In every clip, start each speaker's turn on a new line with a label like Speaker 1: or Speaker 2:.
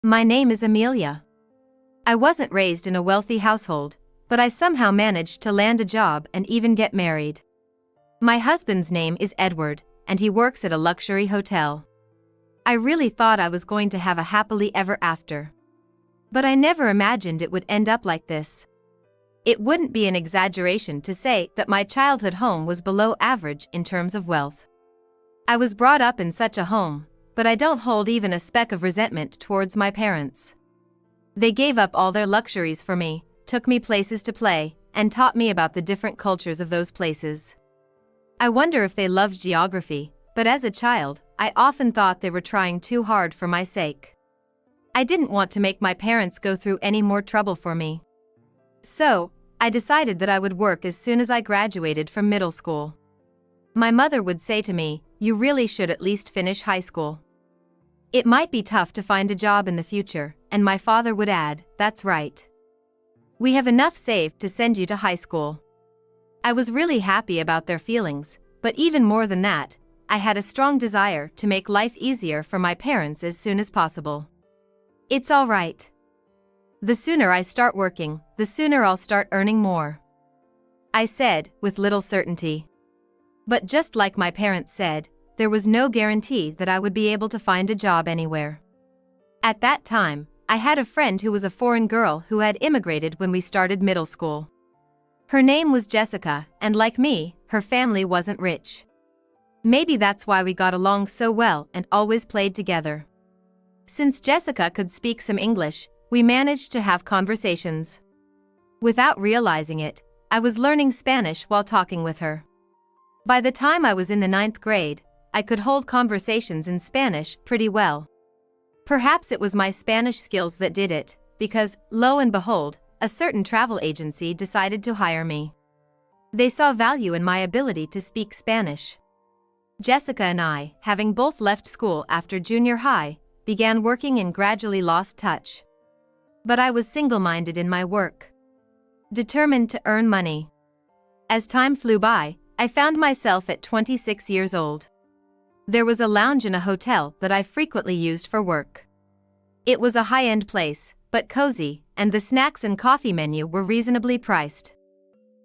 Speaker 1: My name is Amelia. I wasn't raised in a wealthy household, but I somehow managed to land a job and even get married. My husband's name is Edward, and he works at a luxury hotel. I really thought I was going to have a happily ever after. But I never imagined it would end up like this. It wouldn't be an exaggeration to say that my childhood home was below average in terms of wealth. I was brought up in such a home, but I don't hold even a speck of resentment towards my parents. They gave up all their luxuries for me, took me places to play, and taught me about the different cultures of those places. I wonder if they loved geography, but as a child, I often thought they were trying too hard for my sake. I didn't want to make my parents go through any more trouble for me. So, I decided that I would work as soon as I graduated from middle school. My mother would say to me, "You really should at least finish high school. It might be tough to find a job in the future," and my father would add, "That's right. We have enough saved to send you to high school." I was really happy about their feelings, but even more than that, I had a strong desire to make life easier for my parents as soon as possible. It's all right. The sooner I start working, the sooner I'll start earning more, I said, with little certainty. But just like my parents said, there was no guarantee that I would be able to find a job anywhere. At that time, I had a friend who was a foreign girl who had immigrated when we started middle school. Her name was Jessica, and like me, her family wasn't rich. Maybe that's why we got along so well and always played together. Since Jessica could speak some English, we managed to have conversations. Without realizing it, I was learning Spanish while talking with her. By the time I was in the 9th grade, I could hold conversations in Spanish pretty well. Perhaps it was my Spanish skills that did it, because, lo and behold, a certain travel agency decided to hire me. They saw value in my ability to speak Spanish. Jessica and I, having both left school after junior high, began working and gradually lost touch. But I was single-minded in my work, determined to earn money. As time flew by, I found myself at 26 years old. There was a lounge in a hotel that I frequently used for work. It was a high-end place, but cozy, and the snacks and coffee menu were reasonably priced.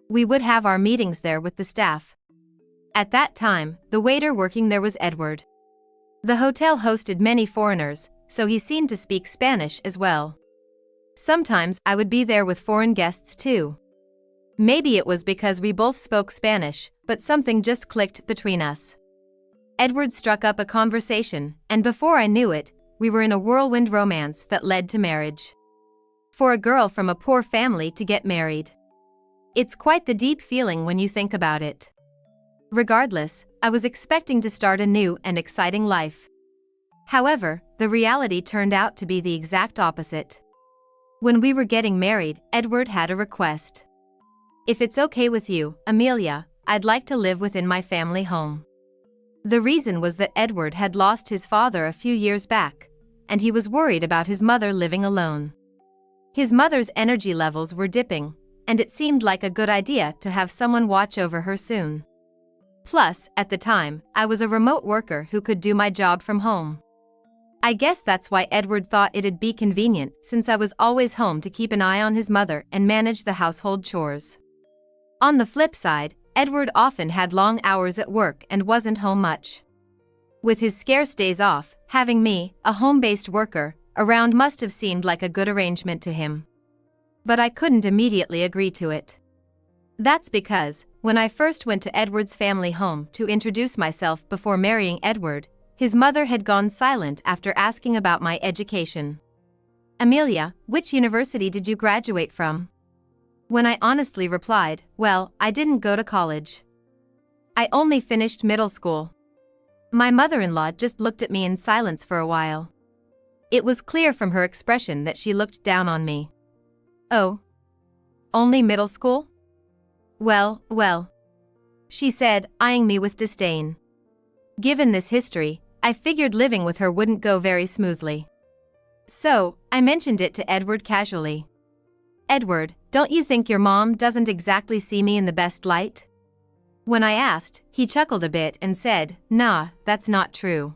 Speaker 1: We would have our meetings there with the staff. At that time, the waiter working there was Edward. The hotel hosted many foreigners, so he seemed to speak Spanish as well. Sometimes I would be there with foreign guests too. Maybe it was because we both spoke Spanish, but something just clicked between us. Edward struck up a conversation, and before I knew it, we were in a whirlwind romance that led to marriage. For a girl from a poor family to get married, it's quite the deep feeling when you think about it. Regardless, I was expecting to start a new and exciting life. However, the reality turned out to be the exact opposite. When we were getting married, Edward had a request. "If it's okay with you, Amelia, I'd like to live within my family home." The reason was that Edward had lost his father a few years back, and he was worried about his mother living alone. His mother's energy levels were dipping, and it seemed like a good idea to have someone watch over her soon. Plus, at the time, I was a remote worker who could do my job from home. I guess that's why Edward thought it'd be convenient, since I was always home to keep an eye on his mother and manage the household chores. On the flip side, Edward often had long hours at work and wasn't home much. With his scarce days off, having me, a home-based worker, around must have seemed like a good arrangement to him. But I couldn't immediately agree to it. That's because, when I first went to Edward's family home to introduce myself before marrying Edward, his mother had gone silent after asking about my education. "Amelia, which university did you graduate from?" When I honestly replied, "Well, I didn't go to college. I only finished middle school." My mother-in-law just looked at me in silence for a while. It was clear from her expression that she looked down on me. "Oh, only middle school? Well, she said, eyeing me with disdain. Given this history, I figured living with her wouldn't go very smoothly. So, I mentioned it to Edward casually. "Edward, don't you think your mom doesn't exactly see me in the best light?" When I asked, he chuckled a bit and said, "Nah, that's not true.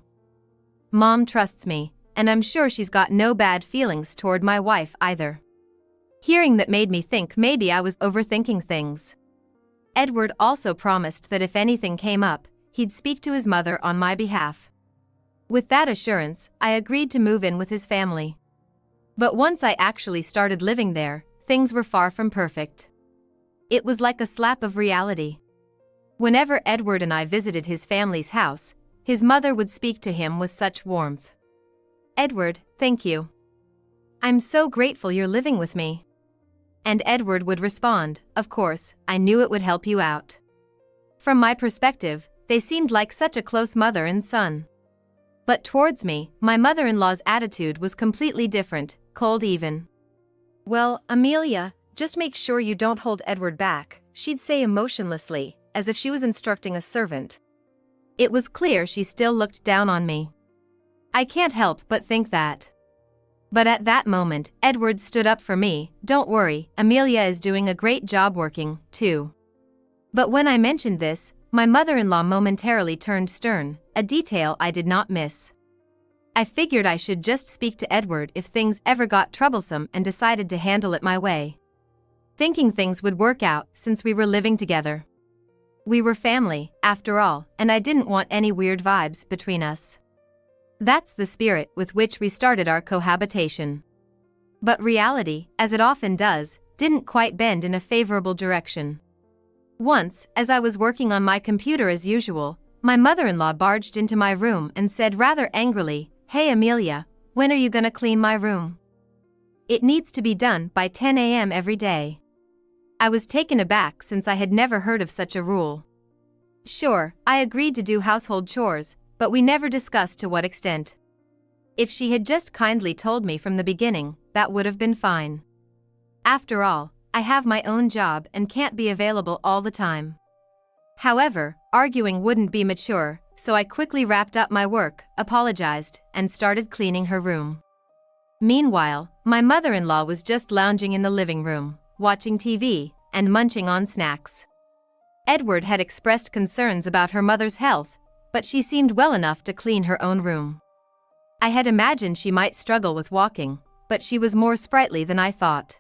Speaker 1: Mom trusts me, and I'm sure she's got no bad feelings toward my wife either. Hearing that made me think maybe I was overthinking things. Edward also promised that if anything came up, he'd speak to his mother on my behalf. With that assurance, I agreed to move in with his family. But once I actually started living there, things were far from perfect. It was like a slap of reality. Whenever Edward and I visited his family's house, his mother would speak to him with such warmth. "Edward, thank you. I'm so grateful you're living with me." And Edward would respond, "Of course, I knew it would help you out." From my perspective, they seemed like such a close mother and son. But towards me, my mother-in-law's attitude was completely different, cold even. "Well, Amelia, just make sure you don't hold Edward back," she'd say emotionlessly, as if she was instructing a servant. It was clear she still looked down on me. I can't help but think that. But at that moment, Edward stood up for me. "Don't worry, Amelia is doing a great job working, too." But when I mentioned this, my mother-in-law momentarily turned stern, a detail I did not miss. I figured I should just speak to Edward if things ever got troublesome and decided to handle it my way. Thinking things would work out since we were living together. We were family, after all, and I didn't want any weird vibes between us. That's the spirit with which we started our cohabitation. But reality, as it often does, didn't quite bend in a favorable direction. Once, as I was working on my computer as usual, my mother-in-law barged into my room and said rather angrily, "Hey Amelia, when are you gonna clean my room? It needs to be done by 10 a.m. every day." I was taken aback since I had never heard of such a rule. Sure, I agreed to do household chores, but we never discussed to what extent. If she had just kindly told me from the beginning, that would have been fine. After all, I have my own job and can't be available all the time. However, arguing wouldn't be mature, so I quickly wrapped up my work, apologized, and started cleaning her room. Meanwhile, my mother-in-law was just lounging in the living room, watching TV, and munching on snacks. Edward had expressed concerns about her mother's health, but she seemed well enough to clean her own room. I had imagined she might struggle with walking, but she was more sprightly than I thought.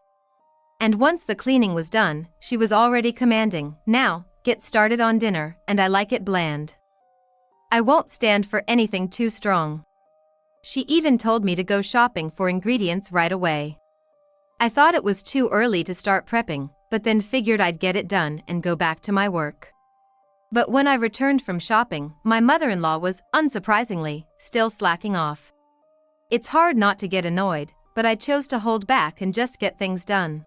Speaker 1: And once the cleaning was done, she was already commanding, "Now, get started on dinner, and I like it bland. I won't stand for anything too strong." She even told me to go shopping for ingredients right away. I thought it was too early to start prepping, but then figured I'd get it done and go back to my work. But when I returned from shopping, my mother-in-law was, unsurprisingly, still slacking off. It's hard not to get annoyed, but I chose to hold back and just get things done.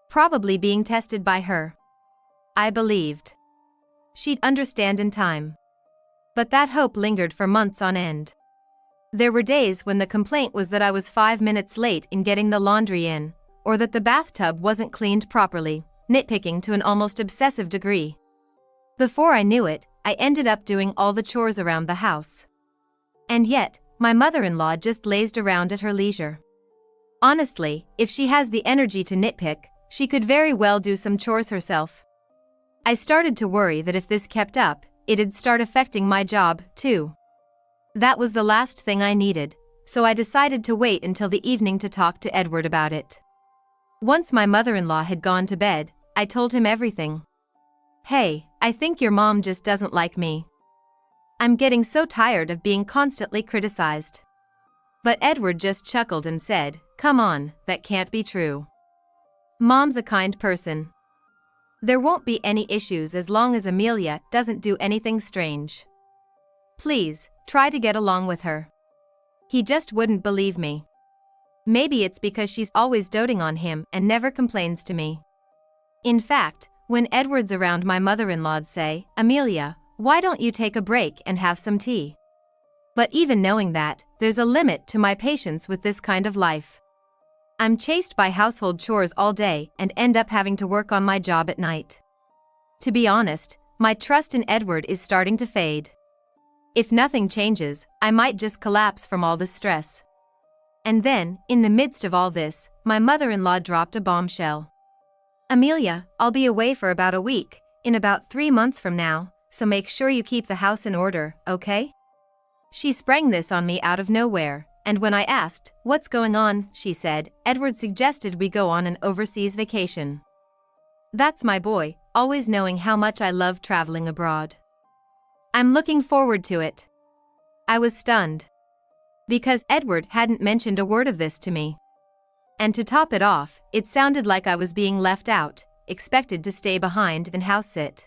Speaker 1: Probably being tested by her. I believed she'd understand in time. But that hope lingered for months on end. There were days when the complaint was that I was 5 minutes late in getting the laundry in, or that the bathtub wasn't cleaned properly, nitpicking to an almost obsessive degree. Before I knew it, I ended up doing all the chores around the house. And yet, my mother-in-law just lazed around at her leisure. Honestly, if she has the energy to nitpick, she could very well do some chores herself. I started to worry that if this kept up, it'd start affecting my job, too. That was the last thing I needed, so I decided to wait until the evening to talk to Edward about it. Once my mother-in-law had gone to bed, I told him everything. "Hey, I think your mom just doesn't like me. I'm getting so tired of being constantly criticized." But Edward just chuckled and said, "Come on, that can't be true. Mom's a kind person. There won't be any issues as long as Amelia doesn't do anything strange. Please, try to get along with her." He just wouldn't believe me. Maybe it's because she's always doting on him and never complains to me. In fact, when Edward's around, my mother-in-law'd say, "Amelia, why don't you take a break and have some tea?" But even knowing that, there's a limit to my patience with this kind of life. I'm chased by household chores all day and end up having to work on my job at night. To be honest, my trust in Edward is starting to fade. If nothing changes, I might just collapse from all this stress. And then, in the midst of all this, my mother-in-law dropped a bombshell. "Amelia, I'll be away for about a week, in about 3 months from now, so make sure you keep the house in order, okay?" She sprang this on me out of nowhere, and when I asked, "What's going on?" she said, "Edward suggested we go on an overseas vacation." That's my boy, always knowing how much I love traveling abroad. I'm looking forward to it. I was stunned. Because Edward hadn't mentioned a word of this to me. And to top it off, it sounded like I was being left out, expected to stay behind and house sit.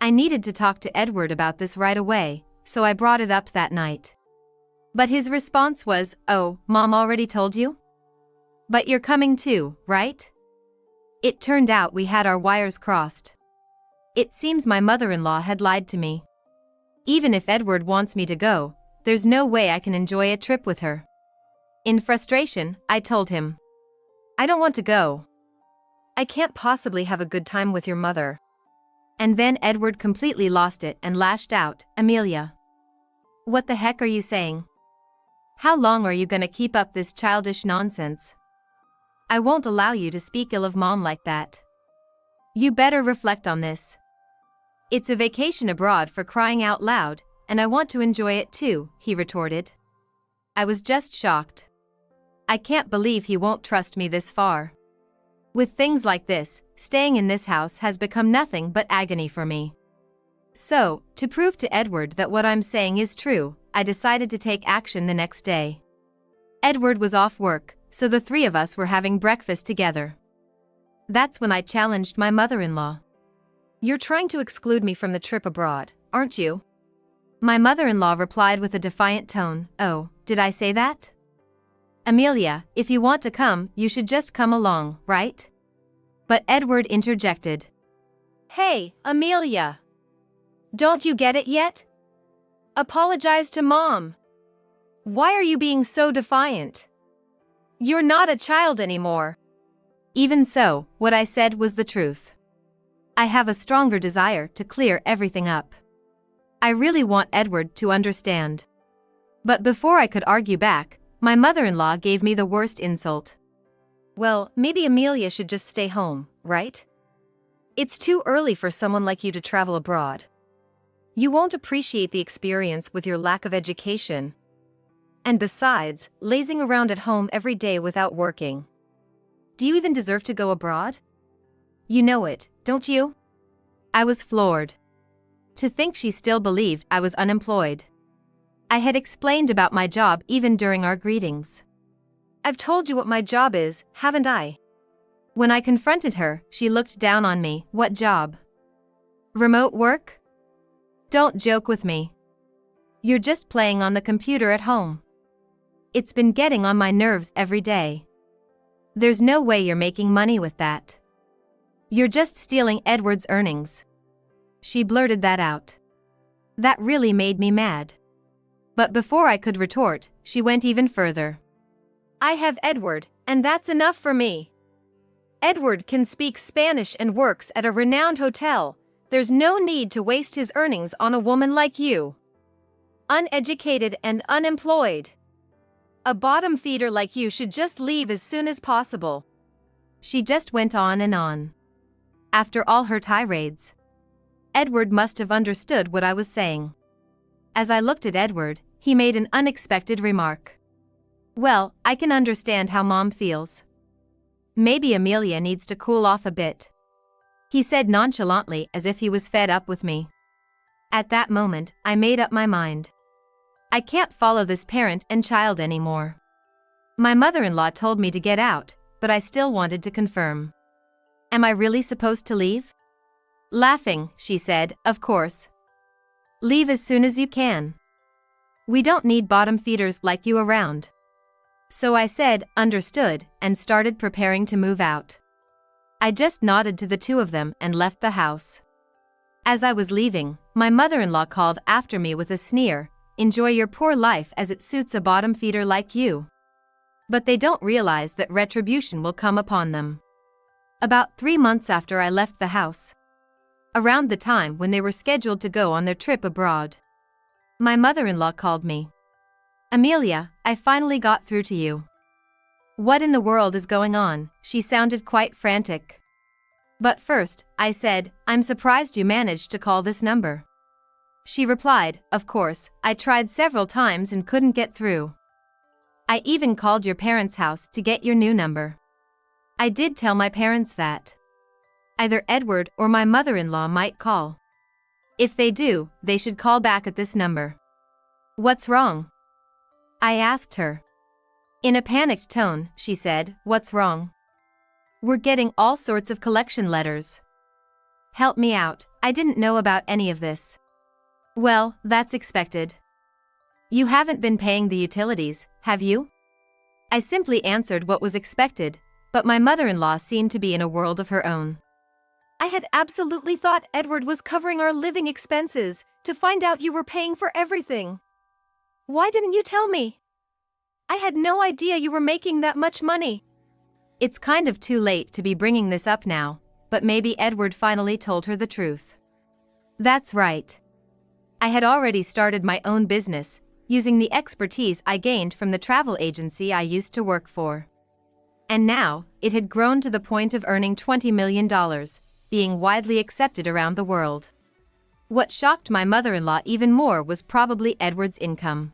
Speaker 1: I needed to talk to Edward about this right away, so I brought it up that night. But his response was, "Oh, Mom already told you? But you're coming too, right?" It turned out we had our wires crossed. It seems my mother-in-law had lied to me. Even if Edward wants me to go, there's no way I can enjoy a trip with her. In frustration, I told him, "I don't want to go. I can't possibly have a good time with your mother." And then Edward completely lost it and lashed out, "Amelia, what the heck are you saying? How long are you gonna keep up this childish nonsense? I won't allow you to speak ill of Mom like that. You better reflect on this. It's a vacation abroad for crying out loud, and I want to enjoy it too," he retorted. I was just shocked. I can't believe he won't trust me this far. With things like this, staying in this house has become nothing but agony for me. So, to prove to Edward that what I'm saying is true, I decided to take action the next day. Edward was off work, so the three of us were having breakfast together. That's when I challenged my mother-in-law. "You're trying to exclude me from the trip abroad, aren't you?" My mother-in-law replied with a defiant tone, "Oh, did I say that? Amelia, if you want to come, you should just come along, right?" But Edward interjected. "Hey, Amelia! Don't you get it yet? Apologize to Mom. Why are you being so defiant? You're not a child anymore." Even so, what I said was the truth. I have a stronger desire to clear everything up. I really want Edward to understand. But before I could argue back, my mother-in-law gave me the worst insult. "Well, maybe Amelia should just stay home, right? It's too early for someone like you to travel abroad. You won't appreciate the experience with your lack of education. And besides, lazing around at home every day without working. Do you even deserve to go abroad? You know it, don't you?" I was floored. To think she still believed I was unemployed. I had explained about my job even during our greetings. "I've told you what my job is, haven't I?" When I confronted her, she looked down on me. "What job? Remote work? Don't joke with me. You're just playing on the computer at home. It's been getting on my nerves every day. There's no way you're making money with that. You're just stealing Edward's earnings." She blurted that out. That really made me mad. But before I could retort, she went even further. "I have Edward, and that's enough for me. Edward can speak Spanish and works at a renowned hotel. There's no need to waste his earnings on a woman like you. Uneducated and unemployed. A bottom feeder like you should just leave as soon as possible." She just went on and on. After all her tirades, Edward must have understood what I was saying. As I looked at Edward, he made an unexpected remark. "Well, I can understand how Mom feels. Maybe Amelia needs to cool off a bit," he said nonchalantly as if he was fed up with me. At that moment, I made up my mind. I can't follow this parent and child anymore. My mother-in-law told me to get out, but I still wanted to confirm. "Am I really supposed to leave?" Laughing, she said, "Of course. Leave as soon as you can. We don't need bottom feeders like you around." So I said, "Understood," and started preparing to move out. I just nodded to the two of them and left the house. As I was leaving, my mother-in-law called after me with a sneer, "Enjoy your poor life as it suits a bottom feeder like you. But they don't realize that retribution will come upon them." About 3 months after I left the house, around the time when they were scheduled to go on their trip abroad, my mother-in-law called me. "Amelia, I finally got through to you." "What in the world is going on?" She sounded quite frantic. "But first," I said, "I'm surprised you managed to call this number." She replied, "Of course, I tried several times and couldn't get through." I even called your parents' house to get your new number. I did tell my parents that either Edward or my mother-in-law might call. If they do, they should call back at this number. What's wrong? I asked her. In a panicked tone, she said, "What's wrong?" "We're getting all sorts of collection letters." "Help me out, I didn't know about any of this." "Well, that's expected. You haven't been paying the utilities, have you?" I simply answered what was expected, but my mother-in-law seemed to be in a world of her own. "I had absolutely thought Edward was covering our living expenses, to find out you were paying for everything. Why didn't you tell me? I had no idea you were making that much money." It's kind of too late to be bringing this up now, but maybe Edward finally told her the truth. That's right. I had already started my own business, using the expertise I gained from the travel agency I used to work for. And now, it had grown to the point of earning $20 million, being widely accepted around the world. What shocked my mother-in-law even more was probably Edward's income.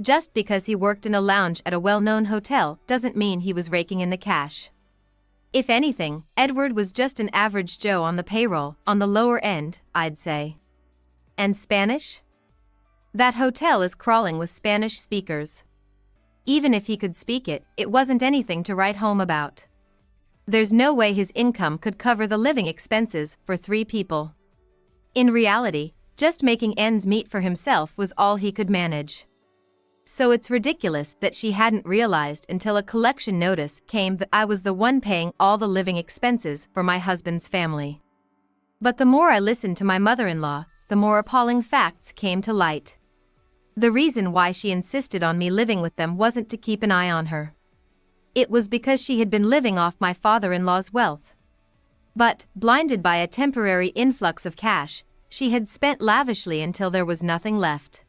Speaker 1: Just because he worked in a lounge at a well-known hotel doesn't mean he was raking in the cash. If anything, Edward was just an average Joe on the payroll, on the lower end, I'd say. And Spanish? That hotel is crawling with Spanish speakers. Even if he could speak it, it wasn't anything to write home about. There's no way his income could cover the living expenses for 3 people. In reality, just making ends meet for himself was all he could manage. So it's ridiculous that she hadn't realized until a collection notice came that I was the one paying all the living expenses for my husband's family. But the more I listened to my mother-in-law, the more appalling facts came to light. The reason why she insisted on me living with them wasn't to keep an eye on her. It was because she had been living off my father-in-law's wealth. But, blinded by a temporary influx of cash, she had spent lavishly until there was nothing left.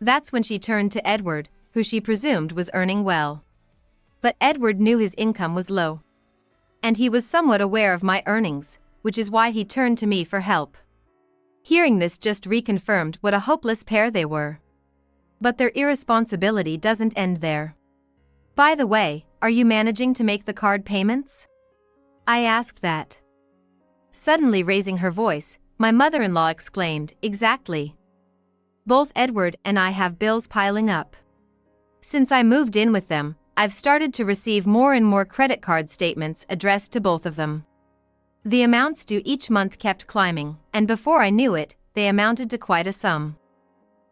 Speaker 1: That's when she turned to Edward, who she presumed was earning well. But Edward knew his income was low. And he was somewhat aware of my earnings, which is why he turned to me for help. Hearing this just reconfirmed what a hopeless pair they were. But their irresponsibility doesn't end there. "By the way, are you managing to make the card payments?" I asked that. Suddenly raising her voice, my mother-in-law exclaimed, "Exactly. Both Edward and I have bills piling up. Since I moved in with them, I've started to receive more and more credit card statements addressed to both of them. The amounts due each month kept climbing, and before I knew it, they amounted to quite a sum.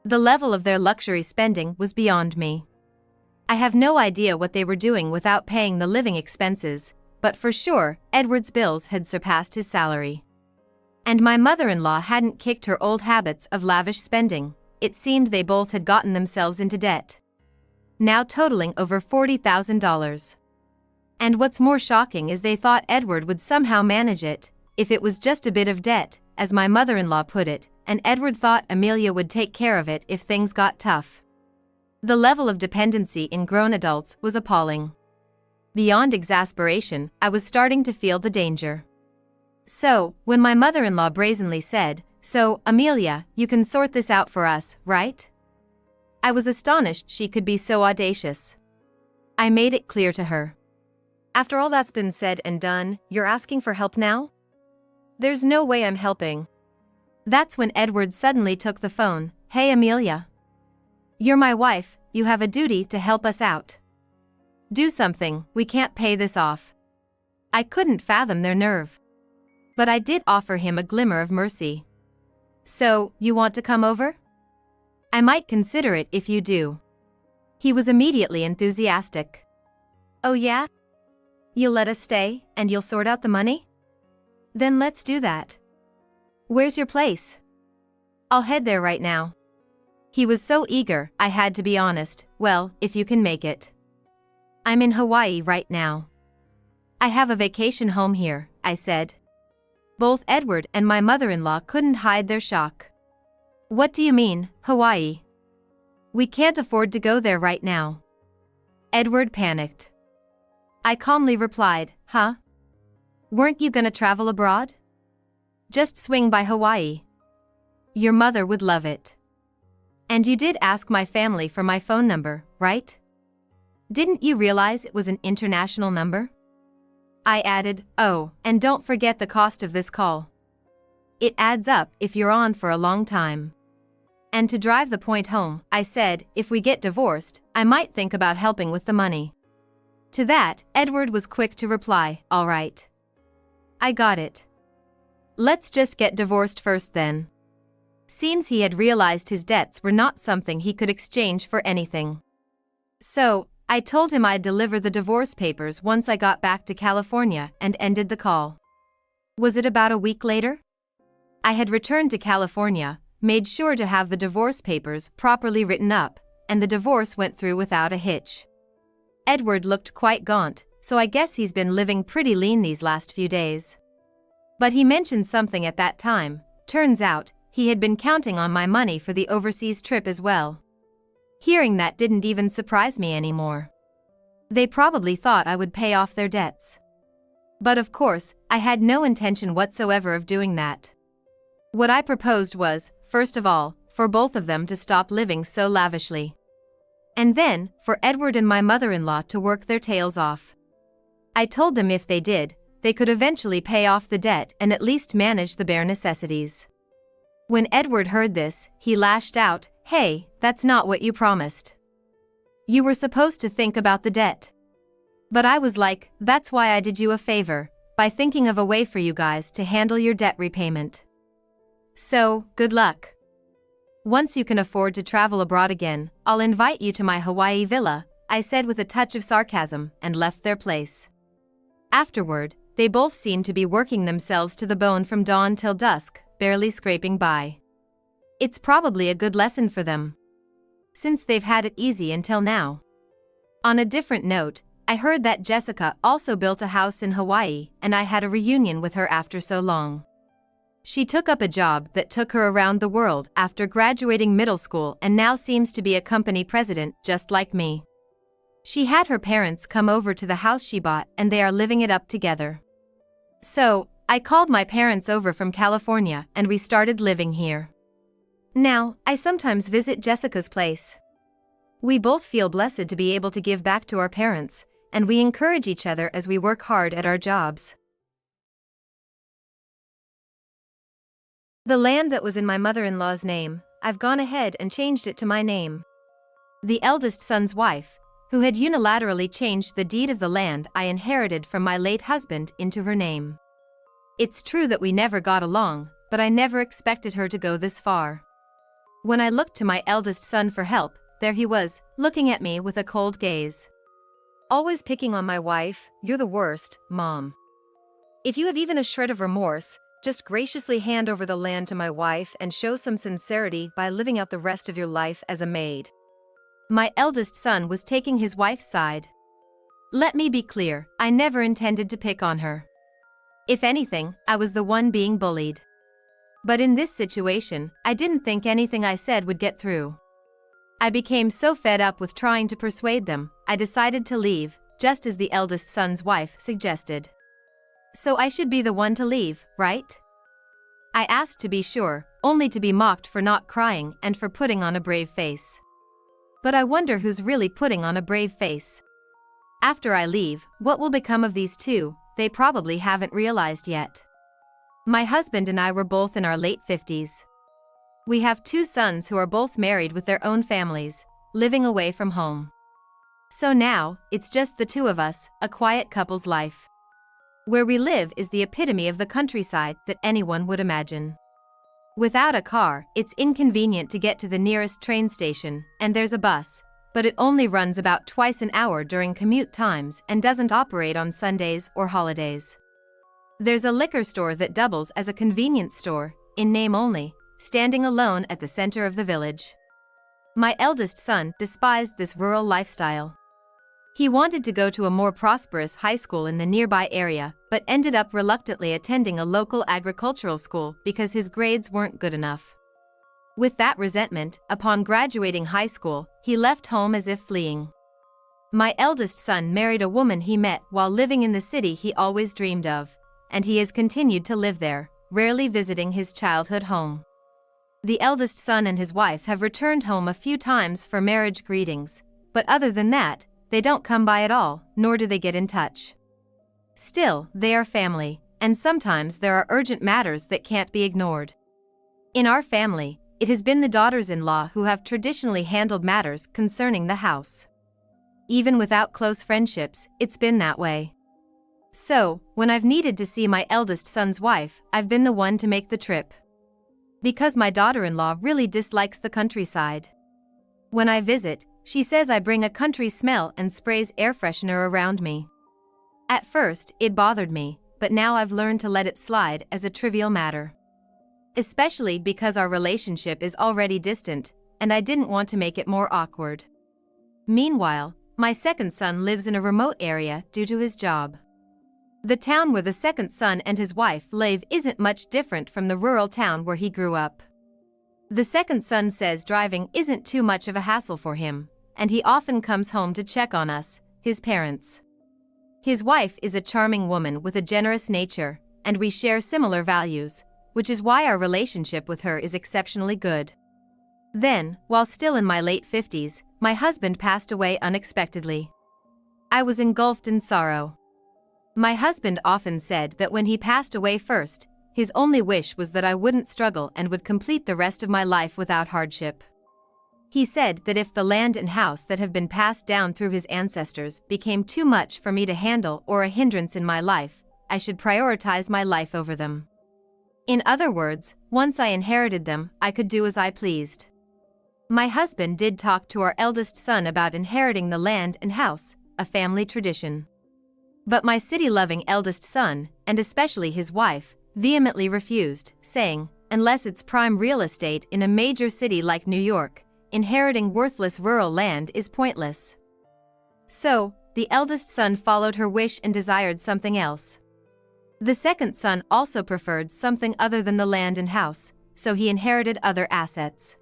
Speaker 1: The level of their luxury spending was beyond me. I have no idea what they were doing without paying the living expenses, but for sure, Edward's bills had surpassed his salary. And my mother-in-law hadn't kicked her old habits of lavish spending. It seemed they both had gotten themselves into debt, now totaling over $40,000. And what's more shocking is they thought Edward would somehow manage it, if it was just a bit of debt, as my mother-in-law put it, and Edward thought Amelia would take care of it if things got tough. The level of dependency in grown adults was appalling. Beyond exasperation, I was starting to feel the danger. So, when my mother-in-law brazenly said, "So, Amelia, you can sort this out for us, right?" I was astonished she could be so audacious. I made it clear to her. "After all that's been said and done, you're asking for help now? There's no way I'm helping." That's when Edward suddenly took the phone. "Hey Amelia. You're my wife, you have a duty to help us out. Do something, we can't pay this off." I couldn't fathom their nerve. But I did offer him a glimmer of mercy. "So, you want to come over? I might consider it if you do." He was immediately enthusiastic. "Oh yeah? You'll let us stay, and you'll sort out the money? Then let's do that. Where's your place? I'll head there right now." He was so eager, I had to be honest. "Well, if you can make it." "I'm in Hawaii right now. I have a vacation home here," I said. Both Edward and my mother-in-law couldn't hide their shock. "What do you mean, Hawaii? We can't afford to go there right now." Edward panicked. I calmly replied, "Huh? Weren't you gonna travel abroad? Just swing by Hawaii. Your mother would love it. And you did ask my family for my phone number, right?" Didn't you realize it was an international number? I added, oh, and don't forget the cost of this call. It adds up if you're on for a long time. And to drive the point home, I said, if we get divorced, I might think about helping with the money. To that, Edward was quick to reply, all right. I got it. Let's just get divorced first then. Seems he had realized his debts were not something he could exchange for anything. So, I told him I'd deliver the divorce papers once I got back to California and ended the call. Was it about a week later? I had returned to California, made sure to have the divorce papers properly written up, and the divorce went through without a hitch. Edward looked quite gaunt, so I guess he's been living pretty lean these last few days. But he mentioned something at that time. Turns out, he had been counting on my money for the overseas trip as well. Hearing that didn't even surprise me anymore. They probably thought I would pay off their debts. But of course, I had no intention whatsoever of doing that. What I proposed was, first of all, for both of them to stop living so lavishly. And then, for Edward and my mother-in-law to work their tails off. I told them if they did, they could eventually pay off the debt and at least manage the bare necessities. When Edward heard this, he lashed out, hey, that's not what you promised. You were supposed to think about the debt. But I was like, that's why I did you a favor, by thinking of a way for you guys to handle your debt repayment. So, good luck. Once you can afford to travel abroad again, I'll invite you to my Hawaii villa, I said with a touch of sarcasm, and left their place. Afterward, they both seemed to be working themselves to the bone from dawn till dusk, barely scraping by. It's probably a good lesson for them, since they've had it easy until now. On a different note, I heard that Jessica also built a house in Hawaii, and I had a reunion with her after so long. She took up a job that took her around the world after graduating middle school and now seems to be a company president just like me. She had her parents come over to the house she bought and they are living it up together. So, I called my parents over from California and we started living here. Now, I sometimes visit Jessica's place. We both feel blessed to be able to give back to our parents, and we encourage each other as we work hard at our jobs. The land that was in my mother-in-law's name, I've gone ahead and changed it to my name. The eldest son's wife, who had unilaterally changed the deed of the land I inherited from my late husband into her name. It's true that we never got along, but I never expected her to go this far. When I looked to my eldest son for help, there he was, looking at me with a cold gaze. Always picking on my wife, you're the worst, Mom. If you have even a shred of remorse, just graciously hand over the land to my wife and show some sincerity by living out the rest of your life as a maid. My eldest son was taking his wife's side. Let me be clear, I never intended to pick on her. If anything, I was the one being bullied. But in this situation, I didn't think anything I said would get through. I became so fed up with trying to persuade them, I decided to leave, just as the eldest son's wife suggested. So I should be the one to leave, right? I asked to be sure, only to be mocked for not crying and for putting on a brave face. But I wonder who's really putting on a brave face. After I leave, what will become of these two? They probably haven't realized yet. My husband and I were both in our late 50s. We have 2 sons who are both married with their own families, living away from home. So now, it's just the 2 of us, a quiet couple's life. Where we live is the epitome of the countryside that anyone would imagine. Without a car, it's inconvenient to get to the nearest train station, and there's a bus, but it only runs about twice an hour during commute times and doesn't operate on Sundays or holidays. There's a liquor store that doubles as a convenience store, in name only, standing alone at the center of the village. My eldest son despised this rural lifestyle. He wanted to go to a more prosperous high school in the nearby area, but ended up reluctantly attending a local agricultural school because his grades weren't good enough. With that resentment, upon graduating high school, he left home as if fleeing. My eldest son married a woman he met while living in the city he always dreamed of, and he has continued to live there, rarely visiting his childhood home. The eldest son and his wife have returned home a few times for marriage greetings, but other than that, they don't come by at all, nor do they get in touch. Still, they are family, and sometimes there are urgent matters that can't be ignored. In our family, it has been the daughters-in-law who have traditionally handled matters concerning the house. Even without close friendships, it's been that way. So, when I've needed to see my eldest son's wife, I've been the one to make the trip. Because my daughter-in-law really dislikes the countryside. When I visit, she says I bring a country smell and sprays air freshener around me. At first, it bothered me, but now I've learned to let it slide as a trivial matter. Especially because our relationship is already distant, and I didn't want to make it more awkward. Meanwhile, my second son lives in a remote area due to his job. The town where the second son and his wife live isn't much different from the rural town where he grew up. The second son says driving isn't too much of a hassle for him, and he often comes home to check on us, his parents. His wife is a charming woman with a generous nature, and we share similar values, which is why our relationship with her is exceptionally good. Then, while still in my late 50s, my husband passed away unexpectedly. I was engulfed in sorrow. My husband often said that when he passed away first, his only wish was that I wouldn't struggle and would complete the rest of my life without hardship. He said that if the land and house that have been passed down through his ancestors became too much for me to handle or a hindrance in my life, I should prioritize my life over them. In other words, once I inherited them, I could do as I pleased. My husband did talk to our eldest son about inheriting the land and house, a family tradition. But my city-loving eldest son, and especially his wife, vehemently refused, saying, unless it's prime real estate in a major city like New York, inheriting worthless rural land is pointless. So, the eldest son followed her wish and desired something else. The second son also preferred something other than the land and house, so he inherited other assets.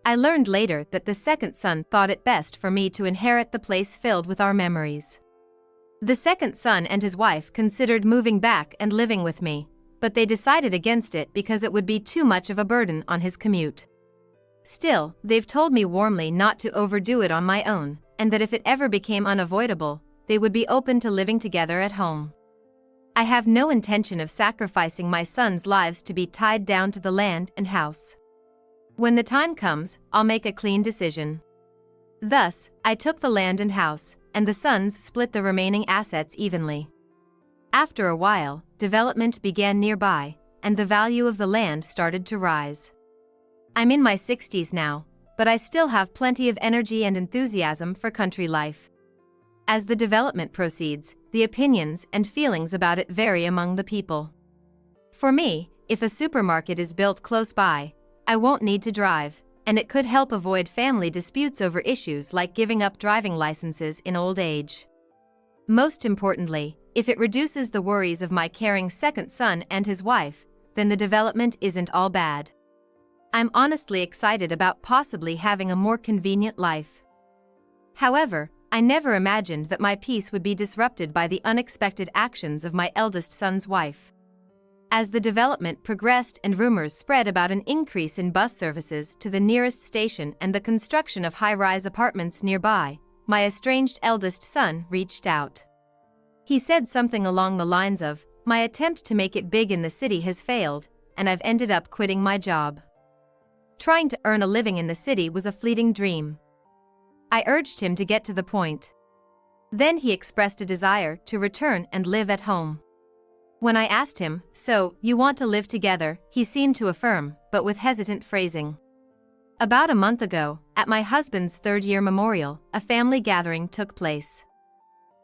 Speaker 1: I learned later that the second son thought it best for me to inherit the place filled with our memories. The second son and his wife considered moving back and living with me, but they decided against it because it would be too much of a burden on his commute. Still, they've told me warmly not to overdo it on my own, and that if it ever became unavoidable, they would be open to living together at home. I have no intention of sacrificing my sons' lives to be tied down to the land and house. When the time comes, I'll make a clean decision. Thus, I took the land and house, and the sons split the remaining assets evenly. After a while, development began nearby, and the value of the land started to rise. I'm in my 60s now, but I still have plenty of energy and enthusiasm for country life. As the development proceeds, the opinions and feelings about it vary among the people. For me, if a supermarket is built close by, I won't need to drive, and it could help avoid family disputes over issues like giving up driving licenses in old age. Most importantly, if it reduces the worries of my caring second son and his wife, then the development isn't all bad. I'm honestly excited about possibly having a more convenient life. However, I never imagined that my peace would be disrupted by the unexpected actions of my eldest son's wife. As the development progressed and rumors spread about an increase in bus services to the nearest station and the construction of high-rise apartments nearby, my estranged eldest son reached out. He said something along the lines of, "My attempt to make it big in the city has failed, and I've ended up quitting my job. Trying to earn a living in the city was a fleeting dream." I urged him to get to the point. Then he expressed a desire to return and live at home. When I asked him, "So, you want to live together?" he seemed to affirm, but with hesitant phrasing. About a month ago, at my husband's third-year memorial, a family gathering took place.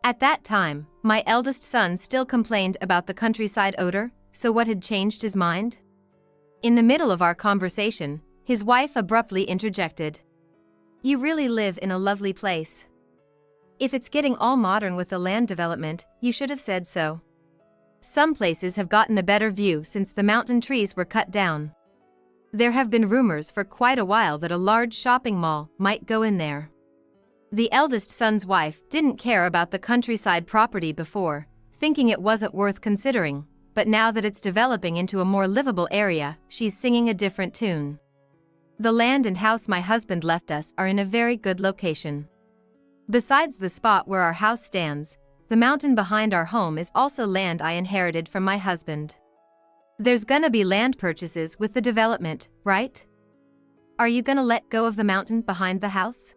Speaker 1: At that time, my eldest son still complained about the countryside odor, so what had changed his mind? In the middle of our conversation, his wife abruptly interjected. "You really live in a lovely place. If it's getting all modern with the land development, you should have said so. Some places have gotten a better view since the mountain trees were cut down. There have been rumors for quite a while that a large shopping mall might go in there." The eldest son's wife didn't care about the countryside property before, thinking it wasn't worth considering, but now that it's developing into a more livable area, she's singing a different tune. The land and house my husband left us are in a very good location. Besides the spot where our house stands, the mountain behind our home is also land I inherited from my husband. There's gonna be land purchases with the development, right? Are you gonna let go of the mountain behind the house?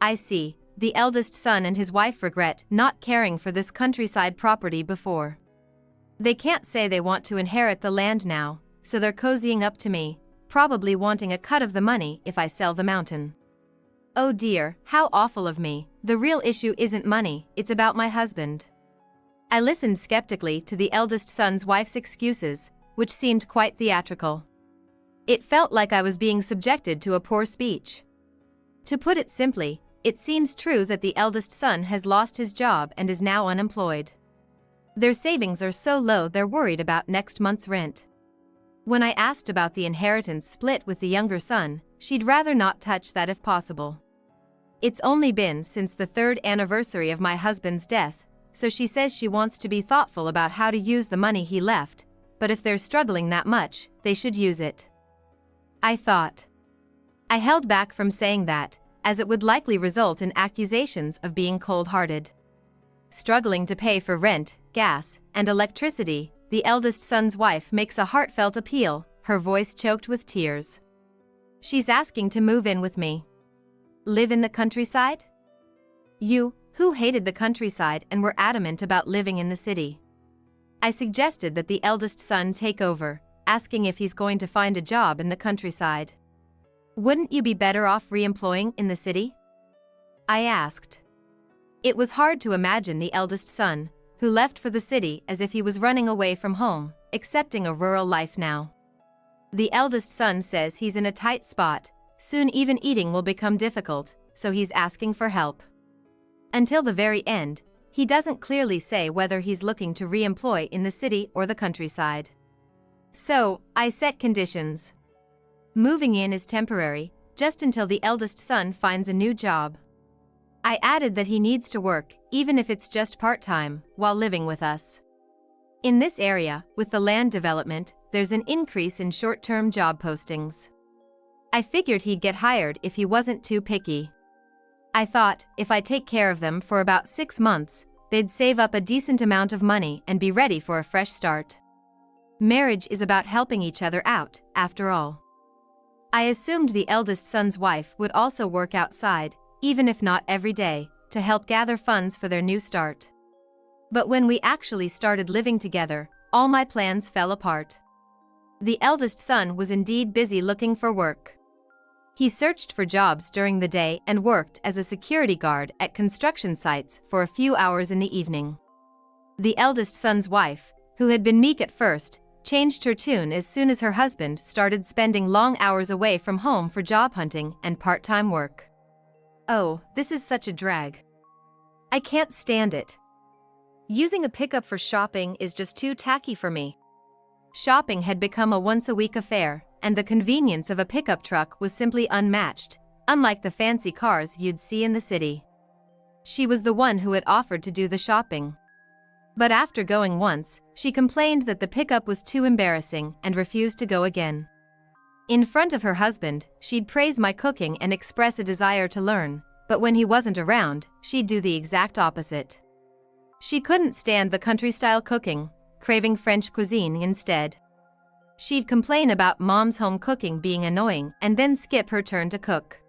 Speaker 1: I see. The eldest son and his wife regret not caring for this countryside property before. They can't say they want to inherit the land now, so they're cozying up to me, probably wanting a cut of the money if I sell the mountain. Oh dear, how awful of me. The real issue isn't money, it's about my husband. I listened skeptically to the eldest son's wife's excuses, which seemed quite theatrical. It felt like I was being subjected to a poor speech. To put it simply, it seems true that the eldest son has lost his job and is now unemployed. Their savings are so low they're worried about next month's rent. When I asked about the inheritance split with the younger son, she'd rather not touch that if possible. It's only been since the 3rd anniversary of my husband's death, so she says she wants to be thoughtful about how to use the money he left, but if they're struggling that much, they should use it. I thought. I held back from saying that, as it would likely result in accusations of being cold-hearted. Struggling to pay for rent, gas, and electricity, the eldest son's wife makes a heartfelt appeal, her voice choked with tears. She's asking to move in with me. Live in the countryside? You, who hated the countryside and were adamant about living in the city. I suggested that the eldest son take over, asking if he's going to find a job in the countryside. Wouldn't you be better off re-employing in the city? I asked. It was hard to imagine the eldest son, who left for the city as if he was running away from home, accepting a rural life now. The eldest son says he's in a tight spot, soon even eating will become difficult, so he's asking for help. Until the very end, he doesn't clearly say whether he's looking to re-employ in the city or the countryside. So, I set conditions. Moving in is temporary, just until the eldest son finds a new job. I added that he needs to work, even if it's just part-time, while living with us. In this area, with the land development, there's an increase in short-term job postings. I figured he'd get hired if he wasn't too picky. I thought, if I take care of them for about 6 months, they'd save up a decent amount of money and be ready for a fresh start. Marriage is about helping each other out, after all. I assumed the eldest son's wife would also work outside, even if not every day, to help gather funds for their new start. But when we actually started living together, all my plans fell apart. The eldest son was indeed busy looking for work. He searched for jobs during the day and worked as a security guard at construction sites for a few hours in the evening. The eldest son's wife, who had been meek at first, changed her tune as soon as her husband started spending long hours away from home for job hunting and part-time work. Oh, this is such a drag. I can't stand it. Using a pickup for shopping is just too tacky for me. Shopping had become a once-a-week affair, and the convenience of a pickup truck was simply unmatched, unlike the fancy cars you'd see in the city. She was the one who had offered to do the shopping. But after going once, she complained that the pickup was too embarrassing and refused to go again. In front of her husband, she'd praise my cooking and express a desire to learn, but when he wasn't around, she'd do the exact opposite. She couldn't stand the country-style cooking, craving French cuisine instead. She'd complain about mom's home cooking being annoying and then skip her turn to cook.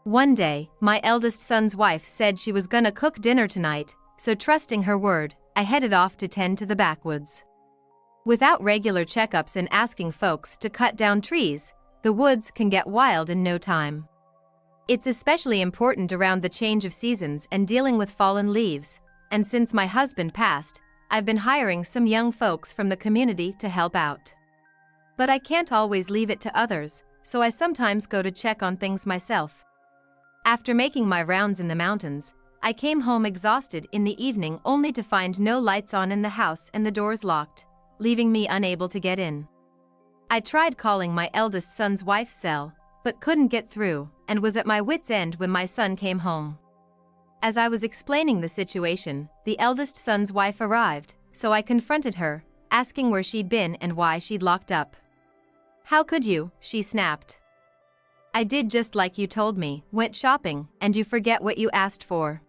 Speaker 1: One day, my eldest son's wife said she was gonna cook dinner tonight, so trusting her word, I headed off to tend to the backwoods. Without regular checkups and asking folks to cut down trees, the woods can get wild in no time. It's especially important around the change of seasons and dealing with fallen leaves, and since my husband passed, I've been hiring some young folks from the community to help out. But I can't always leave it to others, so I sometimes go to check on things myself. After making my rounds in the mountains, I came home exhausted in the evening only to find no lights on in the house and the doors locked, leaving me unable to get in. I tried calling my eldest son's wife's cell, but couldn't get through, and was at my wit's end when my son came home. As I was explaining the situation, the eldest son's wife arrived, so I confronted her, asking where she'd been and why she'd locked up. "How could you?" she snapped. I did just like you told me, went shopping, and you forget what you asked for.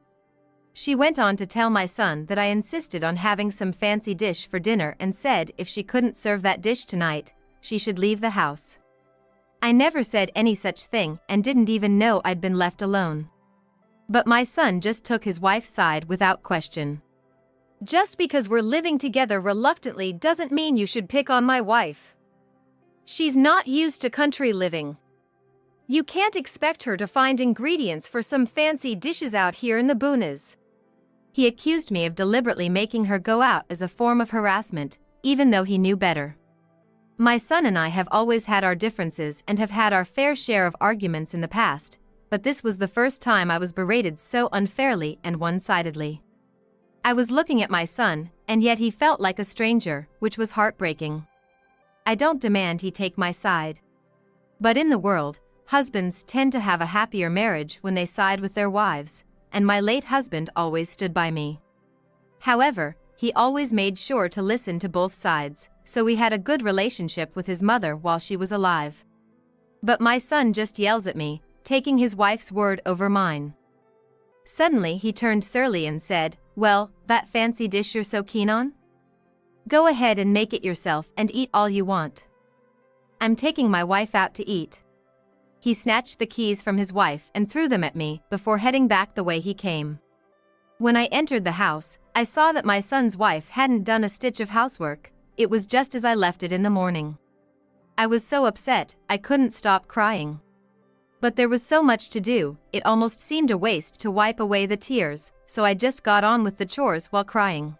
Speaker 1: She went on to tell my son that I insisted on having some fancy dish for dinner and said if she couldn't serve that dish tonight, she should leave the house. I never said any such thing and didn't even know I'd been left alone. But my son just took his wife's side without question. Just because we're living together reluctantly doesn't mean you should pick on my wife. She's not used to country living. You can't expect her to find ingredients for some fancy dishes out here in the boonies. He accused me of deliberately making her go out as a form of harassment, even though he knew better. My son and I have always had our differences and have had our fair share of arguments in the past, but this was the first time I was berated so unfairly and one-sidedly. I was looking at my son, and yet he felt like a stranger, which was heartbreaking. I don't demand he take my side. But in the world, husbands tend to have a happier marriage when they side with their wives, and my late husband always stood by me. However, he always made sure to listen to both sides, so we had a good relationship with his mother while she was alive. But my son just yells at me, taking his wife's word over mine. Suddenly he turned surly and said, "Well, that fancy dish you're so keen on? Go ahead and make it yourself and eat all you want. I'm taking my wife out to eat." He snatched the keys from his wife and threw them at me before heading back the way he came. When I entered the house, I saw that my son's wife hadn't done a stitch of housework. It was just as I left it in the morning. I was so upset, I couldn't stop crying. But there was so much to do, it almost seemed a waste to wipe away the tears, so I just got on with the chores while crying.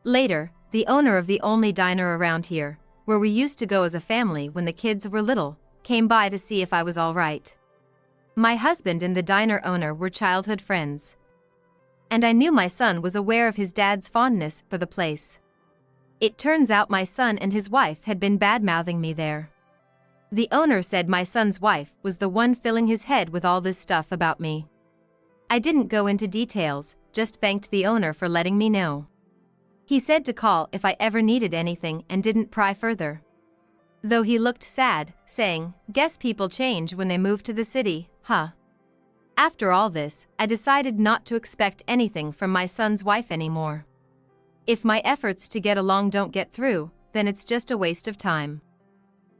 Speaker 1: Later, the owner of the only diner around here, where we used to go as a family when the kids were little, came by to see if I was all right. My husband and the diner owner were childhood friends. And I knew my son was aware of his dad's fondness for the place. It turns out my son and his wife had been bad-mouthing me there. The owner said my son's wife was the one filling his head with all this stuff about me. I didn't go into details, just thanked the owner for letting me know. He said to call if I ever needed anything and didn't pry further. Though he looked sad, saying, "Guess people change when they move to the city, huh?" After all this, I decided not to expect anything from my son's wife anymore. If my efforts to get along don't get through, then it's just a waste of time.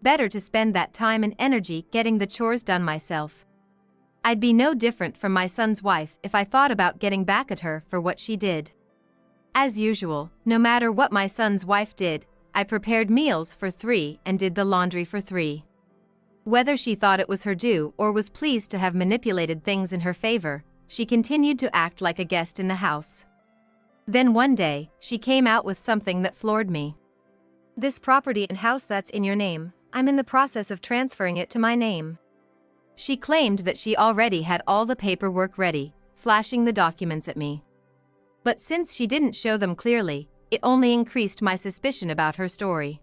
Speaker 1: Better to spend that time and energy getting the chores done myself. I'd be no different from my son's wife if I thought about getting back at her for what she did. As usual, no matter what my son's wife did, I prepared meals for 3 and did the laundry for 3. Whether she thought it was her due or was pleased to have manipulated things in her favor, she continued to act like a guest in the house. Then one day, she came out with something that floored me. "This property and house that's in your name, I'm in the process of transferring it to my name." She claimed that she already had all the paperwork ready, flashing the documents at me. But since she didn't show them clearly, it only increased my suspicion about her story.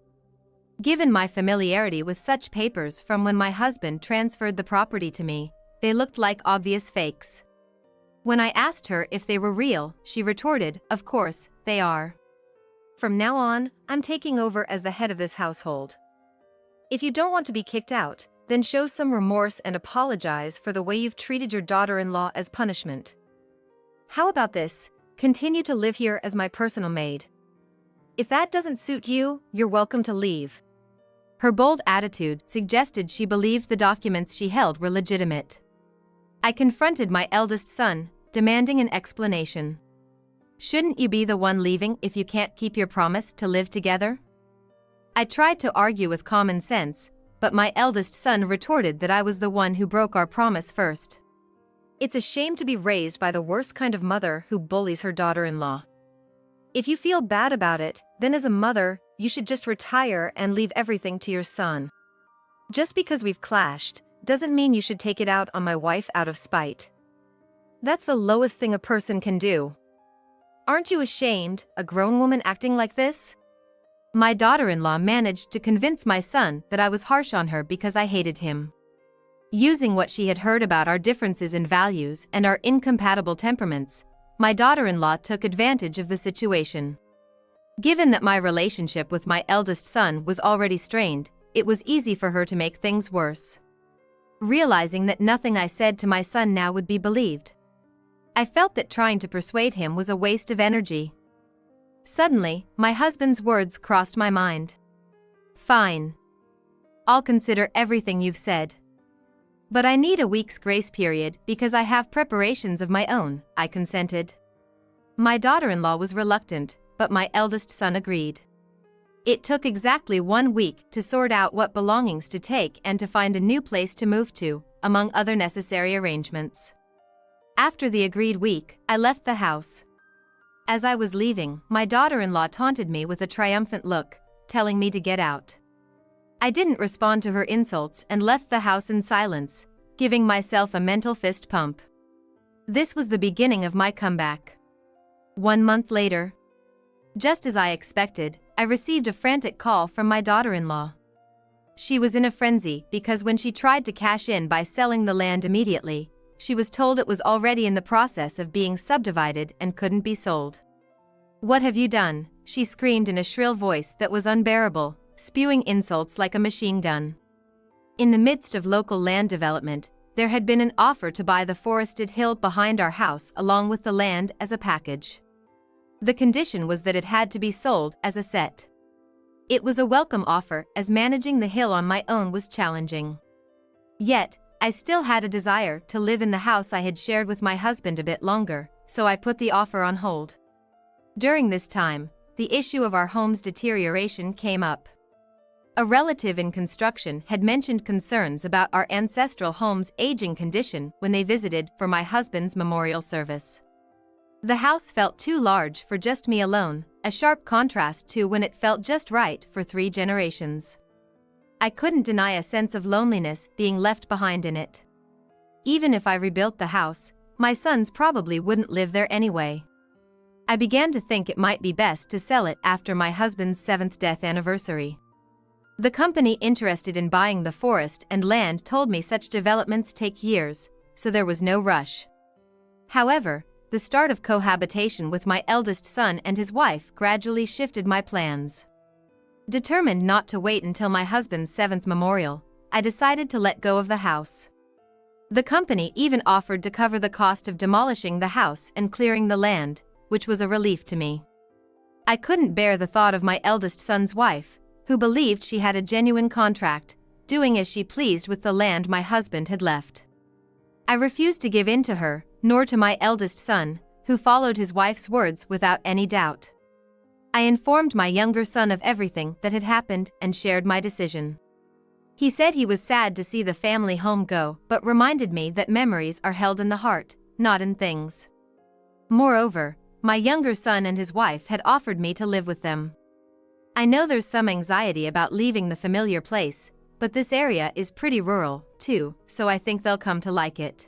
Speaker 1: Given my familiarity with such papers from when my husband transferred the property to me, they looked like obvious fakes. When I asked her if they were real, she retorted, "Of course, they are. From now on, I'm taking over as the head of this household. If you don't want to be kicked out, then show some remorse and apologize for the way you've treated your daughter-in-law as punishment. How about this? Continue to live here as my personal maid. If that doesn't suit you, you're welcome to leave." Her bold attitude suggested she believed the documents she held were legitimate. I confronted my eldest son, demanding an explanation. "Shouldn't you be the one leaving if you can't keep your promise to live together?" I tried to argue with common sense, but my eldest son retorted that I was the one who broke our promise first. "It's a shame to be raised by the worst kind of mother who bullies her daughter-in-law. If you feel bad about it, then as a mother, you should just retire and leave everything to your son. Just because we've clashed, doesn't mean you should take it out on my wife out of spite. That's the lowest thing a person can do. Aren't you ashamed, a grown woman acting like this?" My daughter-in-law managed to convince my son that I was harsh on her because I hated him. Using what she had heard about our differences in values and our incompatible temperaments, my daughter-in-law took advantage of the situation. Given that my relationship with my eldest son was already strained, it was easy for her to make things worse. realizing that nothing I said to my son now would be believed. I felt that trying to persuade him was a waste of energy. Suddenly, my husband's words crossed my mind. "Fine. I'll consider everything you've said. But I need a week's grace period because I have preparations of my own," I consented. My daughter-in-law was reluctant, but my eldest son agreed. It took exactly 1 week to sort out what belongings to take and to find a new place to move to, among other necessary arrangements. After the agreed week, I left the house. As I was leaving, my daughter-in-law taunted me with a triumphant look, telling me to get out. I didn't respond to her insults and left the house in silence, giving myself a mental fist pump. This was the beginning of my comeback. 1 month later, just as I expected, I received a frantic call from my daughter-in-law. She was in a frenzy because when she tried to cash in by selling the land immediately, she was told it was already in the process of being subdivided and couldn't be sold. "What have you done?" she screamed in a shrill voice that was unbearable, spewing insults like a machine gun. In the midst of local land development, there had been an offer to buy the forested hill behind our house along with the land as a package. The condition was that it had to be sold as a set. It was a welcome offer as managing the hill on my own was challenging. Yet, I still had a desire to live in the house I had shared with my husband a bit longer, so I put the offer on hold. During this time, the issue of our home's deterioration came up. A relative in construction had mentioned concerns about our ancestral home's aging condition when they visited for my husband's memorial service. The house felt too large for just me alone, a sharp contrast to when it felt just right for 3 generations. I couldn't deny a sense of loneliness being left behind in it. Even if I rebuilt the house, my sons probably wouldn't live there anyway. I began to think it might be best to sell it after my husband's 7th death anniversary. The company interested in buying the forest and land told me such developments take years, so there was no rush. However, the start of cohabitation with my eldest son and his wife gradually shifted my plans. Determined not to wait until my husband's 7th memorial, I decided to let go of the house. The company even offered to cover the cost of demolishing the house and clearing the land, which was a relief to me. I couldn't bear the thought of my eldest son's wife, who believed she had a genuine contract, doing as she pleased with the land my husband had left. I refused to give in to her, nor to my eldest son, who followed his wife's words without any doubt. I informed my younger son of everything that had happened and shared my decision. He said he was sad to see the family home go, but reminded me that memories are held in the heart, not in things. Moreover, my younger son and his wife had offered me to live with them. I know there's some anxiety about leaving the familiar place, but this area is pretty rural, too, so I think they'll come to like it.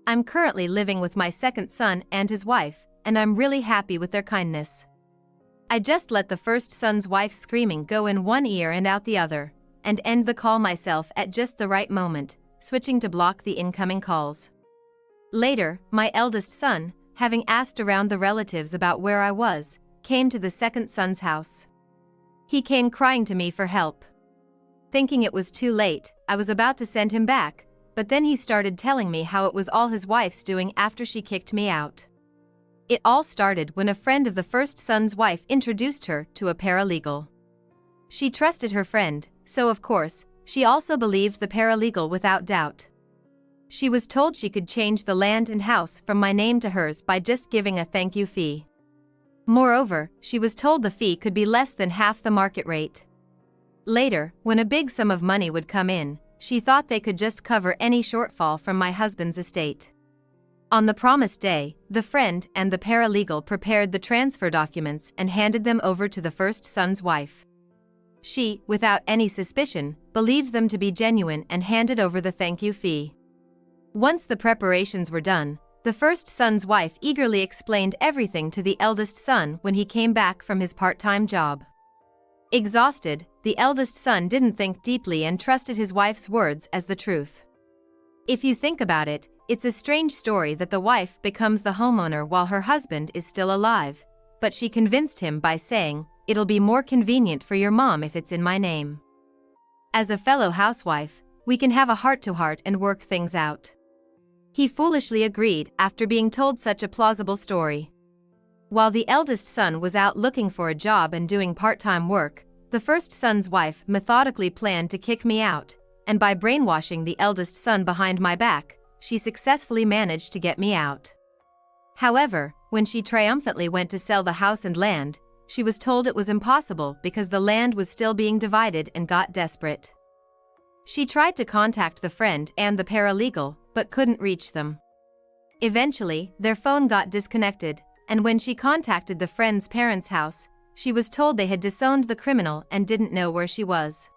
Speaker 1: I'm currently living with my second son and his wife, and I'm really happy with their kindness. I just let the first son's wife screaming go in one ear and out the other, and end the call myself at just the right moment, switching to block the incoming calls. Later, my eldest son, having asked around the relatives about where I was, came to the second son's house. He came crying to me for help. Thinking it was too late, I was about to send him back, but then he started telling me how it was all his wife's doing after she kicked me out. It all started when a friend of the first son's wife introduced her to a paralegal. She trusted her friend, so of course, she also believed the paralegal without doubt. She was told she could change the land and house from my name to hers by just giving a thank you fee. Moreover, she was told the fee could be less than half the market rate. Later, when a big sum of money would come in, she thought they could just cover any shortfall from my husband's estate. On the promised day, the friend and the paralegal prepared the transfer documents and handed them over to the first son's wife. She, without any suspicion, believed them to be genuine and handed over the thank you fee. Once the preparations were done, the first son's wife eagerly explained everything to the eldest son when he came back from his part-time job. Exhausted, the eldest son didn't think deeply and trusted his wife's words as the truth. If you think about it, it's a strange story that the wife becomes the homeowner while her husband is still alive, but she convinced him by saying, "It'll be more convenient for your mom if it's in my name." As a fellow housewife, we can have a heart-to-heart and work things out." He foolishly agreed after being told such a plausible story. While the eldest son was out looking for a job and doing part-time work, the first son's wife methodically planned to kick me out, and by brainwashing the eldest son behind my back, she successfully managed to get me out. However, when she triumphantly went to sell the house and land, she was told it was impossible because the land was still being divided and got desperate. She tried to contact the friend and the paralegal, but couldn't reach them. Eventually, their phone got disconnected, and when she contacted the friend's parents' house, she was told they had disowned the criminal and didn't know where she was.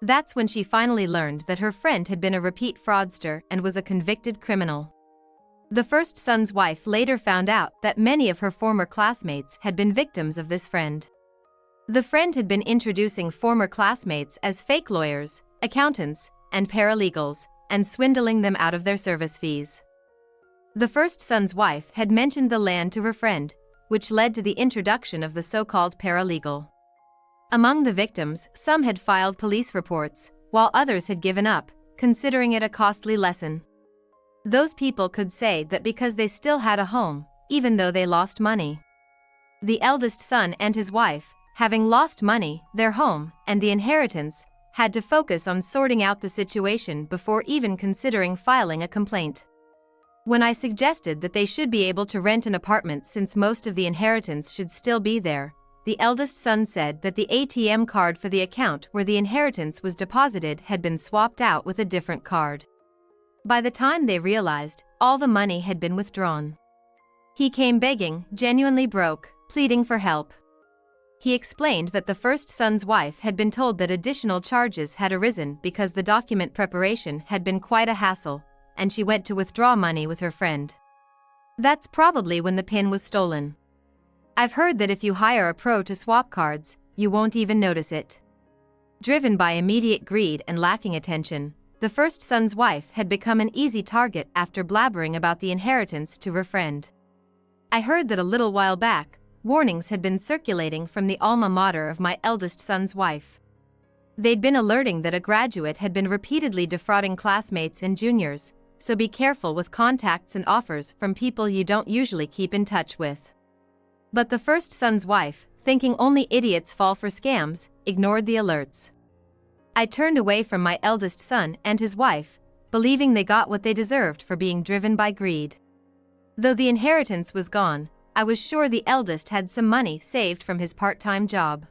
Speaker 1: That's when she finally learned that her friend had been a repeat fraudster and was a convicted criminal. The first son's wife later found out that many of her former classmates had been victims of this friend. The friend had been introducing former classmates as fake lawyers, accountants, and paralegals, and swindling them out of their service fees. The first son's wife had mentioned the land to her friend, which led to the introduction of the so-called paralegal. Among the victims, some had filed police reports, while others had given up, considering it a costly lesson. Those people could say that because they still had a home, even though they lost money. The eldest son and his wife, having lost money, their home, and the inheritance, had to focus on sorting out the situation before even considering filing a complaint. When I suggested that they should be able to rent an apartment since most of the inheritance should still be there, the eldest son said that the ATM card for the account where the inheritance was deposited had been swapped out with a different card. By the time they realized, all the money had been withdrawn. He came begging, genuinely broke, pleading for help. He explained that the first son's wife had been told that additional charges had arisen because the document preparation had been quite a hassle, and she went to withdraw money with her friend. That's probably when the PIN was stolen. I've heard that if you hire a pro to swap cards, you won't even notice it. Driven by immediate greed and lacking attention, the first son's wife had become an easy target after blabbering about the inheritance to her friend. I heard that a little while back, warnings had been circulating from the alma mater of my eldest son's wife. They'd been alerting that a graduate had been repeatedly defrauding classmates and juniors, so be careful with contacts and offers from people you don't usually keep in touch with. But the first son's wife, thinking only idiots fall for scams, ignored the alerts. I turned away from my eldest son and his wife, believing they got what they deserved for being driven by greed. Though the inheritance was gone, I was sure the eldest had some money saved from his part-time job.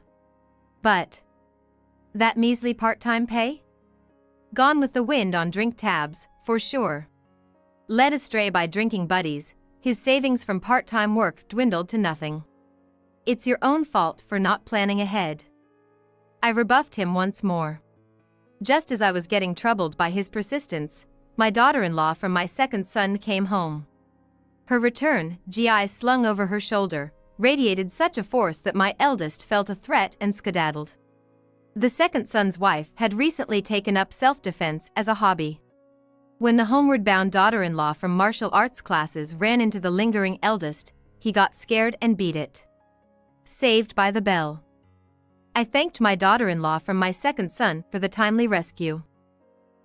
Speaker 1: But that measly part-time pay? Gone with the wind on drink tabs, for sure. Led astray by drinking buddies, his savings from part-time work dwindled to nothing. It's your own fault for not planning ahead. I rebuffed him once more. Just as I was getting troubled by his persistence, my daughter-in-law from my second son came home. Her return, GI slung over her shoulder, radiated such a force that my eldest felt a threat and skedaddled. The second son's wife had recently taken up self-defense as a hobby. When the homeward-bound daughter-in-law from martial arts classes ran into the lingering eldest, he got scared and beat it. Saved by the bell. I thanked my daughter-in-law from my second son for the timely rescue.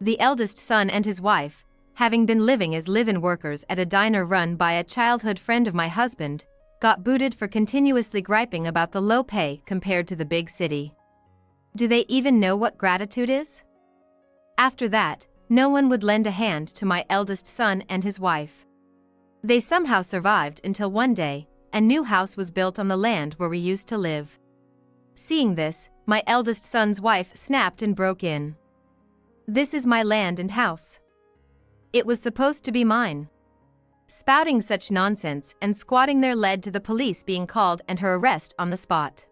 Speaker 1: The eldest son and his wife, having been living as live-in workers at a diner run by a childhood friend of my husband, got booted for continuously griping about the low pay compared to the big city. Do they even know what gratitude is? After that, no one would lend a hand to my eldest son and his wife. They somehow survived until one day, a new house was built on the land where we used to live. Seeing this, my eldest son's wife snapped and broke in. "This is my land and house. It was supposed to be mine." Spouting such nonsense and squatting there led to the police being called and her arrest on the spot.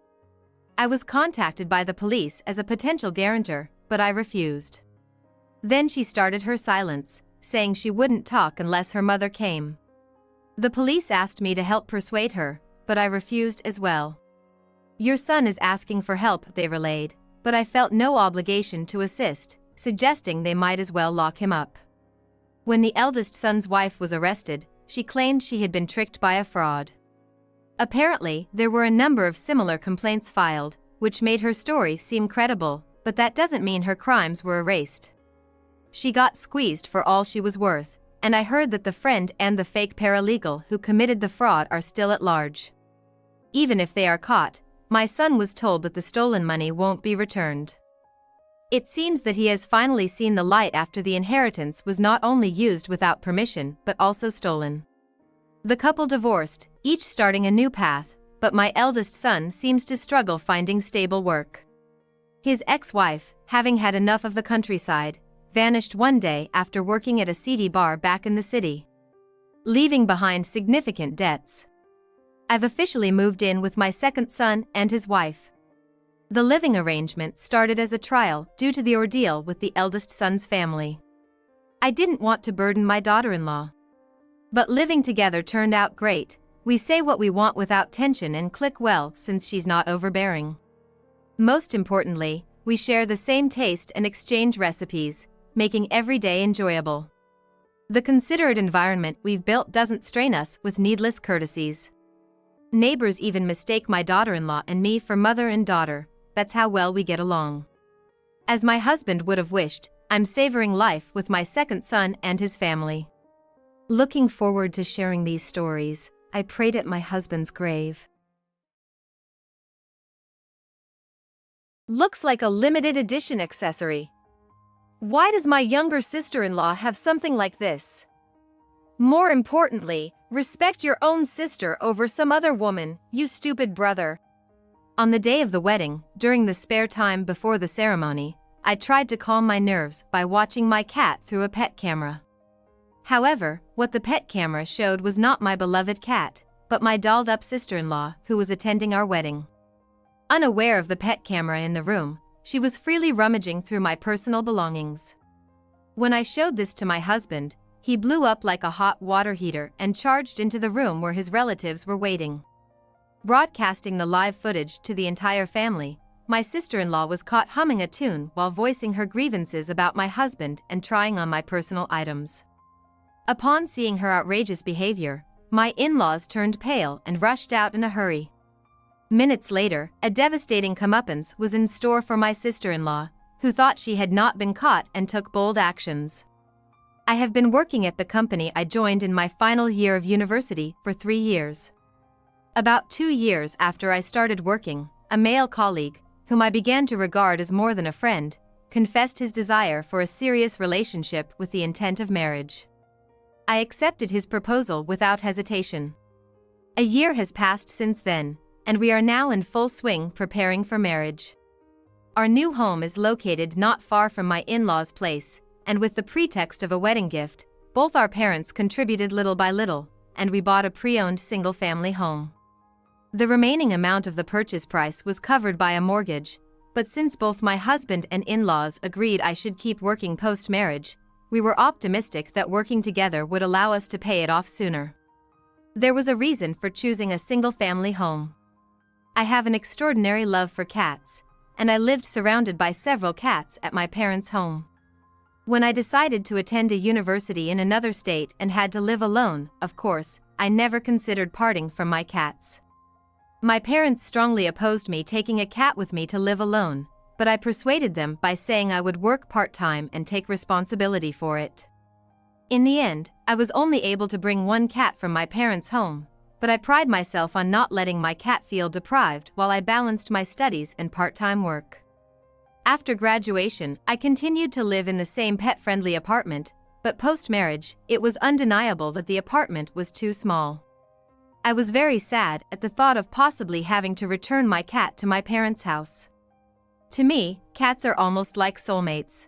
Speaker 1: I was contacted by the police as a potential guarantor, but I refused. Then she started her silence, saying she wouldn't talk unless her mother came. The police asked me to help persuade her, but I refused as well. "Your son is asking for help," they relayed, but I felt no obligation to assist, suggesting they might as well lock him up. When the eldest son's wife was arrested, she claimed she had been tricked by a fraud. Apparently, there were a number of similar complaints filed, which made her story seem credible, but that doesn't mean her crimes were erased. she got squeezed for all she was worth, and I heard that the friend and the fake paralegal who committed the fraud are still at large. Even if they are caught, my son was told that the stolen money won't be returned. It seems that he has finally seen the light after the inheritance was not only used without permission but also stolen. The couple divorced, each starting a new path, but my eldest son seems to struggle finding stable work. His ex-wife, having had enough of the countryside, vanished one day after working at a seedy bar back in the city, leaving behind significant debts. I've officially moved in with my second son and his wife. The living arrangement started as a trial due to the ordeal with the eldest son's family. I didn't want to burden my daughter-in-law. But living together turned out great. We say what we want without tension and click well since she's not overbearing. Most importantly, we share the same taste and exchange recipes, making every day enjoyable. The considerate environment we've built doesn't strain us with needless courtesies. Neighbors even mistake my daughter-in-law and me for mother and daughter. That's how well we get along. As my husband would have wished, I'm savoring life with my second son and his family. Looking forward to sharing these stories. I prayed at my husband's grave. Looks like a limited edition accessory. Why does my younger sister-in-law have something like this? More importantly, respect your own sister over some other woman, you stupid brother. On the day of the wedding, during the spare time before the ceremony, I tried to calm my nerves by watching my cat through a pet camera. However, what the pet camera showed was not my beloved cat, but my dolled-up sister-in-law who was attending our wedding. Unaware of the pet camera in the room, she was freely rummaging through my personal belongings. When I showed this to my husband, he blew up like a hot water heater and charged into the room where his relatives were waiting. Broadcasting the live footage to the entire family, my sister-in-law was caught humming a tune while voicing her grievances about my husband and trying on my personal items. Upon seeing her outrageous behavior, my in-laws turned pale and rushed out in a hurry. Minutes later, a devastating comeuppance was in store for my sister-in-law, who thought she had not been caught and took bold actions. I have been working at the company I joined in my final year of university for 3 years. About 2 years after I started working, a male colleague, whom I began to regard as more than a friend, confessed his desire for a serious relationship with the intent of marriage. I accepted his proposal without hesitation. A year has passed since then, and we are now in full swing preparing for marriage. Our new home is located not far from my in-laws' place, and with the pretext of a wedding gift, both our parents contributed little by little, and we bought a pre-owned single-family home. The remaining amount of the purchase price was covered by a mortgage, but since both my husband and in-laws agreed I should keep working post-marriage, we were optimistic that working together would allow us to pay it off sooner. There was a reason for choosing a single-family home. I have an extraordinary love for cats, and I lived surrounded by several cats at my parents' home. When I decided to attend a university in another state and had to live alone, of course, I never considered parting from my cats. My parents strongly opposed me taking a cat with me to live alone, but I persuaded them by saying I would work part-time and take responsibility for it. In the end, I was only able to bring one cat from my parents' home, but I pride myself on not letting my cat feel deprived while I balanced my studies and part-time work. After graduation, I continued to live in the same pet-friendly apartment, but post-marriage, it was undeniable that the apartment was too small. I was very sad at the thought of possibly having to return my cat to my parents' house. To me, cats are almost like soulmates.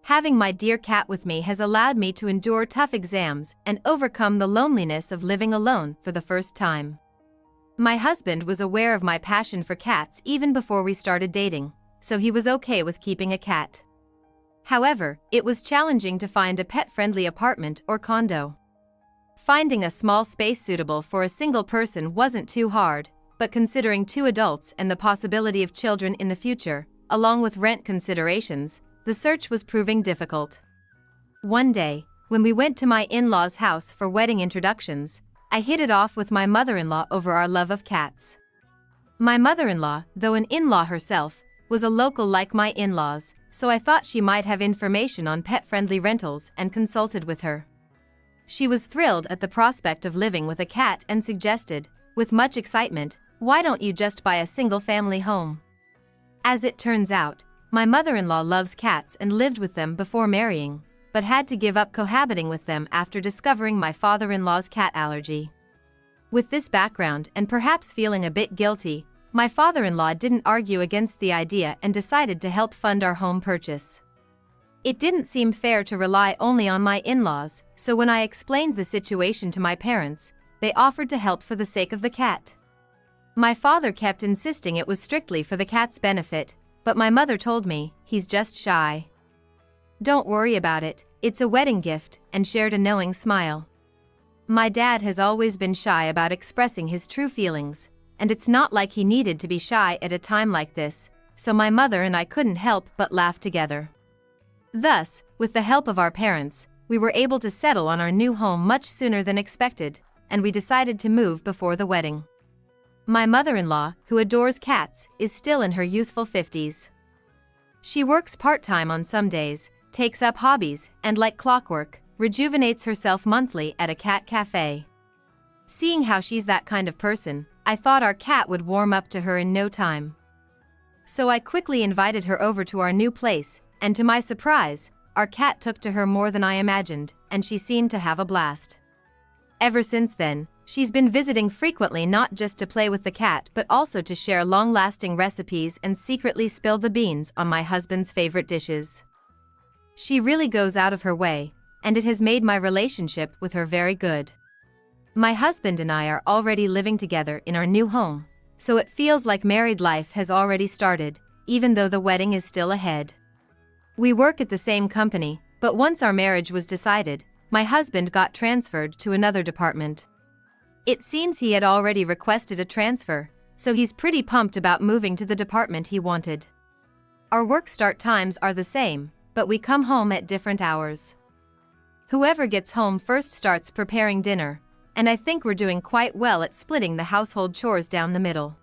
Speaker 1: Having my dear cat with me has allowed me to endure tough exams and overcome the loneliness of living alone for the first time. My husband was aware of my passion for cats even before we started dating, so he was okay with keeping a cat. However, it was challenging to find a pet-friendly apartment or condo. Finding a small space suitable for a single person wasn't too hard, but considering 2 adults and the possibility of children in the future, along with rent considerations, the search was proving difficult. One day, when we went to my in-laws' house for wedding introductions, I hit it off with my mother-in-law over our love of cats. My mother-in-law, though an in-law herself, was a local like my in-laws, so I thought she might have information on pet-friendly rentals and consulted with her. She was thrilled at the prospect of living with a cat and suggested, with much excitement, "Why don't you just buy a single-family home?" As it turns out, my mother-in-law loves cats and lived with them before marrying, but had to give up cohabiting with them after discovering my father-in-law's cat allergy. With this background and perhaps feeling a bit guilty, my father-in-law didn't argue against the idea and decided to help fund our home purchase. It didn't seem fair to rely only on my in-laws, so when I explained the situation to my parents, they offered to help for the sake of the cat. My father kept insisting it was strictly for the cat's benefit, but my mother told me, "He's just shy. Don't worry about it, it's a wedding gift," and shared a knowing smile. My dad has always been shy about expressing his true feelings, and it's not like he needed to be shy at a time like this, so my mother and I couldn't help but laugh together. Thus, with the help of our parents, we were able to settle on our new home much sooner than expected, and we decided to move before the wedding. My mother-in-law, who adores cats, is still in her youthful 50s. She works part-time on some days, takes up hobbies, and like clockwork, rejuvenates herself monthly at a cat cafe. Seeing how she's that kind of person, I thought our cat would warm up to her in no time. So I quickly invited her over to our new place, and to my surprise, our cat took to her more than I imagined, and she seemed to have a blast. Ever since then, she's been visiting frequently, not just to play with the cat but also to share long-lasting recipes and secretly spill the beans on my husband's favorite dishes. She really goes out of her way, and it has made my relationship with her very good. My husband and I are already living together in our new home, so it feels like married life has already started, even though the wedding is still ahead. We work at the same company, but once our marriage was decided, my husband got transferred to another department. It seems he had already requested a transfer, so he's pretty pumped about moving to the department he wanted. Our work start times are the same, but we come home at different hours. Whoever gets home first starts preparing dinner, and I think we're doing quite well at splitting the household chores down the middle.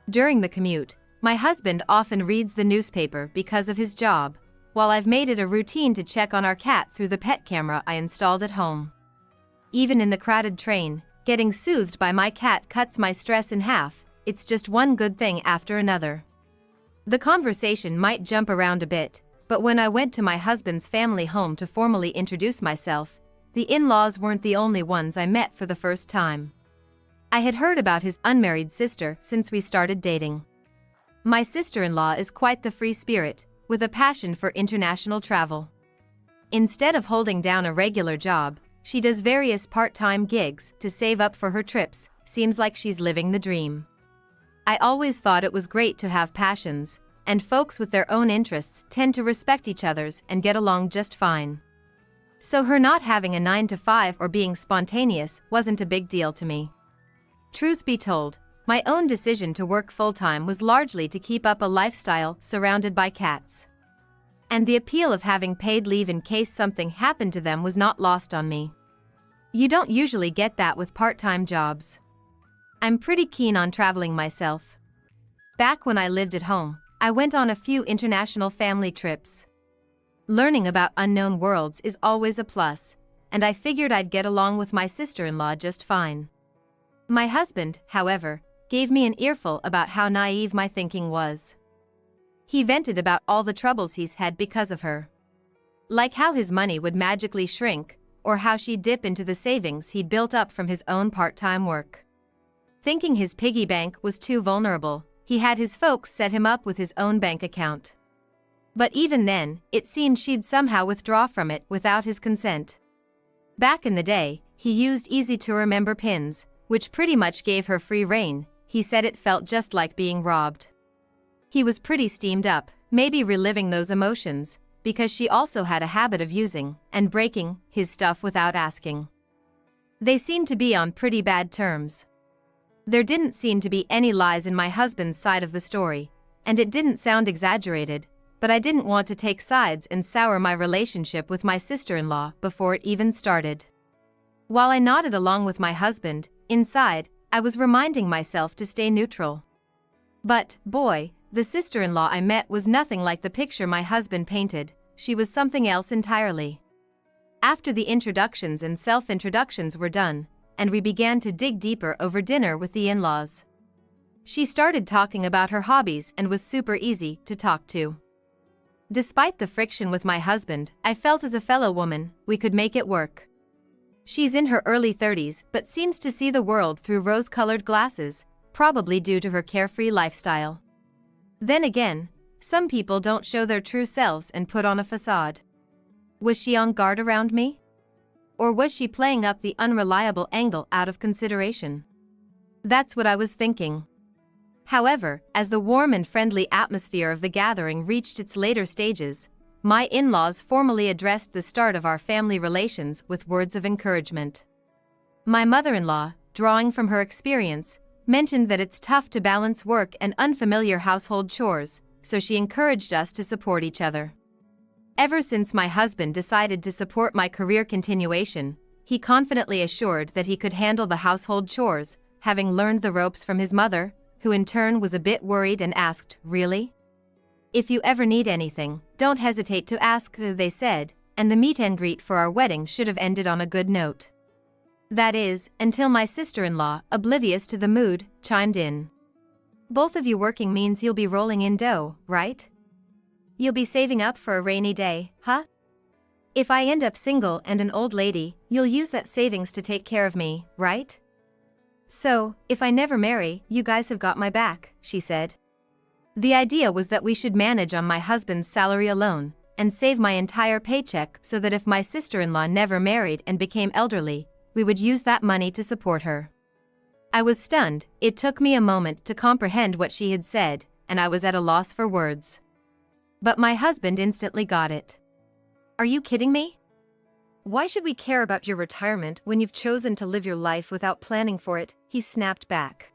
Speaker 1: During the commute, my husband often reads the newspaper because of his job, while I've made it a routine to check on our cat through the pet camera I installed at home. Even in the crowded train, getting soothed by my cat cuts my stress in half. It's just one good thing after another. The conversation might jump around a bit, but when I went to my husband's family home to formally introduce myself, the in-laws weren't the only ones I met for the first time. I had heard about his unmarried sister since we started dating. My sister-in-law is quite the free spirit, with a passion for international travel. Instead of holding down a regular job, she does various part-time gigs to save up for her trips. Seems like she's living the dream. I always thought it was great to have passions, and folks with their own interests tend to respect each other's and get along just fine. So her not having a 9-to-5 or being spontaneous wasn't a big deal to me. Truth be told, my own decision to work full-time was largely to keep up a lifestyle surrounded by cats. And the appeal of having paid leave in case something happened to them was not lost on me. You don't usually get that with part-time jobs. I'm pretty keen on traveling myself. Back when I lived at home, I went on a few international family trips. Learning about unknown worlds is always a plus, and I figured I'd get along with my sister-in-law just fine. My husband, however, gave me an earful about how naive my thinking was. He vented about all the troubles he's had because of her. Like how his money would magically shrink, or how she'd dip into the savings he'd built up from his own part-time work. Thinking his piggy bank was too vulnerable, he had his folks set him up with his own bank account. But even then, it seemed she'd somehow withdraw from it without his consent. Back in the day, he used easy-to-remember pins, which pretty much gave her free rein. He said it felt just like being robbed. He was pretty steamed up, maybe reliving those emotions, because she also had a habit of using and breaking his stuff without asking. They seemed to be on pretty bad terms. There didn't seem to be any lies in my husband's side of the story, and it didn't sound exaggerated, but I didn't want to take sides and sour my relationship with my sister-in-law before it even started. While I nodded along with my husband, inside, I was reminding myself to stay neutral. But, boy, the sister-in-law I met was nothing like the picture my husband painted. She was something else entirely. After the introductions and self-introductions were done, and we began to dig deeper over dinner with the in-laws, she started talking about her hobbies and was super easy to talk to. Despite the friction with my husband, I felt as a fellow woman, we could make it work. She's in her early 30s but seems to see the world through rose-colored glasses, probably due to her carefree lifestyle. Then again, some people don't show their true selves and put on a facade. Was she on guard around me? Or was she playing up the unreliable angle out of consideration? That's what I was thinking. However, as the warm and friendly atmosphere of the gathering reached its later stages, my in-laws formally addressed the start of our family relations with words of encouragement. My mother-in-law, drawing from her experience, mentioned that it's tough to balance work and unfamiliar household chores, so she encouraged us to support each other. Ever since my husband decided to support my career continuation, he confidently assured that he could handle the household chores, having learned the ropes from his mother, who in turn was a bit worried and asked, "Really? If you ever need anything, don't hesitate to ask," they said, and the meet and greet for our wedding should have ended on a good note. That is, until my sister-in-law, oblivious to the mood, chimed in. "Both of you working means you'll be rolling in dough, right? You'll be saving up for a rainy day, huh? If I end up single and an old lady, you'll use that savings to take care of me, right? So, if I never marry, you guys have got my back," she said. The idea was that we should manage on my husband's salary alone, and save my entire paycheck so that if my sister-in-law never married and became elderly, we would use that money to support her. I was stunned. It took me a moment to comprehend what she had said, and I was at a loss for words. But my husband instantly got it. "Are you kidding me? Why should we care about your retirement when you've chosen to live your life without planning for it?" he snapped back.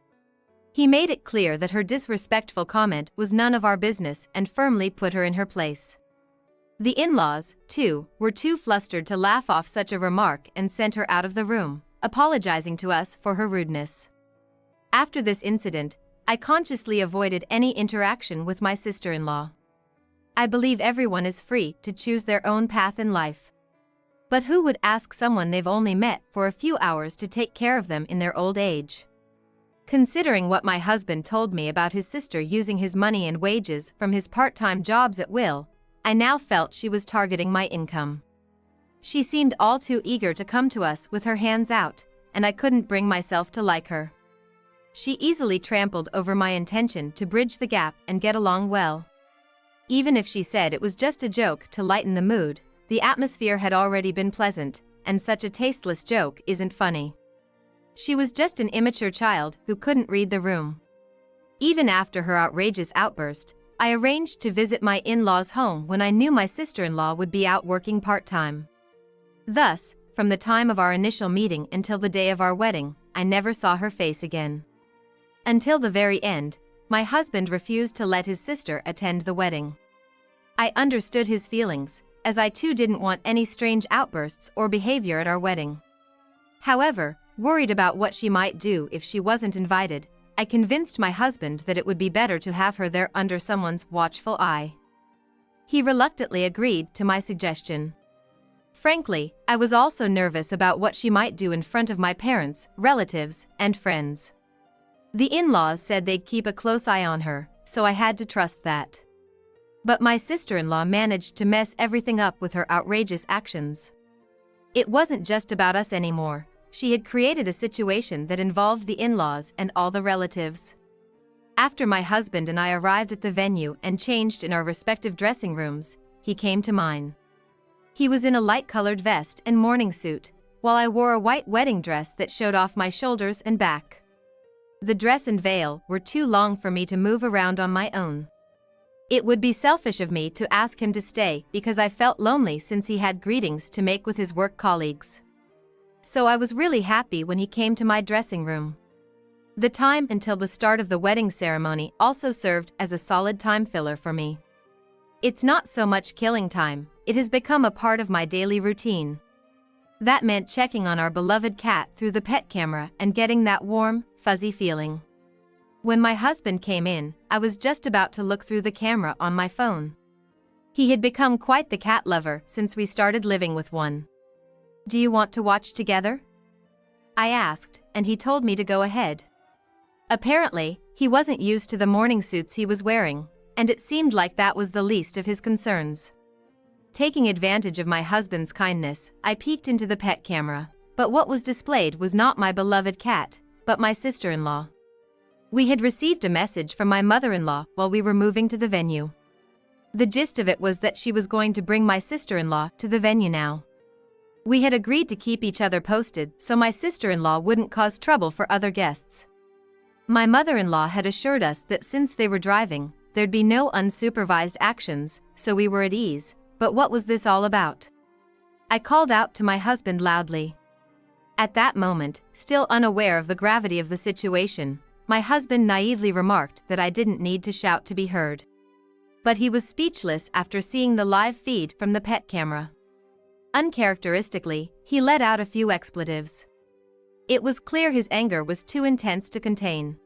Speaker 1: He made it clear that her disrespectful comment was none of our business and firmly put her in her place. The in-laws, too, were too flustered to laugh off such a remark and sent her out of the room, apologizing to us for her rudeness. After this incident, I consciously avoided any interaction with my sister-in-law. I believe everyone is free to choose their own path in life. But who would ask someone they've only met for a few hours to take care of them in their old age? Considering what my husband told me about his sister using his money and wages from his part-time jobs at will, I now felt she was targeting my income. She seemed all too eager to come to us with her hands out, and I couldn't bring myself to like her. She easily trampled over my intention to bridge the gap and get along well. Even if she said it was just a joke to lighten the mood, the atmosphere had already been pleasant, and such a tasteless joke isn't funny. She was just an immature child who couldn't read the room. Even after her outrageous outburst, I arranged to visit my in-laws' home when I knew my sister-in-law would be out working part-time. Thus, from the time of our initial meeting until the day of our wedding, I never saw her face again. Until the very end, my husband refused to let his sister attend the wedding. I understood his feelings, as I too didn't want any strange outbursts or behavior at our wedding. However, worried about what she might do if she wasn't invited, I convinced my husband that it would be better to have her there under someone's watchful eye. He reluctantly agreed to my suggestion. Frankly, I was also nervous about what she might do in front of my parents, relatives, and friends. The in-laws said they'd keep a close eye on her, so I had to trust that. But my sister-in-law managed to mess everything up with her outrageous actions. It wasn't just about us anymore. She had created a situation that involved the in-laws and all the relatives. After my husband and I arrived at the venue and changed in our respective dressing rooms, he came to mine. He was in a light-colored vest and morning suit, while I wore a white wedding dress that showed off my shoulders and back. The dress and veil were too long for me to move around on my own. It would be selfish of me to ask him to stay because I felt lonely since he had greetings to make with his work colleagues. So I was really happy when he came to my dressing room. The time until the start of the wedding ceremony also served as a solid time filler for me. It's not so much killing time, it has become a part of my daily routine. That meant checking on our beloved cat through the pet camera and getting that warm, fuzzy feeling. When my husband came in, I was just about to look through the camera on my phone. He had become quite the cat lover since we started living with one. "Do you want to watch together?" I asked, and he told me to go ahead. Apparently, he wasn't used to the morning suits he was wearing, and it seemed like that was the least of his concerns. Taking advantage of my husband's kindness, I peeked into the pet camera, but what was displayed was not my beloved cat, but my sister-in-law. We had received a message from my mother-in-law while we were moving to the venue. The gist of it was that she was going to bring my sister-in-law to the venue now. We had agreed to keep each other posted so my sister-in-law wouldn't cause trouble for other guests. My mother-in-law had assured us that since they were driving, there'd be no unsupervised actions, so we were at ease, but what was this all about? I called out to my husband loudly. At that moment, still unaware of the gravity of the situation, my husband naively remarked that I didn't need to shout to be heard. But he was speechless after seeing the live feed from the pet camera. Uncharacteristically, he let out a few expletives. It was clear his anger was too intense to contain.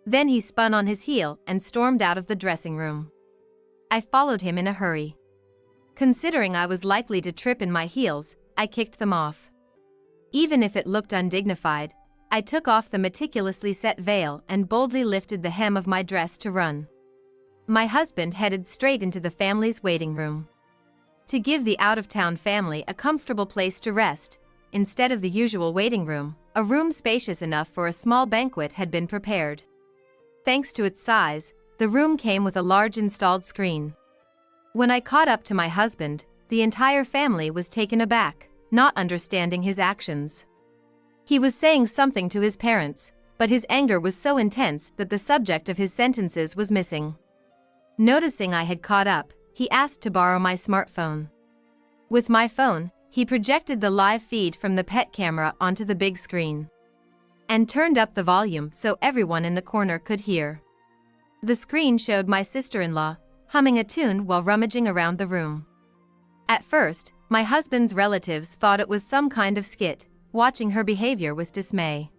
Speaker 1: Then he spun on his heel and stormed out of the dressing room. I followed him in a hurry. Considering I was likely to trip in my heels, I kicked them off. Even if it looked undignified, I took off the meticulously set veil and boldly lifted the hem of my dress to run. My husband headed straight into the family's waiting room. To give the out-of-town family a comfortable place to rest, instead of the usual waiting room, a room spacious enough for a small banquet had been prepared. Thanks to its size, the room came with a large installed screen. When I caught up to my husband, the entire family was taken aback, not understanding his actions. He was saying something to his parents, but his anger was so intense that the subject of his sentences was missing. Noticing I had caught up, he asked to borrow my smartphone. With my phone, he projected the live feed from the pet camera onto the big screen and turned up the volume so everyone in the corner could hear. The screen showed my sister-in-law humming a tune while rummaging around the room. At first, my husband's relatives thought it was some kind of skit, watching her behavior with dismay.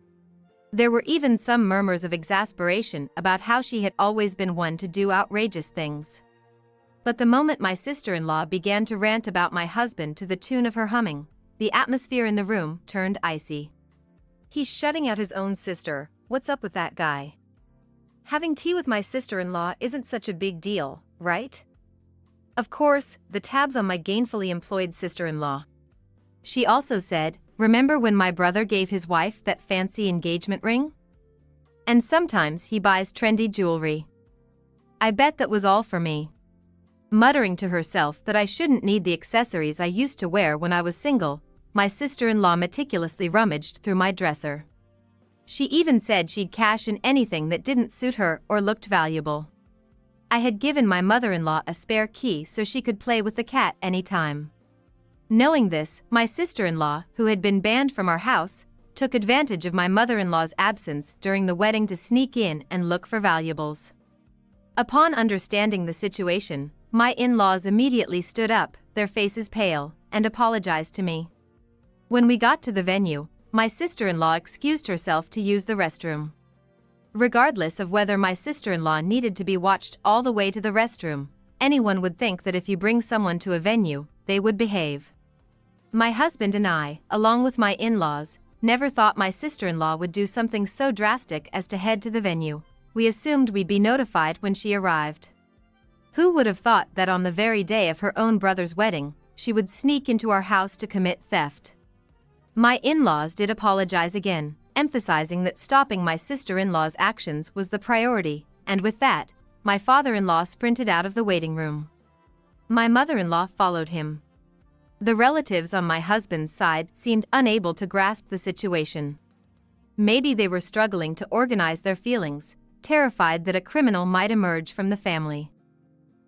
Speaker 1: There were even some murmurs of exasperation about how she had always been one to do outrageous things. But the moment my sister-in-law began to rant about my husband to the tune of her humming, the atmosphere in the room turned icy. "He's shutting out his own sister. What's up with that guy? Having tea with my sister-in-law isn't such a big deal, right?" Of course, the tabs on my gainfully employed sister-in-law. She also said, "Remember when my brother gave his wife that fancy engagement ring? And sometimes he buys trendy jewelry." I bet that was all for me. Muttering to herself that I shouldn't need the accessories I used to wear when I was single, my sister-in-law meticulously rummaged through my dresser. She even said she'd cash in anything that didn't suit her or looked valuable. I had given my mother-in-law a spare key so she could play with the cat anytime. Knowing this, my sister-in-law, who had been banned from our house, took advantage of my mother-in-law's absence during the wedding to sneak in and look for valuables. Upon understanding the situation, my in-laws immediately stood up, their faces pale, and apologized to me. When we got to the venue, my sister-in-law excused herself to use the restroom. Regardless of whether my sister-in-law needed to be watched all the way to the restroom, anyone would think that if you bring someone to a venue, they would behave. My husband and I, along with my in-laws, never thought my sister-in-law would do something so drastic as to head to the venue. We assumed we'd be notified when she arrived. Who would have thought that on the very day of her own brother's wedding, she would sneak into our house to commit theft? My in-laws did apologize again, emphasizing that stopping my sister-in-law's actions was the priority, and with that, my father-in-law sprinted out of the waiting room. My mother-in-law followed him. The relatives on my husband's side seemed unable to grasp the situation. Maybe they were struggling to organize their feelings, terrified that a criminal might emerge from the family.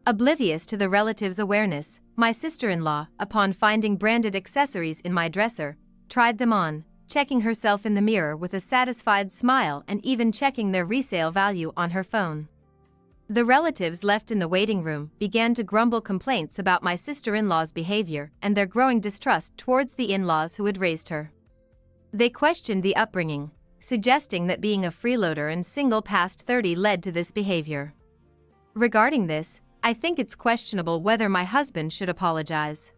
Speaker 1: Oblivious to the relatives' awareness, my sister-in-law, upon finding branded accessories in my dresser, tried them on, checking herself in the mirror with a satisfied smile and even checking their resale value on her phone. The relatives left in the waiting room began to grumble complaints about my sister-in-law's behavior and their growing distrust towards the in-laws who had raised her. They questioned the upbringing, suggesting that being a freeloader and single past 30 led to this behavior. Regarding this, I think it's questionable whether my husband should apologize.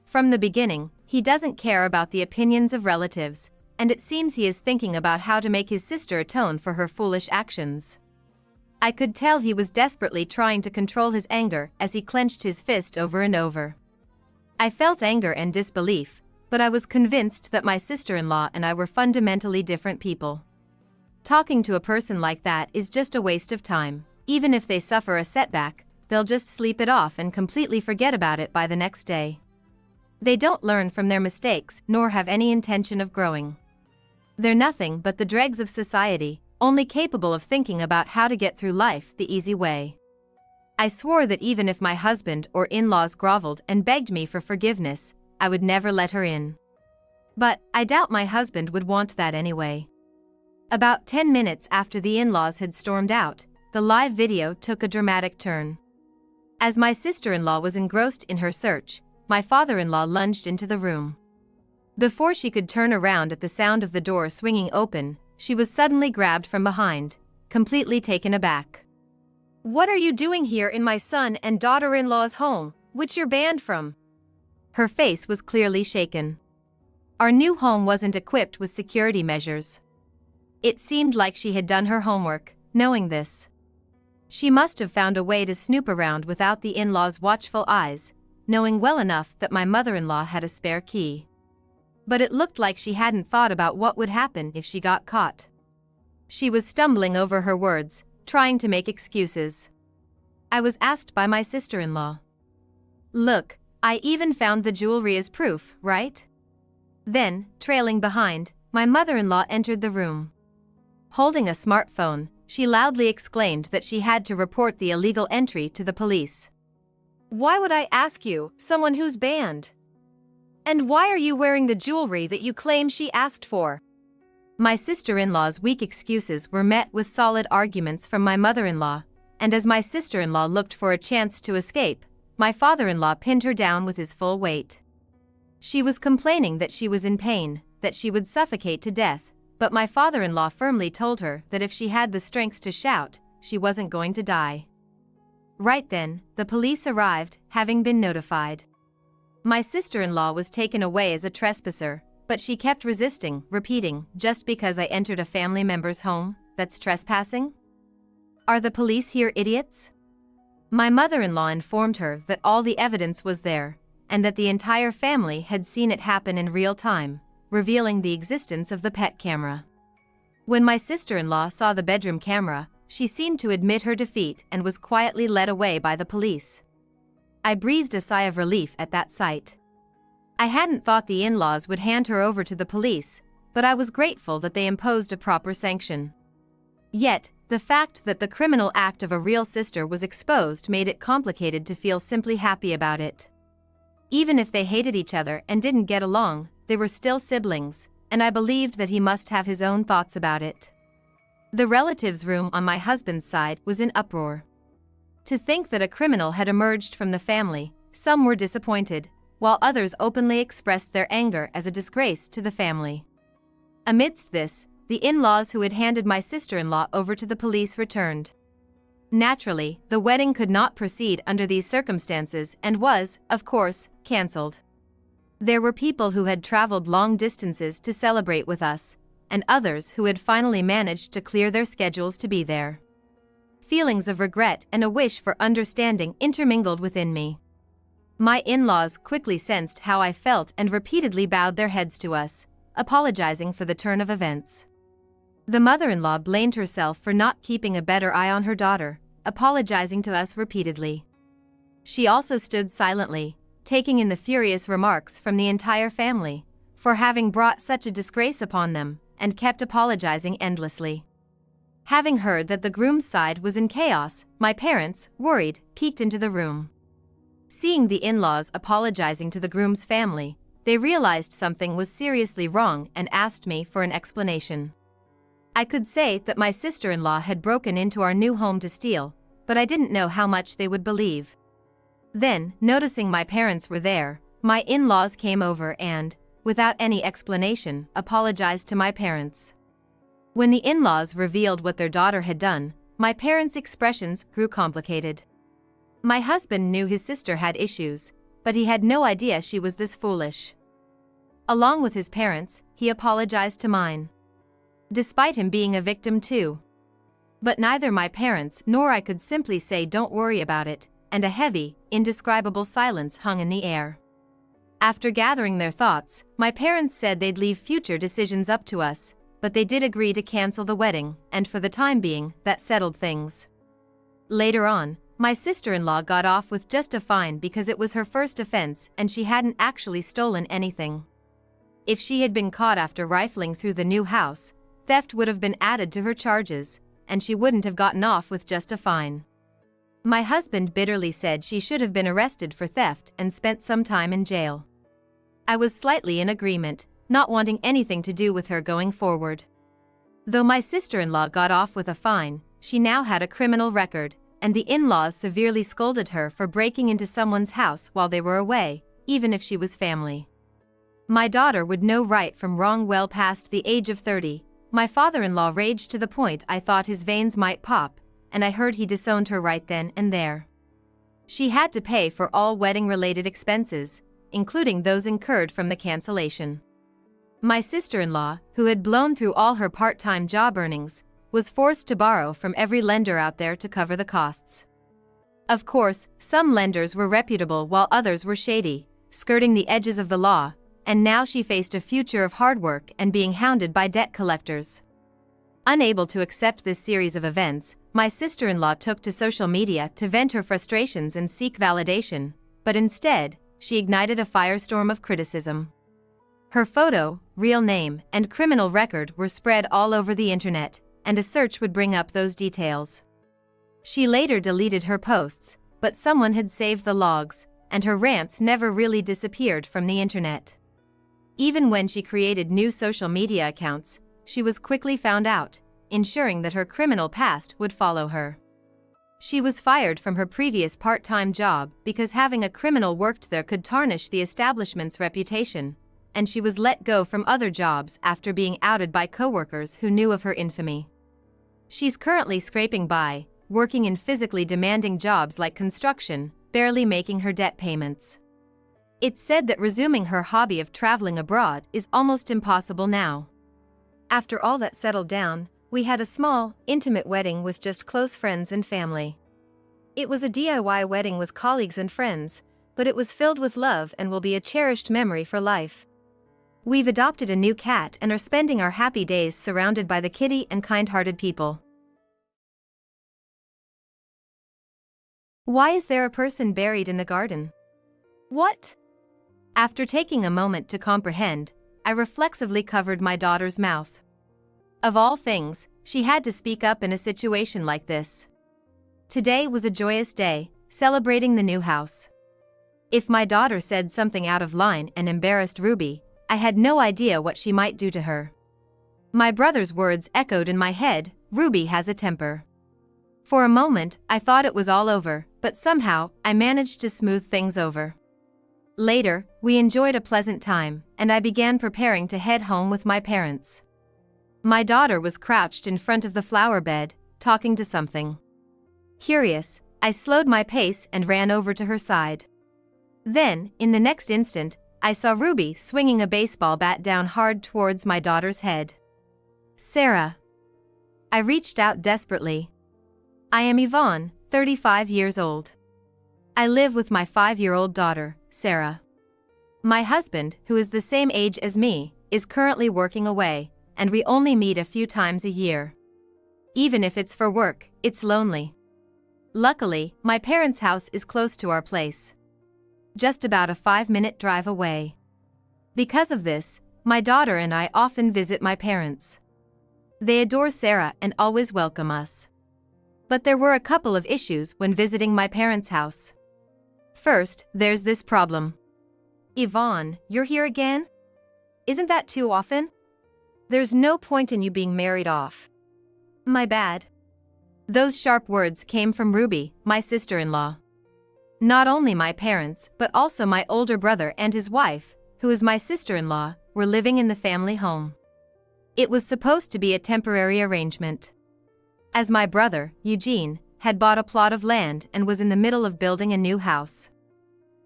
Speaker 1: From the beginning, he doesn't care about the opinions of relatives, and it seems he is thinking about how to make his sister atone for her foolish actions. I could tell he was desperately trying to control his anger as he clenched his fist over and over. I felt anger and disbelief, but I was convinced that my sister-in-law and I were fundamentally different people. Talking to a person like that is just a waste of time. Even if they suffer a setback, they'll just sleep it off and completely forget about it by the next day. They don't learn from their mistakes nor have any intention of growing. They're nothing but the dregs of society, only capable of thinking about how to get through life the easy way. I swore that even if my husband or in-laws groveled and begged me for forgiveness, I would never let her in. But I doubt my husband would want that anyway. About 10 minutes after the in-laws had stormed out, the live video took a dramatic turn. As my sister-in-law was engrossed in her search, my father-in-law lunged into the room. Before she could turn around at the sound of the door swinging open, she was suddenly grabbed from behind, completely taken aback. "What are you doing here in my son and daughter-in-law's home, which you're banned from?" Her face was clearly shaken. Our new home wasn't equipped with security measures. It seemed like she had done her homework, knowing this. She must have found a way to snoop around without the in-laws' watchful eyes, knowing well enough that my mother-in-law had a spare key. But it looked like she hadn't thought about what would happen if she got caught. She was stumbling over her words, trying to make excuses. I was asked by my sister-in-law. "Look, I even found the jewelry as proof, right?" Then, trailing behind, my mother-in-law entered the room. Holding a smartphone, she loudly exclaimed that she had to report the illegal entry to the police. "Why would I ask you, someone who's banned? And why are you wearing the jewelry that you claim she asked for?" My sister-in-law's weak excuses were met with solid arguments from my mother-in-law, and as my sister-in-law looked for a chance to escape, my father-in-law pinned her down with his full weight. She was complaining that she was in pain, that she would suffocate to death, but my father-in-law firmly told her that if she had the strength to shout, she wasn't going to die. Right then, the police arrived, having been notified. My sister-in-law was taken away as a trespasser, but she kept resisting, repeating, "Just because I entered a family member's home, that's trespassing? Are the police here idiots?" My mother-in-law informed her that all the evidence was there, and that the entire family had seen it happen in real time, revealing the existence of the pet camera. When my sister-in-law saw the bedroom camera, she seemed to admit her defeat and was quietly led away by the police. I breathed a sigh of relief at that sight. I hadn't thought the in-laws would hand her over to the police, but I was grateful that they imposed a proper sanction. Yet, the fact that the criminal act of a real sister was exposed made it complicated to feel simply happy about it. Even if they hated each other and didn't get along, they were still siblings, and I believed that he must have his own thoughts about it. The relatives' room on my husband's side was in uproar. To think that a criminal had emerged from the family, some were disappointed, while others openly expressed their anger as a disgrace to the family. Amidst this, the in-laws who had handed my sister-in-law over to the police returned. Naturally, the wedding could not proceed under these circumstances and was, of course, cancelled. There were people who had traveled long distances to celebrate with us, and others who had finally managed to clear their schedules to be there. Feelings of regret and a wish for understanding intermingled within me. My in-laws quickly sensed how I felt and repeatedly bowed their heads to us, apologizing for the turn of events. The mother-in-law blamed herself for not keeping a better eye on her daughter, apologizing to us repeatedly. She also stood silently, taking in the furious remarks from the entire family, for having brought such a disgrace upon them, and kept apologizing endlessly. Having heard that the groom's side was in chaos, my parents, worried, peeked into the room. Seeing the in-laws apologizing to the groom's family, they realized something was seriously wrong and asked me for an explanation. I could say that my sister-in-law had broken into our new home to steal, but I didn't know how much they would believe. Then, noticing my parents were there, my in-laws came over and, without any explanation, apologized to my parents. When the in-laws revealed what their daughter had done, my parents' expressions grew complicated. My husband knew his sister had issues, but he had no idea she was this foolish. Along with his parents, he apologized to mine. Despite him being a victim too. But neither my parents nor I could simply say don't worry about it, and a heavy, indescribable silence hung in the air. After gathering their thoughts, my parents said they'd leave future decisions up to us, but they did agree to cancel the wedding, and for the time being, that settled things. Later on, my sister-in-law got off with just a fine because it was her first offense and she hadn't actually stolen anything. If she had been caught after rifling through the new house, theft would have been added to her charges, and she wouldn't have gotten off with just a fine. My husband bitterly said she should have been arrested for theft and spent some time in jail. I was slightly in agreement, not wanting anything to do with her going forward. Though my sister-in-law got off with a fine, she now had a criminal record, and the in-laws severely scolded her for breaking into someone's house while they were away, even if she was family. My daughter would know right from wrong well past the age of 30. My father-in-law raged to the point I thought his veins might pop, and I heard he disowned her right then and there. She had to pay for all wedding-related expenses, including those incurred from the cancellation. My sister-in-law, who had blown through all her part-time job earnings, was forced to borrow from every lender out there to cover the costs. Of course, some lenders were reputable while others were shady, skirting the edges of the law, and now she faced a future of hard work and being hounded by debt collectors. Unable to accept this series of events, my sister-in-law took to social media to vent her frustrations and seek validation, but instead, she ignited a firestorm of criticism. Her photo, real name, and criminal record were spread all over the internet, and a search would bring up those details. She later deleted her posts, but someone had saved the logs, and her rants never really disappeared from the internet. Even when she created new social media accounts, she was quickly found out, ensuring that her criminal past would follow her. She was fired from her previous part-time job because having a criminal worked there could tarnish the establishment's reputation, and she was let go from other jobs after being outed by coworkers who knew of her infamy. She's currently scraping by, working in physically demanding jobs like construction, barely making her debt payments. It's said that resuming her hobby of traveling abroad is almost impossible now. After all that settled down, we had a small, intimate wedding with just close friends and family. It was a DIY wedding with colleagues and friends, but it was filled with love and will be a cherished memory for life. We've adopted a new cat and are spending our happy days surrounded by the kitty and kind-hearted people. Why is there a person buried in the garden? What? After taking a moment to comprehend, I reflexively covered my daughter's mouth. Of all things, she had to speak up in a situation like this. Today was a joyous day, celebrating the new house. If my daughter said something out of line and embarrassed Ruby, I had no idea what she might do to her. My brother's words echoed in my head, "Ruby has a temper." For a moment, I thought it was all over, but somehow, I managed to smooth things over. Later, we enjoyed a pleasant time, and I began preparing to head home with my parents. My daughter was crouched in front of the flower bed, talking to something. Curious, I slowed my pace and ran over to her side. Then, in the next instant, I saw Ruby swinging a baseball bat down hard towards my daughter's head. "Sarah." I reached out desperately. I am Yvonne, 35 years old. I live with my 5-year-old daughter, Sarah. My husband, who is the same age as me, is currently working away, and we only meet a few times a year. Even if it's for work, it's lonely. Luckily, my parents' house is close to our place. Just about a 5-minute drive away. Because of this, my daughter and I often visit my parents. They adore Sarah and always welcome us. But there were a couple of issues when visiting my parents' house. First, there's this problem. "Yvonne, you're here again? Isn't that too often? There's no point in you being married off." "My bad." Those sharp words came from Ruby, my sister-in-law. Not only my parents, but also my older brother and his wife, who is my sister-in-law, were living in the family home. It was supposed to be a temporary arrangement. As my brother, Eugene, had bought a plot of land and was in the middle of building a new house.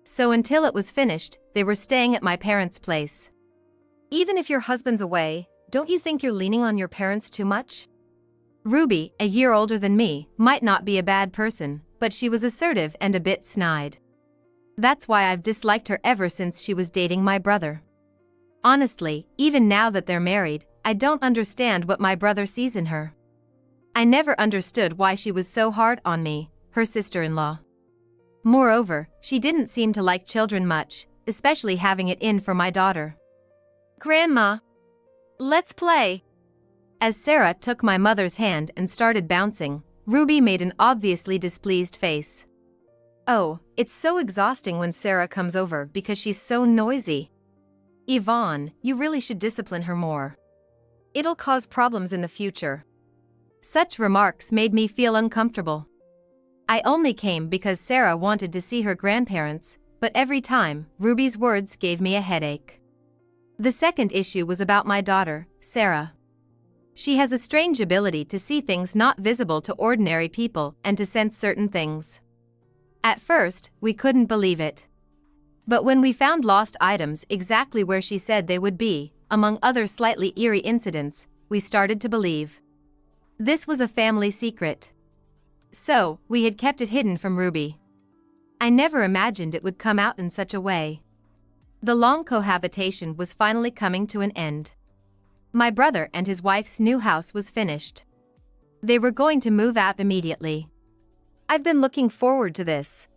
Speaker 1: So until it was finished, they were staying at my parents' place. Even if your husband's away, don't you think you're leaning on your parents too much? Ruby, a year older than me, might not be a bad person, but she was assertive and a bit snide. That's why I've disliked her ever since she was dating my brother. Honestly, even now that they're married, I don't understand what my brother sees in her. I never understood why she was so hard on me, her sister-in-law. Moreover, she didn't seem to like children much, especially having it in for my daughter. Grandma, let's play. As Sarah took my mother's hand and started bouncing, Ruby made an obviously displeased face. Oh, it's so exhausting when Sarah comes over because she's so noisy. Yvonne, you really should discipline her more. It'll cause problems in the future. Such remarks made me feel uncomfortable. I only came because Sarah wanted to see her grandparents, but every time, Ruby's words gave me a headache. The second issue was about my daughter, Sarah. She has a strange ability to see things not visible to ordinary people and to sense certain things. At first, we couldn't believe it. But when we found lost items exactly where she said they would be, among other slightly eerie incidents, we started to believe. This was a family secret. So, we had kept it hidden from Ruby. I never imagined it would come out in such a way. The long cohabitation was finally coming to an end. My brother and his wife's new house was finished. They were going to move out immediately. I've been looking forward to this.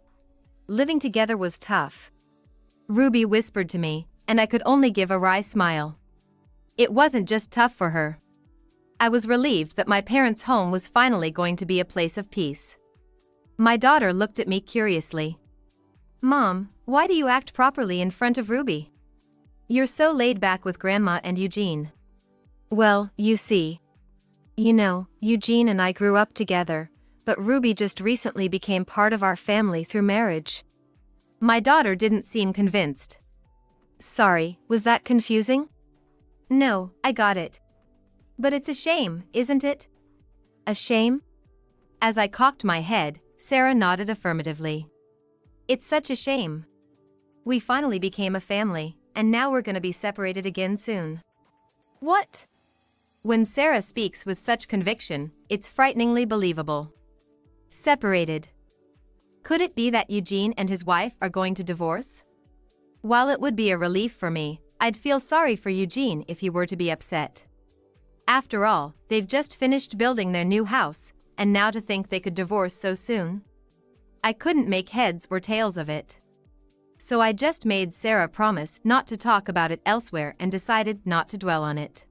Speaker 1: Living together was tough. Ruby whispered to me, and I could only give a wry smile. It wasn't just tough for her. I was relieved that my parents' home was finally going to be a place of peace. My daughter looked at me curiously. Mom, why do you act properly in front of Ruby? You're so laid back with Grandma and Eugene. Well, you see. Eugene and I grew up together, but Ruby just recently became part of our family through marriage. My daughter didn't seem convinced. Sorry, was that confusing? No, I got it. But it's a shame, isn't it? A shame? As I cocked my head, Sarah nodded affirmatively. It's such a shame. We finally became a family, and now we're gonna be separated again soon. What? When Sarah speaks with such conviction, it's frighteningly believable. Separated. Could it be that Eugene and his wife are going to divorce? While it would be a relief for me, I'd feel sorry for Eugene if he were to be upset. After all, they've just finished building their new house, and now to think they could divorce so soon. I couldn't make heads or tails of it. So I just made Sarah promise not to talk about it elsewhere and decided not to dwell on it.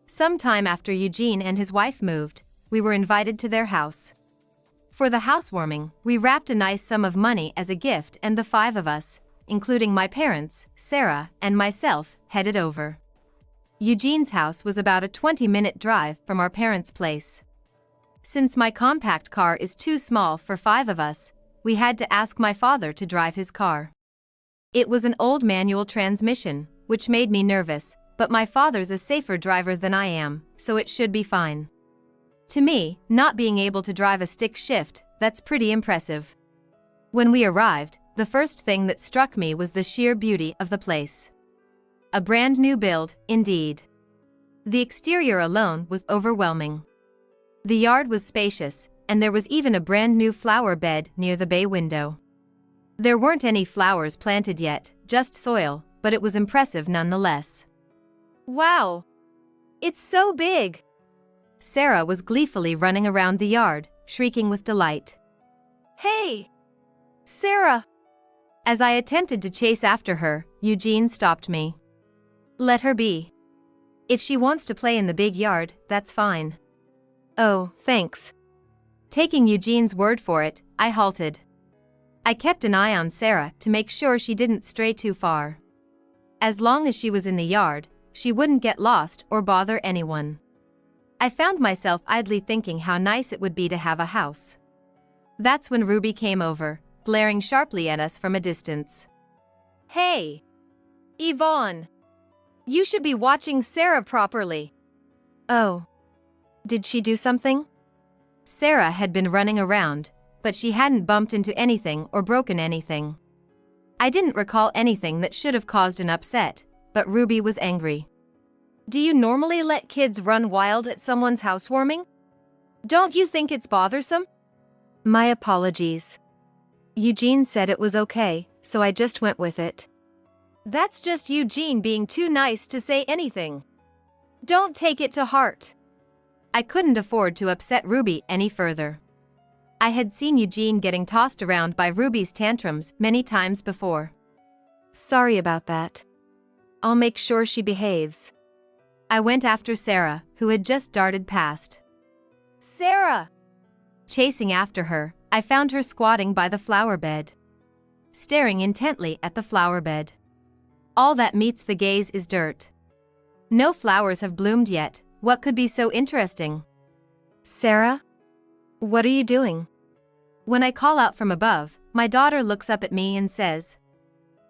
Speaker 1: Sometime after Eugene and his wife moved, we were invited to their house. For the housewarming, we wrapped a nice sum of money as a gift, and the 5 of us, including my parents, Sarah, and myself, headed over. Eugene's house was about a 20-minute drive from our parents' place. Since my compact car is too small for 5 of us, we had to ask my father to drive his car. It was an old manual transmission, which made me nervous, but my father's a safer driver than I am, so it should be fine. To me, not being able to drive a stick shift, that's pretty impressive. When we arrived, the first thing that struck me was the sheer beauty of the place. A brand new build, indeed. The exterior alone was overwhelming. The yard was spacious, and there was even a brand new flower bed near the bay window. There weren't any flowers planted yet, just soil, but it was impressive nonetheless. Wow! It's so big! Sarah was gleefully running around the yard, shrieking with delight. Hey! Sarah! As I attempted to chase after her, Eugene stopped me. Let her be. If she wants to play in the big yard, that's fine. Oh, thanks. Taking Eugene's word for it, I halted. I kept an eye on Sarah to make sure she didn't stray too far. As long as she was in the yard, she wouldn't get lost or bother anyone. I found myself idly thinking how nice it would be to have a house. That's when Ruby came over, glaring sharply at us from a distance. Hey! Yvonne! You should be watching Sarah properly. Oh. Did she do something? Sarah had been running around, but she hadn't bumped into anything or broken anything. I didn't recall anything that should have caused an upset, but Ruby was angry. Do you normally let kids run wild at someone's housewarming? Don't you think it's bothersome? My apologies. Eugene said it was okay, so I just went with it. That's just Eugene being too nice to say anything. Don't take it to heart. I couldn't afford to upset Ruby any further. I had seen Eugene getting tossed around by Ruby's tantrums many times before. Sorry about that. I'll make sure she behaves. I went after Sarah, who had just darted past. Sarah! Chasing after her, I found her squatting by the flower bed, staring intently at the flower bed. All that meets the gaze is dirt. No flowers have bloomed yet. What could be so interesting? Sarah? What are you doing? When I call out from above, my daughter looks up at me and says,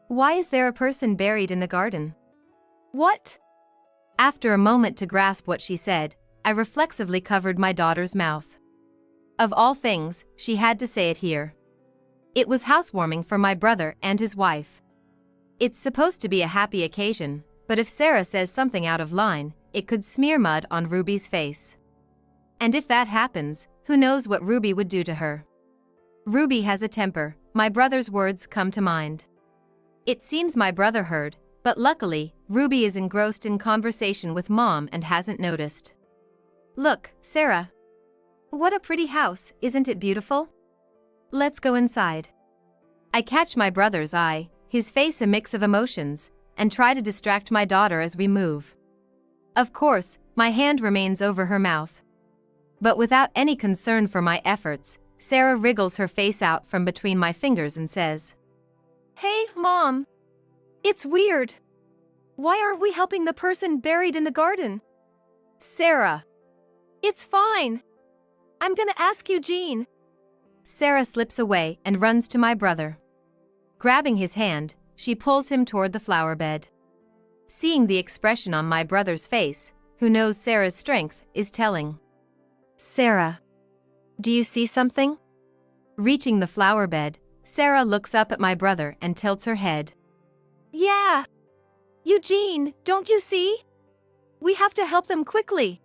Speaker 1: "Why is there a person buried in the garden?" What? After a moment to grasp what she said, I reflexively covered my daughter's mouth. Of all things, she had to say it here. It was housewarming for my brother and his wife. It's supposed to be a happy occasion, but if Sarah says something out of line, it could smear mud on Ruby's face. And if that happens, who knows what Ruby would do to her? Ruby has a temper. My brother's words come to mind. It seems my brother heard, but luckily, Ruby is engrossed in conversation with Mom and hasn't noticed. Look, Sarah. What a pretty house, isn't it beautiful? Let's go inside. I catch my brother's eye, his face a mix of emotions, and try to distract my daughter as we move. Of course, my hand remains over her mouth. But without any concern for my efforts, Sarah wriggles her face out from between my fingers and says, "Hey, Mom. It's weird. Why aren't we helping the person buried in the garden?" Sarah. It's fine. I'm gonna ask Eugene. Sarah slips away and runs to my brother. Grabbing his hand, she pulls him toward the flower bed. Seeing the expression on my brother's face, who knows Sarah's strength, is telling. Sarah. Do you see something? Reaching the flower bed, Sarah looks up at my brother and tilts her head. Yeah. Eugene, don't you see? We have to help them quickly.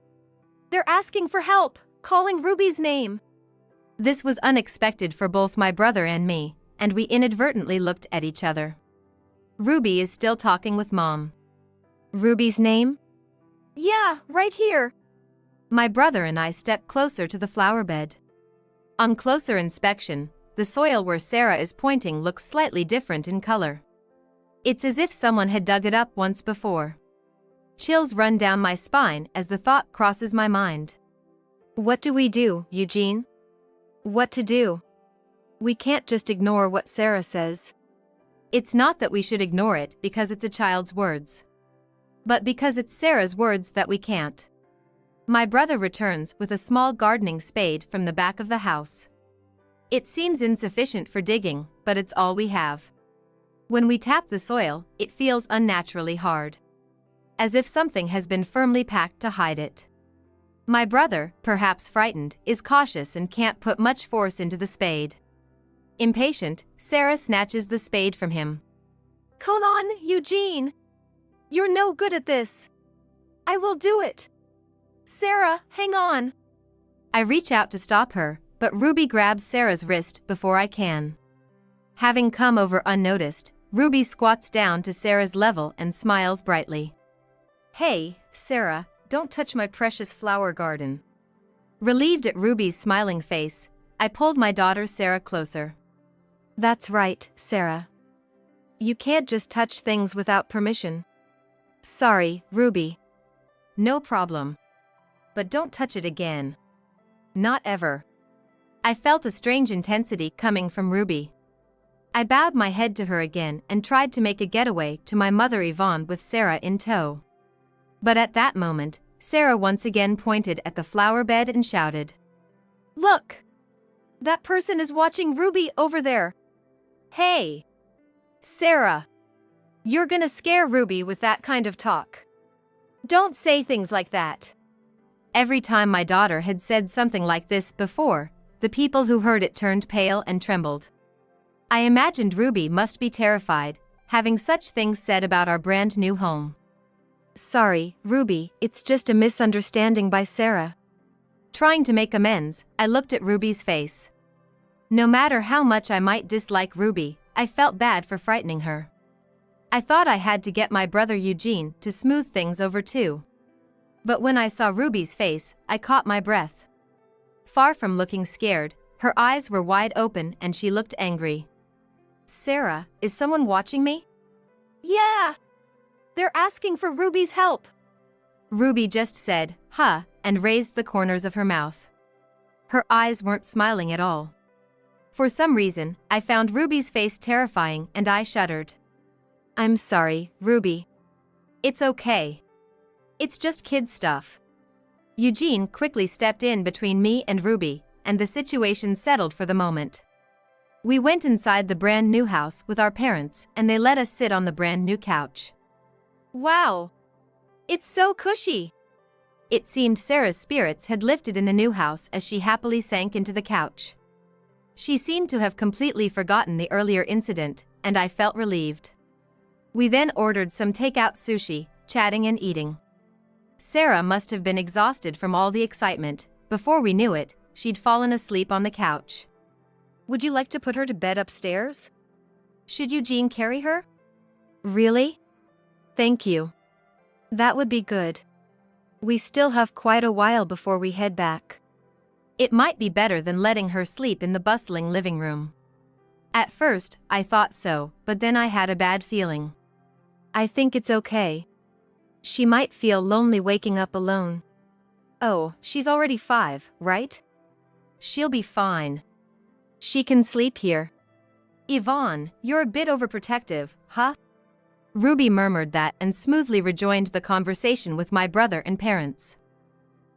Speaker 1: They're asking for help, calling Ruby's name. This was unexpected for both my brother and me, and we inadvertently looked at each other. Ruby is still talking with Mom. Ruby's name? Yeah, right here. My brother and I step closer to the flower bed. On closer inspection, the soil where Sarah is pointing looks slightly different in color. It's as if someone had dug it up once before. Chills run down my spine as the thought crosses my mind. What do we do, Eugene? What to do? We can't just ignore what Sarah says. It's not that we should ignore it because it's a child's words, but because it's Sarah's words that we can't. My brother returns with a small gardening spade from the back of the house. It seems insufficient for digging, but it's all we have. When we tap the soil, it feels unnaturally hard, as if something has been firmly packed to hide it. My brother, perhaps frightened, is cautious and can't put much force into the spade. Impatient, Sarah snatches the spade from him. Come on, Eugene. You're no good at this. I will do it. Sarah, hang on. I reach out to stop her, but Ruby grabs Sarah's wrist before I can. Having come over unnoticed, Ruby squats down to Sarah's level and smiles brightly. Hey, Sarah, don't touch my precious flower garden. Relieved at Ruby's smiling face, I pulled my daughter Sarah closer. That's right, Sarah. You can't just touch things without permission. Sorry, Ruby. No problem. But don't touch it again. Not ever. I felt a strange intensity coming from Ruby. I bowed my head to her again and tried to make a getaway to my mother Yvonne with Sarah in tow. But at that moment, Sarah once again pointed at the flower bed and shouted, "Look! That person is watching Ruby over there. Hey! Sarah! You're gonna scare Ruby with that kind of talk. Don't say things like that." Every time my daughter had said something like this before, the people who heard it turned pale and trembled. I imagined Ruby must be terrified, having such things said about our brand new home. Sorry, Ruby, it's just a misunderstanding by Sarah. Trying to make amends, I looked at Ruby's face. No matter how much I might dislike Ruby, I felt bad for frightening her. I thought I had to get my brother Eugene to smooth things over too. But when I saw Ruby's face, I caught my breath. Far from looking scared, her eyes were wide open and she looked angry. Sarah, is someone watching me? Yeah! They're asking for Ruby's help. Ruby just said, huh, and raised the corners of her mouth. Her eyes weren't smiling at all. For some reason, I found Ruby's face terrifying and I shuddered. I'm sorry, Ruby. It's okay. It's just kid stuff. Eugene quickly stepped in between me and Ruby, and the situation settled for the moment. We went inside the brand new house with our parents and they let us sit on the brand new couch. Wow! It's so cushy! It seemed Sarah's spirits had lifted in the new house as she happily sank into the couch. She seemed to have completely forgotten the earlier incident, and I felt relieved. We then ordered some takeout sushi, chatting and eating. Sarah must have been exhausted from all the excitement. Before we knew it, she'd fallen asleep on the couch. Would you like to put her to bed upstairs? Should Eugene carry her? Really? Thank you. That would be good. We still have quite a while before we head back. It might be better than letting her sleep in the bustling living room. At first, I thought so, but then I had a bad feeling. I think it's okay. She might feel lonely waking up alone. Oh, she's already 5, right? She'll be fine. She can sleep here. Yvonne, you're a bit overprotective, huh? Ruby murmured that and smoothly rejoined the conversation with my brother and parents.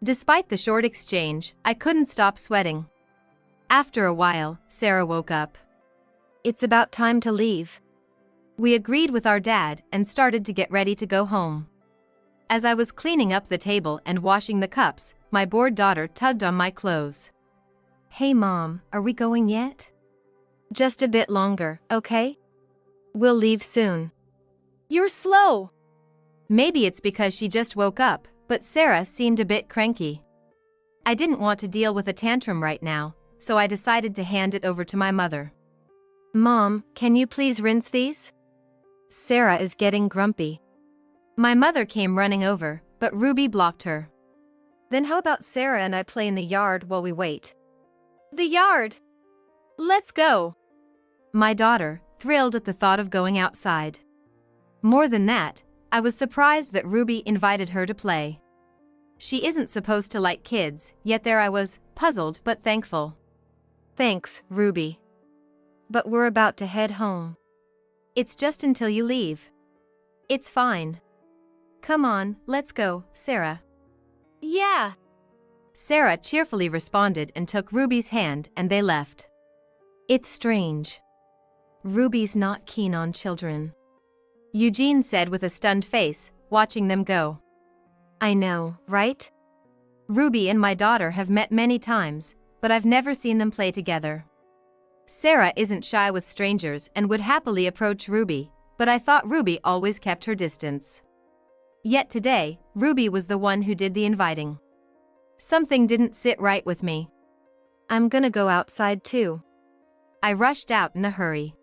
Speaker 1: Despite the short exchange, I couldn't stop sweating. After a while, Sarah woke up. It's about time to leave. We agreed with our dad and started to get ready to go home. As I was cleaning up the table and washing the cups, my bored daughter tugged on my clothes. Hey Mom, are we going yet? Just a bit longer, okay? We'll leave soon. You're slow. Maybe it's because she just woke up, but Sarah seemed a bit cranky. I didn't want to deal with a tantrum right now, so I decided to hand it over to my mother. Mom, can you please rinse these? Sarah is getting grumpy. My mother came running over, but Ruby blocked her. Then how about Sarah and I play in the yard while we wait? The yard! Let's go! My daughter, thrilled at the thought of going outside. More than that, I was surprised that Ruby invited her to play. She isn't supposed to like kids, yet there I was, puzzled but thankful. Thanks, Ruby. But we're about to head home. It's just until you leave. It's fine. Come on, let's go, Sarah. Yeah. Sarah cheerfully responded and took Ruby's hand and they left. It's strange. Ruby's not keen on children. Eugene said with a stunned face, watching them go. I know, right? Ruby and my daughter have met many times, but I've never seen them play together. Sarah isn't shy with strangers and would happily approach Ruby, but I thought Ruby always kept her distance. Yet today, Ruby was the one who did the inviting. Something didn't sit right with me. I'm gonna go outside too. I rushed out in a hurry.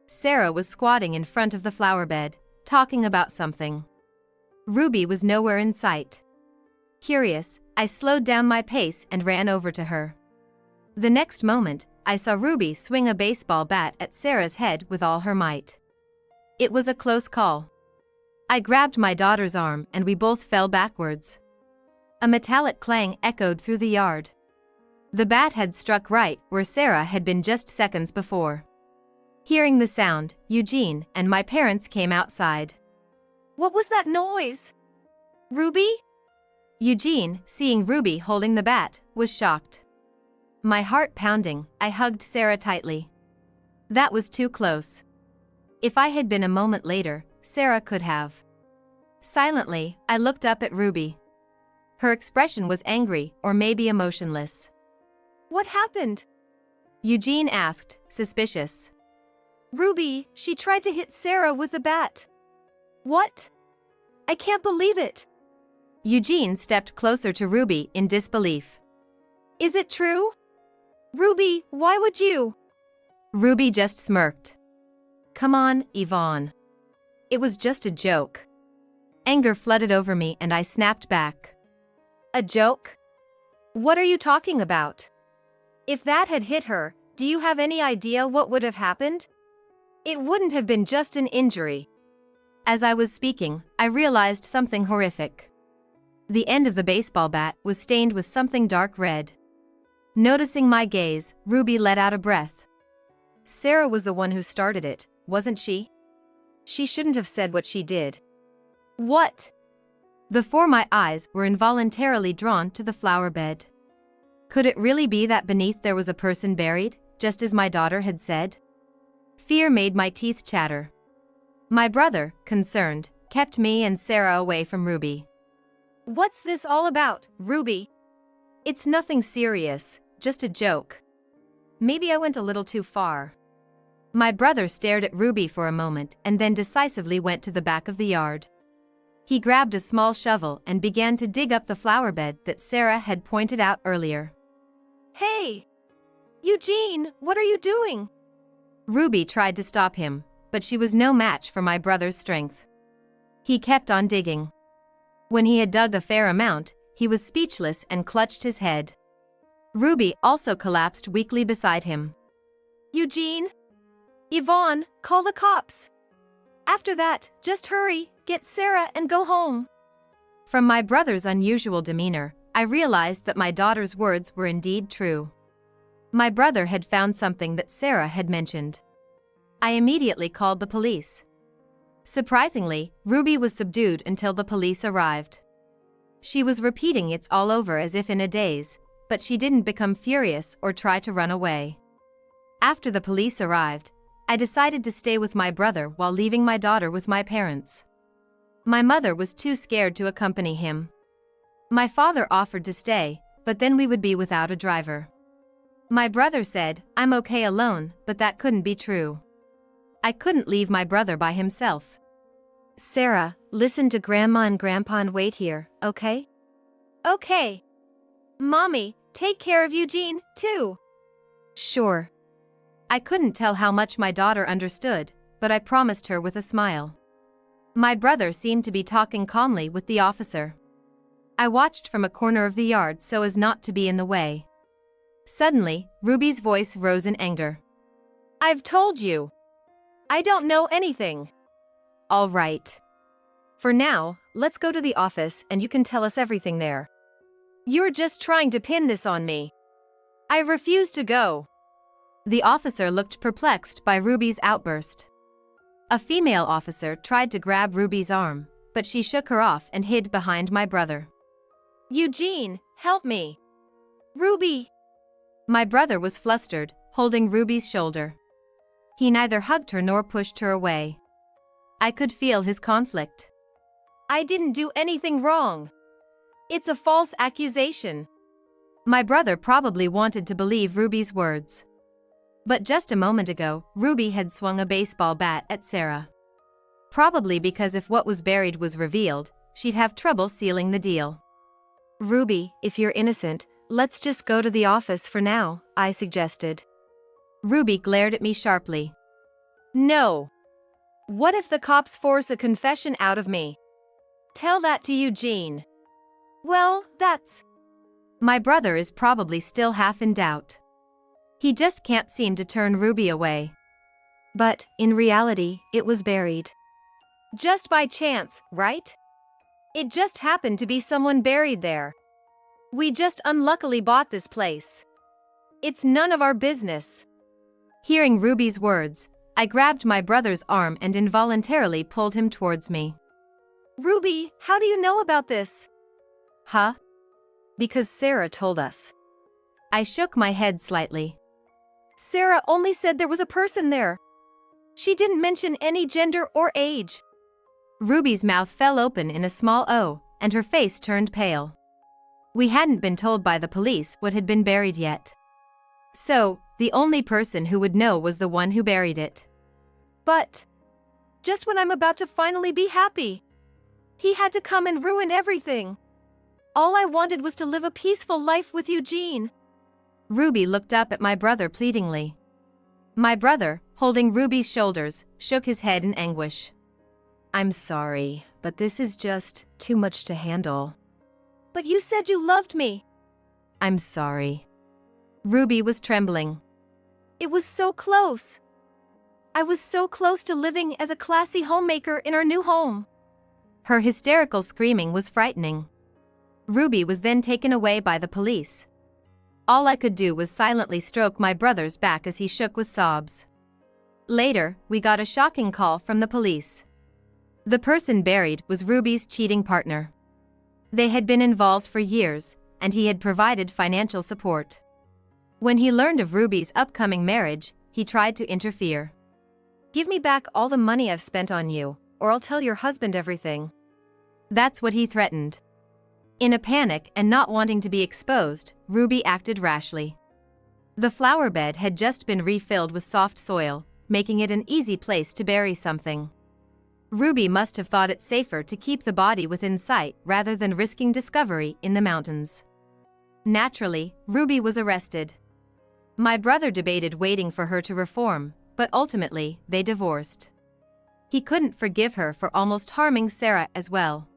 Speaker 1: Sarah was squatting in front of the flower bed, talking about something. Ruby was nowhere in sight. Curious, I slowed down my pace and ran over to her. The next moment, I saw Ruby swing a baseball bat at Sarah's head with all her might. It was a close call. I grabbed my daughter's arm and we both fell backwards. A metallic clang echoed through the yard. The bat had struck right where Sarah had been just seconds before. Hearing the sound, Eugene and my parents came outside. What was that noise? Ruby? Eugene, seeing Ruby holding the bat, was shocked. My heart pounding, I hugged Sarah tightly. That was too close. If I had been a moment later, Sarah could have. Silently, I looked up at Ruby. Her expression was angry or maybe emotionless.
Speaker 2: What happened?
Speaker 1: Eugene asked, suspicious.
Speaker 2: Ruby, she tried to hit Sarah with a bat. What? I can't believe it.
Speaker 1: Eugene stepped closer to Ruby in disbelief.
Speaker 2: Is it true? Ruby, why would you?
Speaker 1: Ruby just smirked. Come on, Yvonne. It was just a joke. Anger flooded over me and I snapped back.
Speaker 2: A joke? What are you talking about? If that had hit her, do you have any idea what would have happened? It wouldn't have been just an injury.
Speaker 1: As I was speaking, I realized something horrific. The end of the baseball bat was stained with something dark red. Noticing my gaze, Ruby let out a breath.
Speaker 2: Sarah was the one who started it, wasn't she? She shouldn't have said what she did. What?
Speaker 1: Before my eyes were involuntarily drawn to the flower bed. Could it really be that beneath there was a person buried, just as my daughter had said? Fear made my teeth chatter. My brother, concerned, kept me and Sarah away from Ruby.
Speaker 2: What's this all about, Ruby?
Speaker 1: It's nothing serious, just a joke. Maybe I went a little too far. My brother stared at Ruby for a moment and then decisively went to the back of the yard. He grabbed a small shovel and began to dig up the flower bed that Sarah had pointed out earlier.
Speaker 2: Hey! Eugene, what are you doing?
Speaker 1: Ruby tried to stop him, but she was no match for my brother's strength. He kept on digging. When he had dug a fair amount, he was speechless and clutched his head. Ruby also collapsed weakly beside him.
Speaker 2: Eugene? Yvonne, call the cops. After that, just hurry, get Sarah and go home.
Speaker 1: From my brother's unusual demeanor, I realized that my daughter's words were indeed true. My brother had found something that Sarah had mentioned. I immediately called the police. Surprisingly, Ruby was subdued until the police arrived. She was repeating "it's all over" as if in a daze, but she didn't become furious or try to run away. After the police arrived, I decided to stay with my brother while leaving my daughter with my parents. My mother was too scared to accompany him. My father offered to stay, but then we would be without a driver. My brother said, "I'm okay alone," but that couldn't be true. I couldn't leave my brother by himself.
Speaker 2: Sarah, listen to Grandma and Grandpa and wait here, okay? Okay. Mommy, take care of Eugene, too.
Speaker 1: Sure. I couldn't tell how much my daughter understood, but I promised her with a smile. My brother seemed to be talking calmly with the officer. I watched from a corner of the yard so as not to be in the way. Suddenly, Ruby's voice rose in anger.
Speaker 2: I've told you. I don't know anything.
Speaker 1: All right.
Speaker 2: For now, let's go to the office and you can tell us everything there. You're just trying to pin this on me. I refuse to go.
Speaker 1: The officer looked perplexed by Ruby's outburst. A female officer tried to grab Ruby's arm, but she shook her off and hid behind my brother.
Speaker 2: Eugene, help me. Ruby.
Speaker 1: My brother was flustered, holding Ruby's shoulder. He neither hugged her nor pushed her away. I could feel his conflict.
Speaker 2: I didn't do anything wrong. It's a false accusation.
Speaker 1: My brother probably wanted to believe Ruby's words. But just a moment ago, Ruby had swung a baseball bat at Sarah. Probably because if what was buried was revealed, she'd have trouble sealing the deal.
Speaker 2: Ruby, if you're innocent, let's just go to the office for now, I suggested.
Speaker 1: Ruby glared at me sharply.
Speaker 2: No. What if the cops force a confession out of me? Tell that to Eugene. Well, that's...
Speaker 1: My brother is probably still half in doubt. He just can't seem to turn Ruby away.
Speaker 2: But, in reality, it was buried. Just by chance, right? It just happened to be someone buried there. We just unluckily bought this place. It's none of our business.
Speaker 1: Hearing Ruby's words, I grabbed my brother's arm and involuntarily pulled him towards me.
Speaker 2: Ruby, how do you know about this?
Speaker 1: Huh?
Speaker 2: Because Sarah told us.
Speaker 1: I shook my head slightly.
Speaker 2: Sarah only said there was a person there. She didn't mention any gender or age.
Speaker 1: Ruby's mouth fell open in a small O, and her face turned pale. We hadn't been told by the police what had been buried yet. So, the only person who would know was the one who buried it.
Speaker 2: But just when I'm about to finally be happy, he had to come and ruin everything. All I wanted was to live a peaceful life with Eugene.
Speaker 1: Ruby looked up at my brother pleadingly. My brother, holding Ruby's shoulders, shook his head in anguish.
Speaker 2: I'm sorry, but this is just too much to handle. But you said you loved me.
Speaker 1: I'm sorry. Ruby was trembling.
Speaker 2: It was so close. I was so close to living as a classy homemaker in our new home.
Speaker 1: Her hysterical screaming was frightening. Ruby was then taken away by the police. All I could do was silently stroke my brother's back as he shook with sobs. Later, we got a shocking call from the police. The person buried was Ruby's cheating partner. They had been involved for years, and he had provided financial support. When he learned of Ruby's upcoming marriage, he tried to interfere.
Speaker 2: Give me back all the money I've spent on you, or I'll tell your husband everything.
Speaker 1: That's what he threatened. In a panic and not wanting to be exposed, Ruby acted rashly. The flower bed had just been refilled with soft soil, making it an easy place to bury something. Ruby must have thought it safer to keep the body within sight rather than risking discovery in the mountains. Naturally, Ruby was arrested. My brother debated waiting for her to reform, but ultimately, they divorced. He couldn't forgive her for almost harming Sarah as well.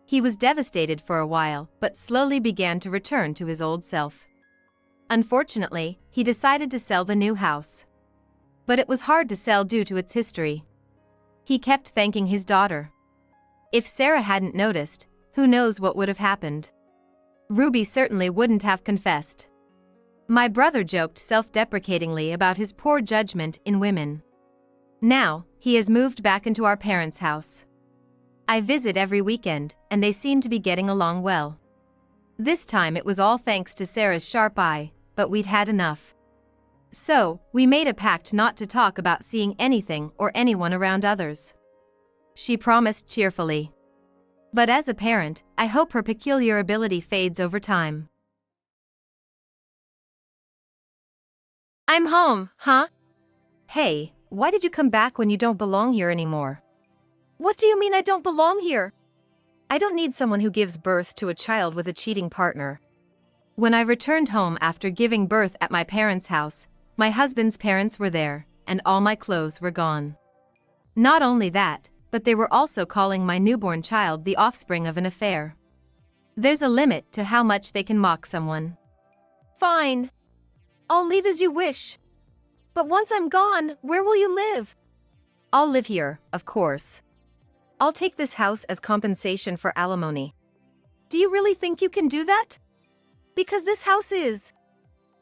Speaker 1: He was devastated for a while, but slowly began to return to his old self. Unfortunately, he decided to sell the new house. But it was hard to sell due to its history. He kept thanking his daughter. If Sarah hadn't noticed, who knows what would have happened. Ruby certainly wouldn't have confessed. My brother joked self-deprecatingly about his poor judgment in women. Now, he has moved back into our parents' house. I visit every weekend, and they seem to be getting along well. This time it was all thanks to Sarah's sharp eye, but we'd had enough. So, we made a pact not to talk about seeing anything or anyone around others. She promised cheerfully. But as a parent, I hope her peculiar ability fades over time.
Speaker 2: I'm home, huh? Hey, why did you come back when you don't belong here anymore? What do you mean I don't belong here? I don't need someone who gives birth to a child with a cheating partner.
Speaker 1: When I returned home after giving birth at my parents' house, my husband's parents were there, and all my clothes were gone. Not only that, but they were also calling my newborn child the offspring of an affair. There's a limit to how much they can mock someone.
Speaker 2: Fine. I'll leave as you wish. But once I'm gone, where will you live?
Speaker 1: I'll live here, of course.
Speaker 2: I'll take this house as compensation for alimony. Do you really think you can do that? Because this house is.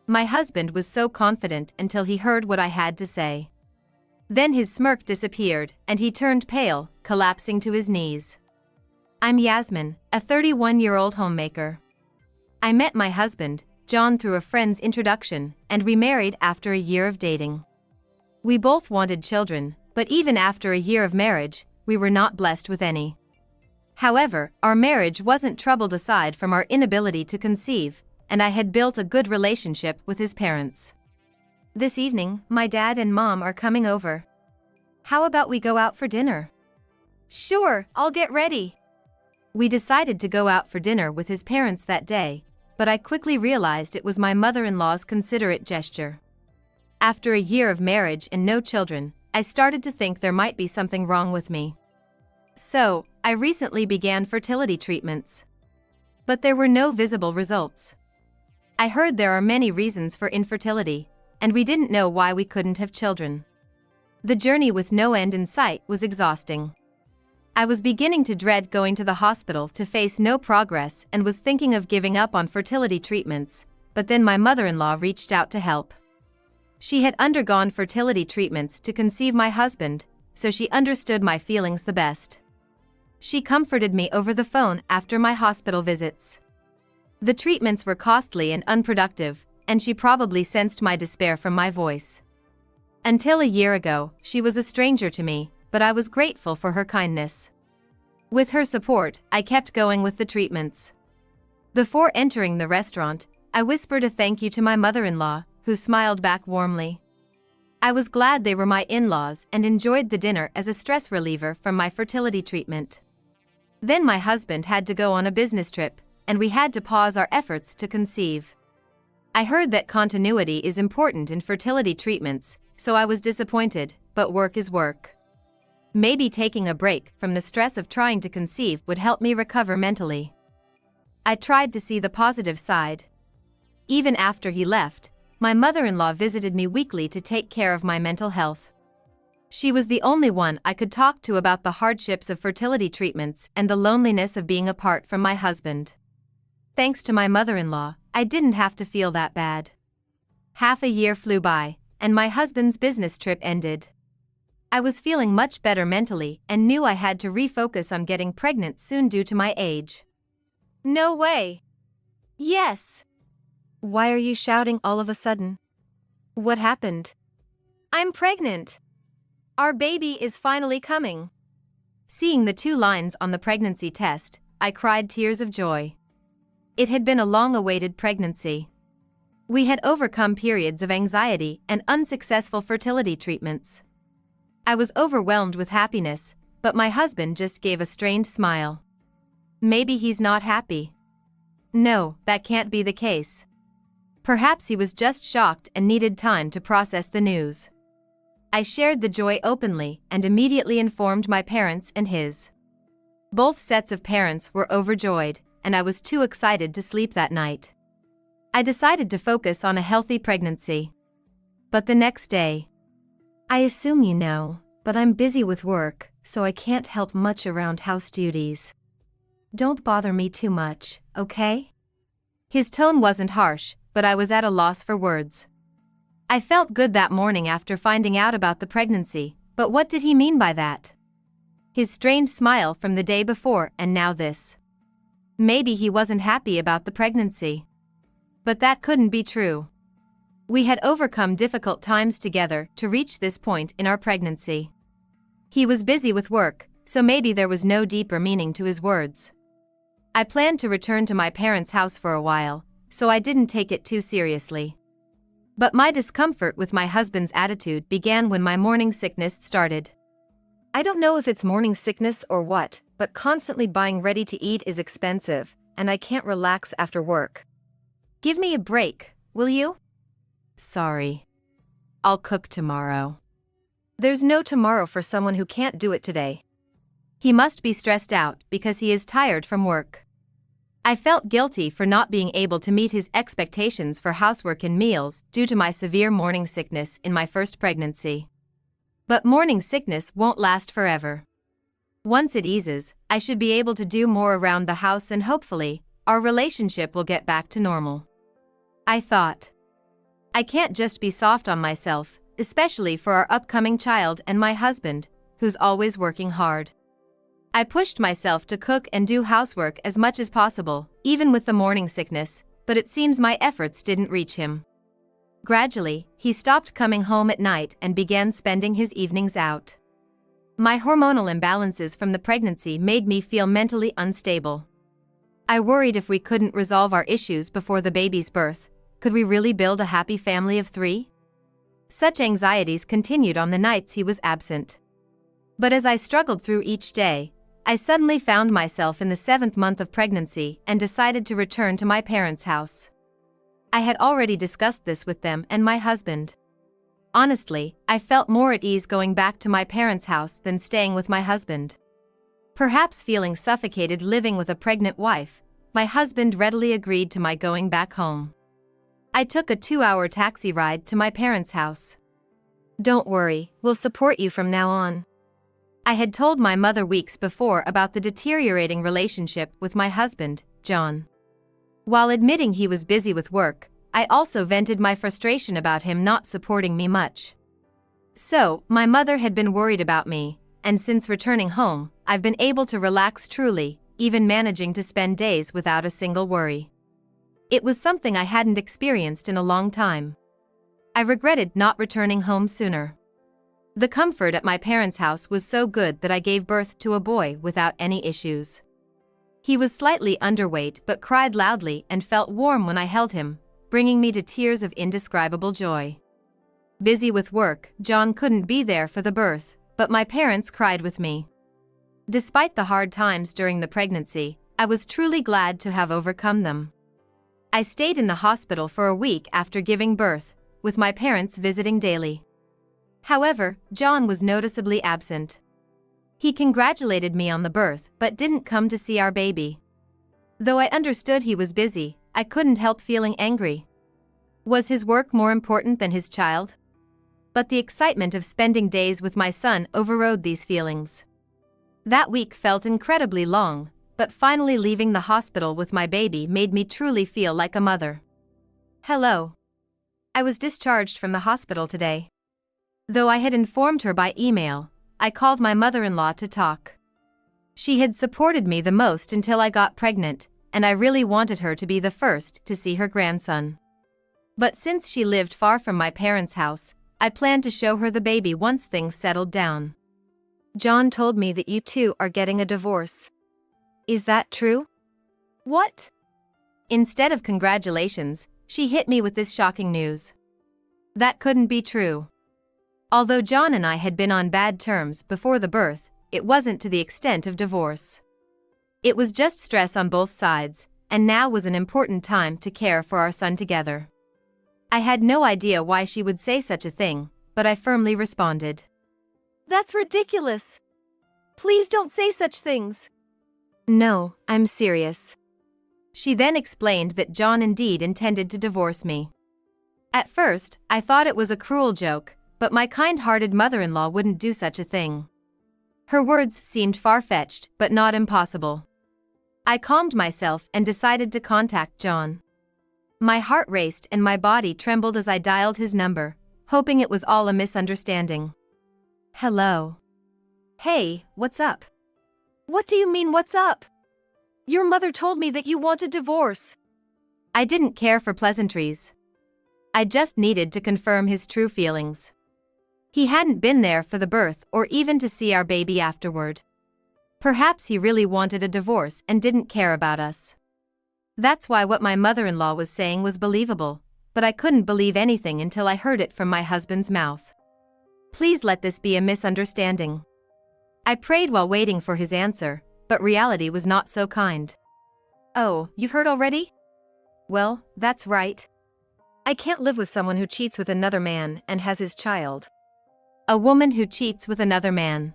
Speaker 1: My husband was so confident until he heard what I had to say. Then his smirk disappeared, and he turned pale, collapsing to his knees. I'm Yasmin, a 31-year-old homemaker. I met my husband, John, through a friend's introduction, and remarried after a year of dating. We both wanted children, but even after a year of marriage, we were not blessed with any. However, our marriage wasn't troubled aside from our inability to conceive, and I had built a good relationship with his parents. This evening, my dad and mom are coming over. How about we go out for dinner?
Speaker 2: Sure, I'll get ready.
Speaker 1: We decided to go out for dinner with his parents that day, but I quickly realized it was my mother-in-law's considerate gesture. After a year of marriage and no children, I started to think there might be something wrong with me. So, I recently began fertility treatments. But there were no visible results. I heard there are many reasons for infertility, and we didn't know why we couldn't have children. The journey with no end in sight was exhausting. I was beginning to dread going to the hospital to face no progress and was thinking of giving up on fertility treatments, but then my mother-in-law reached out to help. She had undergone fertility treatments to conceive my husband, so she understood my feelings the best. She comforted me over the phone after my hospital visits. The treatments were costly and unproductive, and she probably sensed my despair from my voice. Until a year ago, she was a stranger to me, but I was grateful for her kindness. With her support, I kept going with the treatments. Before entering the restaurant, I whispered a thank you to my mother-in-law, who smiled back warmly. I was glad they were my in-laws and enjoyed the dinner as a stress reliever from my fertility treatment. Then my husband had to go on a business trip, and we had to pause our efforts to conceive. I heard that continuity is important in fertility treatments, so I was disappointed, but work is work. Maybe taking a break from the stress of trying to conceive would help me recover mentally. I tried to see the positive side. Even after he left, my mother-in-law visited me weekly to take care of my mental health. She was the only one I could talk to about the hardships of fertility treatments and the loneliness of being apart from my husband. Thanks to my mother-in-law, I didn't have to feel that bad. Half a year flew by, and my husband's business trip ended. I was feeling much better mentally and knew I had to refocus on getting pregnant soon due to my age.
Speaker 2: No way.
Speaker 1: Yes.
Speaker 2: Why are you shouting all of a sudden? What happened?
Speaker 1: I'm pregnant. Our baby is finally coming. Seeing the 2 lines on the pregnancy test, I cried tears of joy. It had been a long-awaited pregnancy. We had overcome periods of anxiety and unsuccessful fertility treatments. I was overwhelmed with happiness, but my husband just gave a strained smile. Maybe he's not happy. No, that can't be the case. Perhaps he was just shocked and needed time to process the news. I shared the joy openly and immediately informed my parents and his. Both sets of parents were overjoyed, and I was too excited to sleep that night. I decided to focus on a healthy pregnancy. But the next day,
Speaker 2: I assume you know, but I'm busy with work, so I can't help much around house duties. Don't bother me too much, okay?
Speaker 1: His tone wasn't harsh, but I was at a loss for words. I felt good that morning after finding out about the pregnancy, but what did he mean by that? His strange smile from the day before and now this. Maybe he wasn't happy about the pregnancy. But that couldn't be true. We had overcome difficult times together to reach this point in our pregnancy. He was busy with work, so maybe there was no deeper meaning to his words. I planned to return to my parents' house for a while, so I didn't take it too seriously. But my discomfort with my husband's attitude began when my morning sickness started.
Speaker 2: I don't know if it's morning sickness or what, but constantly buying ready to eat is expensive, and I can't relax after work.
Speaker 1: Give me a break, will you?
Speaker 2: Sorry. I'll cook tomorrow. There's no tomorrow for someone who can't do it today.
Speaker 1: He must be stressed out because he is tired from work. I felt guilty for not being able to meet his expectations for housework and meals due to my severe morning sickness in my first pregnancy. But morning sickness won't last forever. Once it eases, I should be able to do more around the house and hopefully, our relationship will get back to normal. I thought. I can't just be soft on myself, especially for our upcoming child and my husband, who's always working hard. I pushed myself to cook and do housework as much as possible, even with the morning sickness, but it seems my efforts didn't reach him. Gradually, he stopped coming home at night and began spending his evenings out. My hormonal imbalances from the pregnancy made me feel mentally unstable. I worried if we couldn't resolve our issues before the baby's birth, could we really build a happy family of 3? Such anxieties continued on the nights he was absent. But as I struggled through each day, I suddenly found myself in the 7th month of pregnancy and decided to return to my parents' house. I had already discussed this with them and my husband. Honestly, I felt more at ease going back to my parents' house than staying with my husband. Perhaps feeling suffocated living with a pregnant wife, my husband readily agreed to my going back home. I took a 2-hour taxi ride to my parents' house.
Speaker 2: Don't worry, we'll support you from now on.
Speaker 1: I had told my mother weeks before about the deteriorating relationship with my husband, John. While admitting he was busy with work, I also vented my frustration about him not supporting me much. So, my mother had been worried about me, and since returning home, I've been able to relax truly, even managing to spend days without a single worry. It was something I hadn't experienced in a long time. I regretted not returning home sooner. The comfort at my parents' house was so good that I gave birth to a boy without any issues. He was slightly underweight but cried loudly and felt warm when I held him, bringing me to tears of indescribable joy. Busy with work, John couldn't be there for the birth, but my parents cried with me. Despite the hard times during the pregnancy, I was truly glad to have overcome them. I stayed in the hospital for a week after giving birth, with my parents visiting daily. However, John was noticeably absent. He congratulated me on the birth but didn't come to see our baby. Though I understood he was busy, I couldn't help feeling angry. Was his work more important than his child? But the excitement of spending days with my son overrode these feelings. That week felt incredibly long, but finally leaving the hospital with my baby made me truly feel like a mother. Hello. I was discharged from the hospital today. Though I had informed her by email, I called my mother-in-law to talk. She had supported me the most until I got pregnant, and I really wanted her to be the first to see her grandson. But since she lived far from my parents' house, I planned to show her the baby once things settled down. John told me that you two are getting a divorce. Is that true?
Speaker 2: What?
Speaker 1: Instead of congratulations, she hit me with this shocking news. That couldn't be true. Although John and I had been on bad terms before the birth, it wasn't to the extent of divorce. It was just stress on both sides, and now was an important time to care for our son together. I had no idea why she would say such a thing, but I firmly responded.
Speaker 2: That's ridiculous. Please don't say such things.
Speaker 1: No, I'm serious. She then explained that John indeed intended to divorce me. At first, I thought it was a cruel joke, but my kind-hearted mother-in-law wouldn't do such a thing. Her words seemed far-fetched, but not impossible. I calmed myself and decided to contact John. My heart raced and my body trembled as I dialed his number, hoping it was all a misunderstanding. Hello. Hey, what's up?
Speaker 2: What do you mean, what's up? Your mother told me that you want a divorce.
Speaker 1: I didn't care for pleasantries. I just needed to confirm his true feelings. He hadn't been there for the birth or even to see our baby afterward. Perhaps he really wanted a divorce and didn't care about us. That's why what my mother-in-law was saying was believable, but I couldn't believe anything until I heard it from my husband's mouth. Please let this be a misunderstanding. I prayed while waiting for his answer, but reality was not so kind.
Speaker 2: Oh, you've heard already?
Speaker 1: Well, that's right.
Speaker 2: I can't live with someone who cheats with another man and has his child.
Speaker 1: A woman who cheats with another man.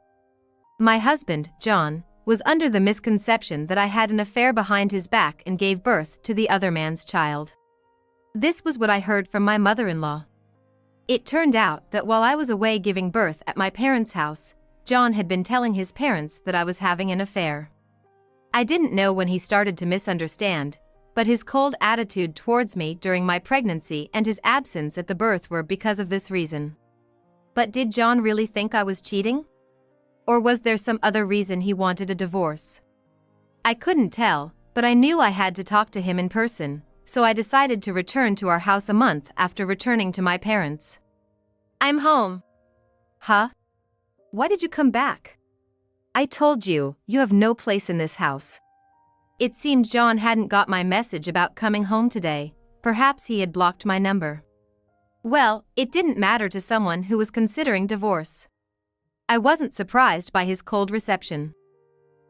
Speaker 1: My husband, John, was under the misconception that I had an affair behind his back and gave birth to the other man's child. This was what I heard from my mother-in-law. It turned out that while I was away giving birth at my parents' house, John had been telling his parents that I was having an affair. I didn't know when he started to misunderstand, but his cold attitude towards me during my pregnancy and his absence at the birth were because of this reason. But did John really think I was cheating? Or was there some other reason he wanted a divorce? I couldn't tell, but I knew I had to talk to him in person, so I decided to return to our house a month after returning to my parents.
Speaker 2: I'm home.
Speaker 1: Huh? Why did you come back? I told you, you have no place in this house. It seemed John hadn't got my message about coming home today. Perhaps he had blocked my number. Well, it didn't matter to someone who was considering divorce. I wasn't surprised by his cold reception.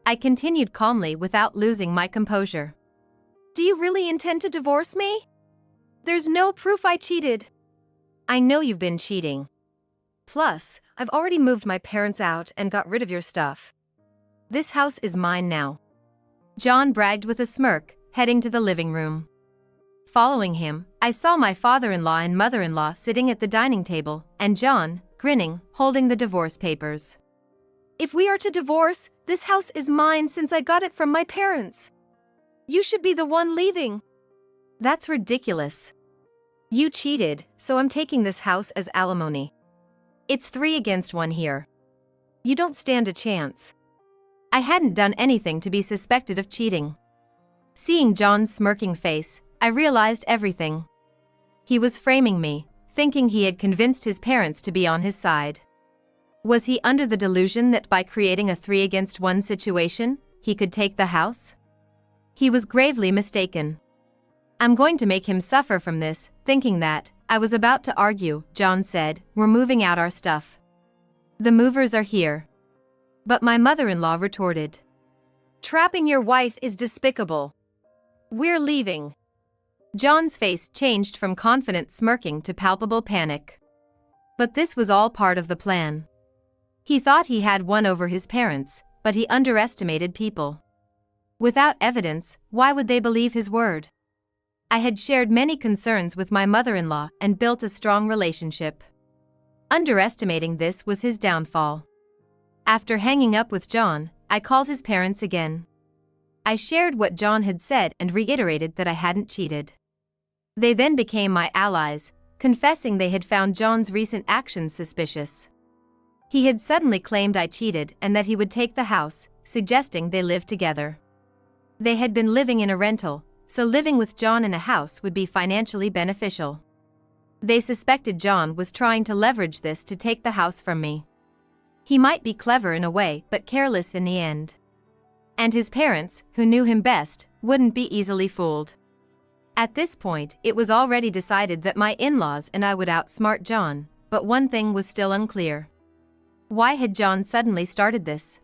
Speaker 1: I continued calmly without losing my composure.
Speaker 2: Do you really intend to divorce me? There's no proof I cheated.
Speaker 1: I know you've been cheating. Plus, I've already moved my parents out and got rid of your stuff. This house is mine now. John bragged with a smirk, heading to the living room. Following him, I saw my father-in-law and mother-in-law sitting at the dining table, and John, grinning, holding the divorce papers.
Speaker 2: If we are to divorce, this house is mine since I got it from my parents. You should be the one leaving.
Speaker 1: That's ridiculous. You cheated, so I'm taking this house as alimony. It's 3 against 1 here. You don't stand a chance. I hadn't done anything to be suspected of cheating. Seeing John's smirking face, I realized everything. He was framing me, thinking he had convinced his parents to be on his side. Was he under the delusion that by creating a 3 against 1 situation, he could take the house? He was gravely mistaken. I'm going to make him suffer from this, thinking that. I was about to argue, John said, we're moving out our stuff. The movers are here. But my mother-in-law retorted.
Speaker 2: Trapping your wife is despicable. We're leaving.
Speaker 1: John's face changed from confident smirking to palpable panic. But this was all part of the plan. He thought he had won over his parents, but he underestimated people. Without evidence, why would they believe his word? I had shared many concerns with my mother-in-law and built a strong relationship. Underestimating this was his downfall. After hanging up with John, I called his parents again. I shared what John had said and reiterated that I hadn't cheated. They then became my allies, confessing they had found John's recent actions suspicious. He had suddenly claimed I cheated and that he would take the house, suggesting they live together. They had been living in a rental, so living with John in a house would be financially beneficial. They suspected John was trying to leverage this to take the house from me. He might be clever in a way but careless in the end. And his parents, who knew him best, wouldn't be easily fooled. At this point, it was already decided that my in-laws and I would outsmart John, but one thing was still unclear. Why had John suddenly started this?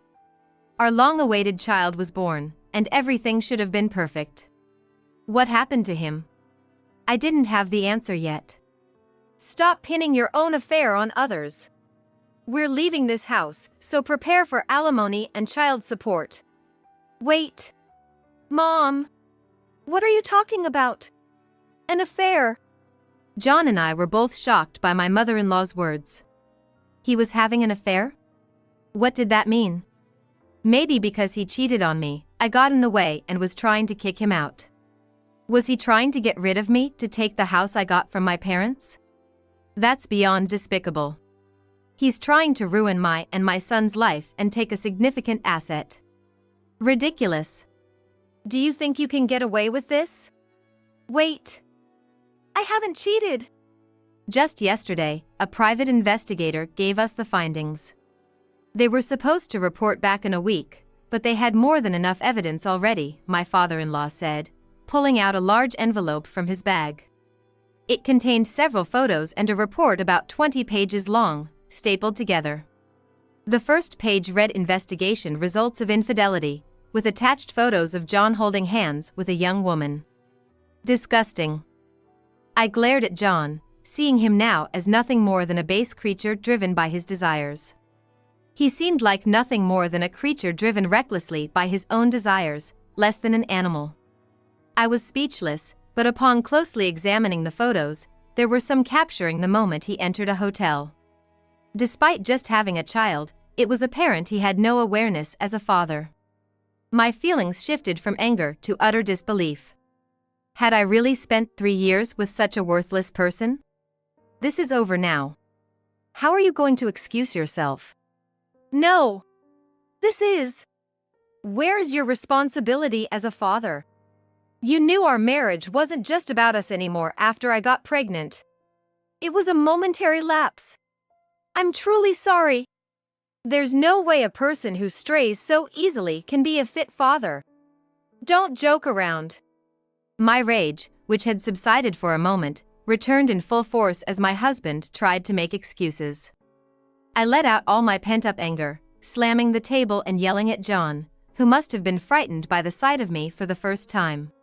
Speaker 1: Our long-awaited child was born, and everything should have been perfect. What happened to him? I didn't have the answer yet.
Speaker 2: Stop pinning your own affair on others. We're leaving this house, so prepare for alimony and child support. Wait. Mom. What are you talking about? An affair.
Speaker 1: John and I were both shocked by my mother-in-law's words. He was having an affair? What did that mean? Maybe because he cheated on me, I got in the way and was trying to kick him out. Was he trying to get rid of me to take the house I got from my parents? That's beyond despicable. He's trying to ruin my and my son's life and take a significant asset. Ridiculous.
Speaker 2: Do you think you can get away with this? Wait. I haven't cheated.
Speaker 1: Just yesterday, a private investigator gave us the findings. They were supposed to report back in a week, but they had more than enough evidence already, my father-in-law said, pulling out a large envelope from his bag. It contained several photos and a report about 20 pages long, stapled together. The first page read Investigation Results of Infidelity, with attached photos of John holding hands with a young woman. Disgusting. I glared at John, seeing him now as nothing more than a base creature driven by his desires. He seemed like nothing more than a creature driven recklessly by his own desires, less than an animal. I was speechless, but upon closely examining the photos, there were some capturing the moment he entered a hotel. Despite just having a child, it was apparent he had no awareness as a father. My feelings shifted from anger to utter disbelief. Had I really spent 3 years with such a worthless person? This is over now. How are you going to excuse yourself?
Speaker 2: No. This is. Where's your responsibility as a father? You knew our marriage wasn't just about us anymore after I got pregnant. It was a momentary lapse. I'm truly sorry. There's no way a person who strays so easily can be a fit father. Don't joke around.
Speaker 1: My rage, which had subsided for a moment, returned in full force as my husband tried to make excuses. I let out all my pent-up anger, slamming the table and yelling at John, who must have been frightened by the sight of me for the first time.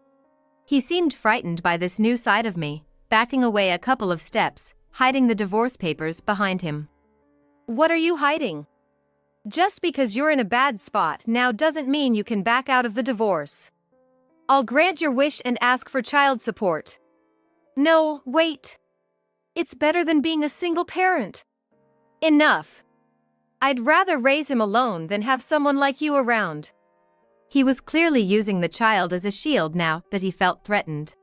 Speaker 1: He seemed frightened by this new side of me, backing away a couple of steps, hiding the divorce papers behind him.
Speaker 2: What are you hiding? Just because you're in a bad spot now doesn't mean you can back out of the divorce. I'll grant your wish and ask for child support. No, wait. It's better than being a single parent. Enough. I'd rather raise him alone than have someone like you around.
Speaker 1: He was clearly using the child as a shield now that he felt threatened.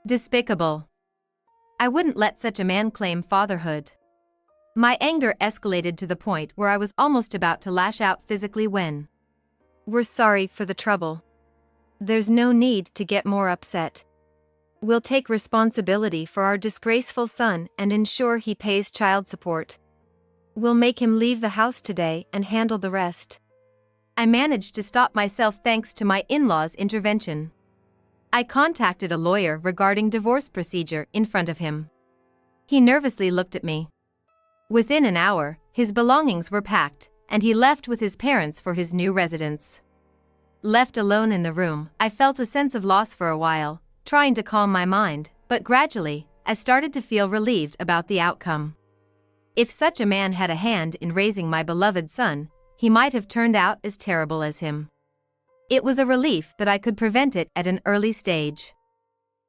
Speaker 1: Despicable. I wouldn't let such a man claim fatherhood. My anger escalated to the point where I was almost about to lash out physically when.
Speaker 2: We're sorry for the trouble. There's no need to get more upset. We'll take responsibility for our disgraceful son and ensure he pays child support. We'll make him leave the house today and handle the rest.
Speaker 1: I managed to stop myself thanks to my in-laws' intervention. I contacted a lawyer regarding divorce procedure in front of him. He nervously looked at me. Within an hour, his belongings were packed, and he left with his parents for his new residence. Left alone in the room, I felt a sense of loss for a while, trying to calm my mind, but gradually, I started to feel relieved about the outcome. If such a man had a hand in raising my beloved son, he might have turned out as terrible as him. It was a relief that I could prevent it at an early stage.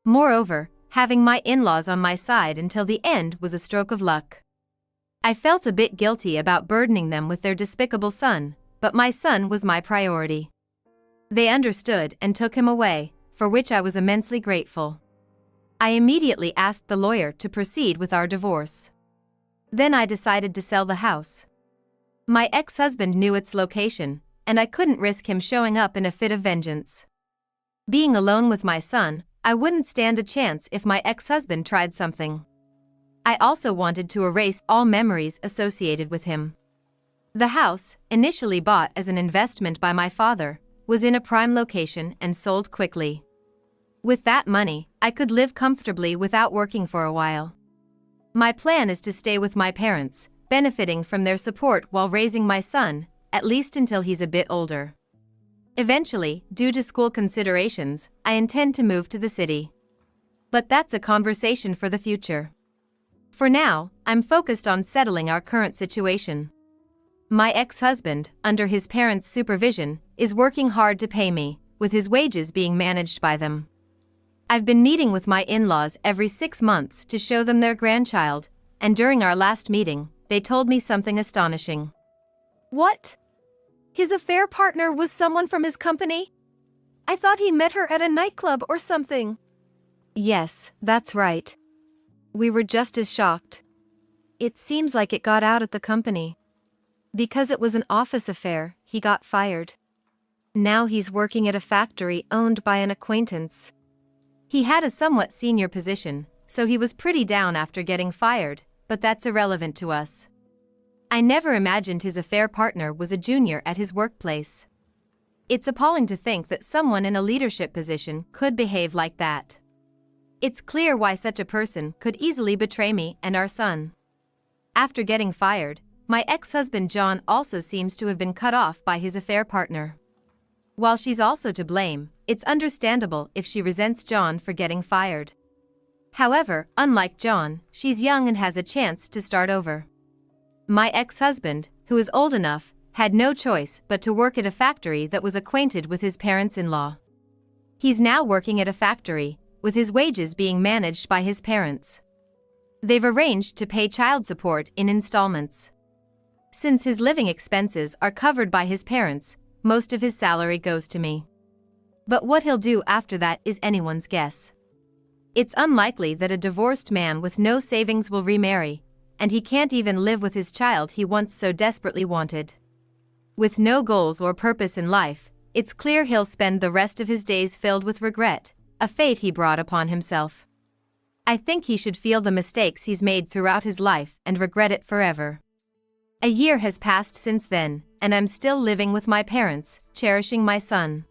Speaker 1: Moreover, having my in-laws on my side until the end was a stroke of luck. I felt a bit guilty about burdening them with their despicable son, but my son was my priority. They understood and took him away, for which I was immensely grateful. I immediately asked the lawyer to proceed with our divorce. Then I decided to sell the house. My ex-husband knew its location, and I couldn't risk him showing up in a fit of vengeance. Being alone with my son, I wouldn't stand a chance if my ex-husband tried something. I also wanted to erase all memories associated with him. The house, initially bought as an investment by my father, was in a prime location and sold quickly. With that money, I could live comfortably without working for a while. My plan is to stay with my parents, benefiting from their support while raising my son, at least until he's a bit older. Eventually, due to school considerations, I intend to move to the city. But that's a conversation for the future. For now, I'm focused on settling our current situation. My ex-husband, under his parents' supervision, is working hard to pay me, with his wages being managed by them. I've been meeting with my in-laws every 6 months to show them their grandchild, and during our last meeting, they told me something astonishing.
Speaker 2: What? His affair partner was someone from his company? I thought he met her at a nightclub or something.
Speaker 1: Yes, that's right. We were just as shocked. It seems like it got out at the company. Because it was an office affair, he got fired. Now he's working at a factory owned by an acquaintance. He had a somewhat senior position, so he was pretty down after getting fired, but that's irrelevant to us. I never imagined his affair partner was a junior at his workplace. It's appalling to think that someone in a leadership position could behave like that. It's clear why such a person could easily betray me and our son. After getting fired, my ex-husband John also seems to have been cut off by his affair partner. While she's also to blame, it's understandable if she resents John for getting fired. However, unlike John, she's young and has a chance to start over. My ex-husband, who is old enough, had no choice but to work at a factory that was acquainted with his parents-in-law. He's now working at a factory, with his wages being managed by his parents. They've arranged to pay child support in installments. Since his living expenses are covered by his parents, most of his salary goes to me. But what he'll do after that is anyone's guess. It's unlikely that a divorced man with no savings will remarry, and he can't even live with his child he once so desperately wanted. With no goals or purpose in life, it's clear he'll spend the rest of his days filled with regret, a fate he brought upon himself. I think he should feel the mistakes he's made throughout his life and regret it forever. A year has passed since then, and I'm still living with my parents, cherishing my son.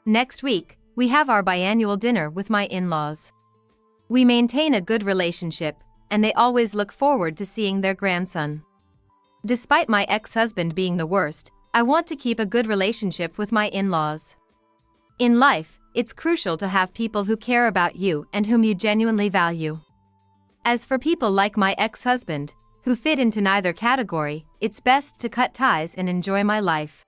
Speaker 1: Next week, we have our biannual dinner with my in-laws. We maintain a good relationship, and they always look forward to seeing their grandson. Despite my ex-husband being the worst, I want to keep a good relationship with my in-laws. In life, it's crucial to have people who care about you and whom you genuinely value. As for people like my ex-husband, who fit into neither category, it's best to cut ties and enjoy my life.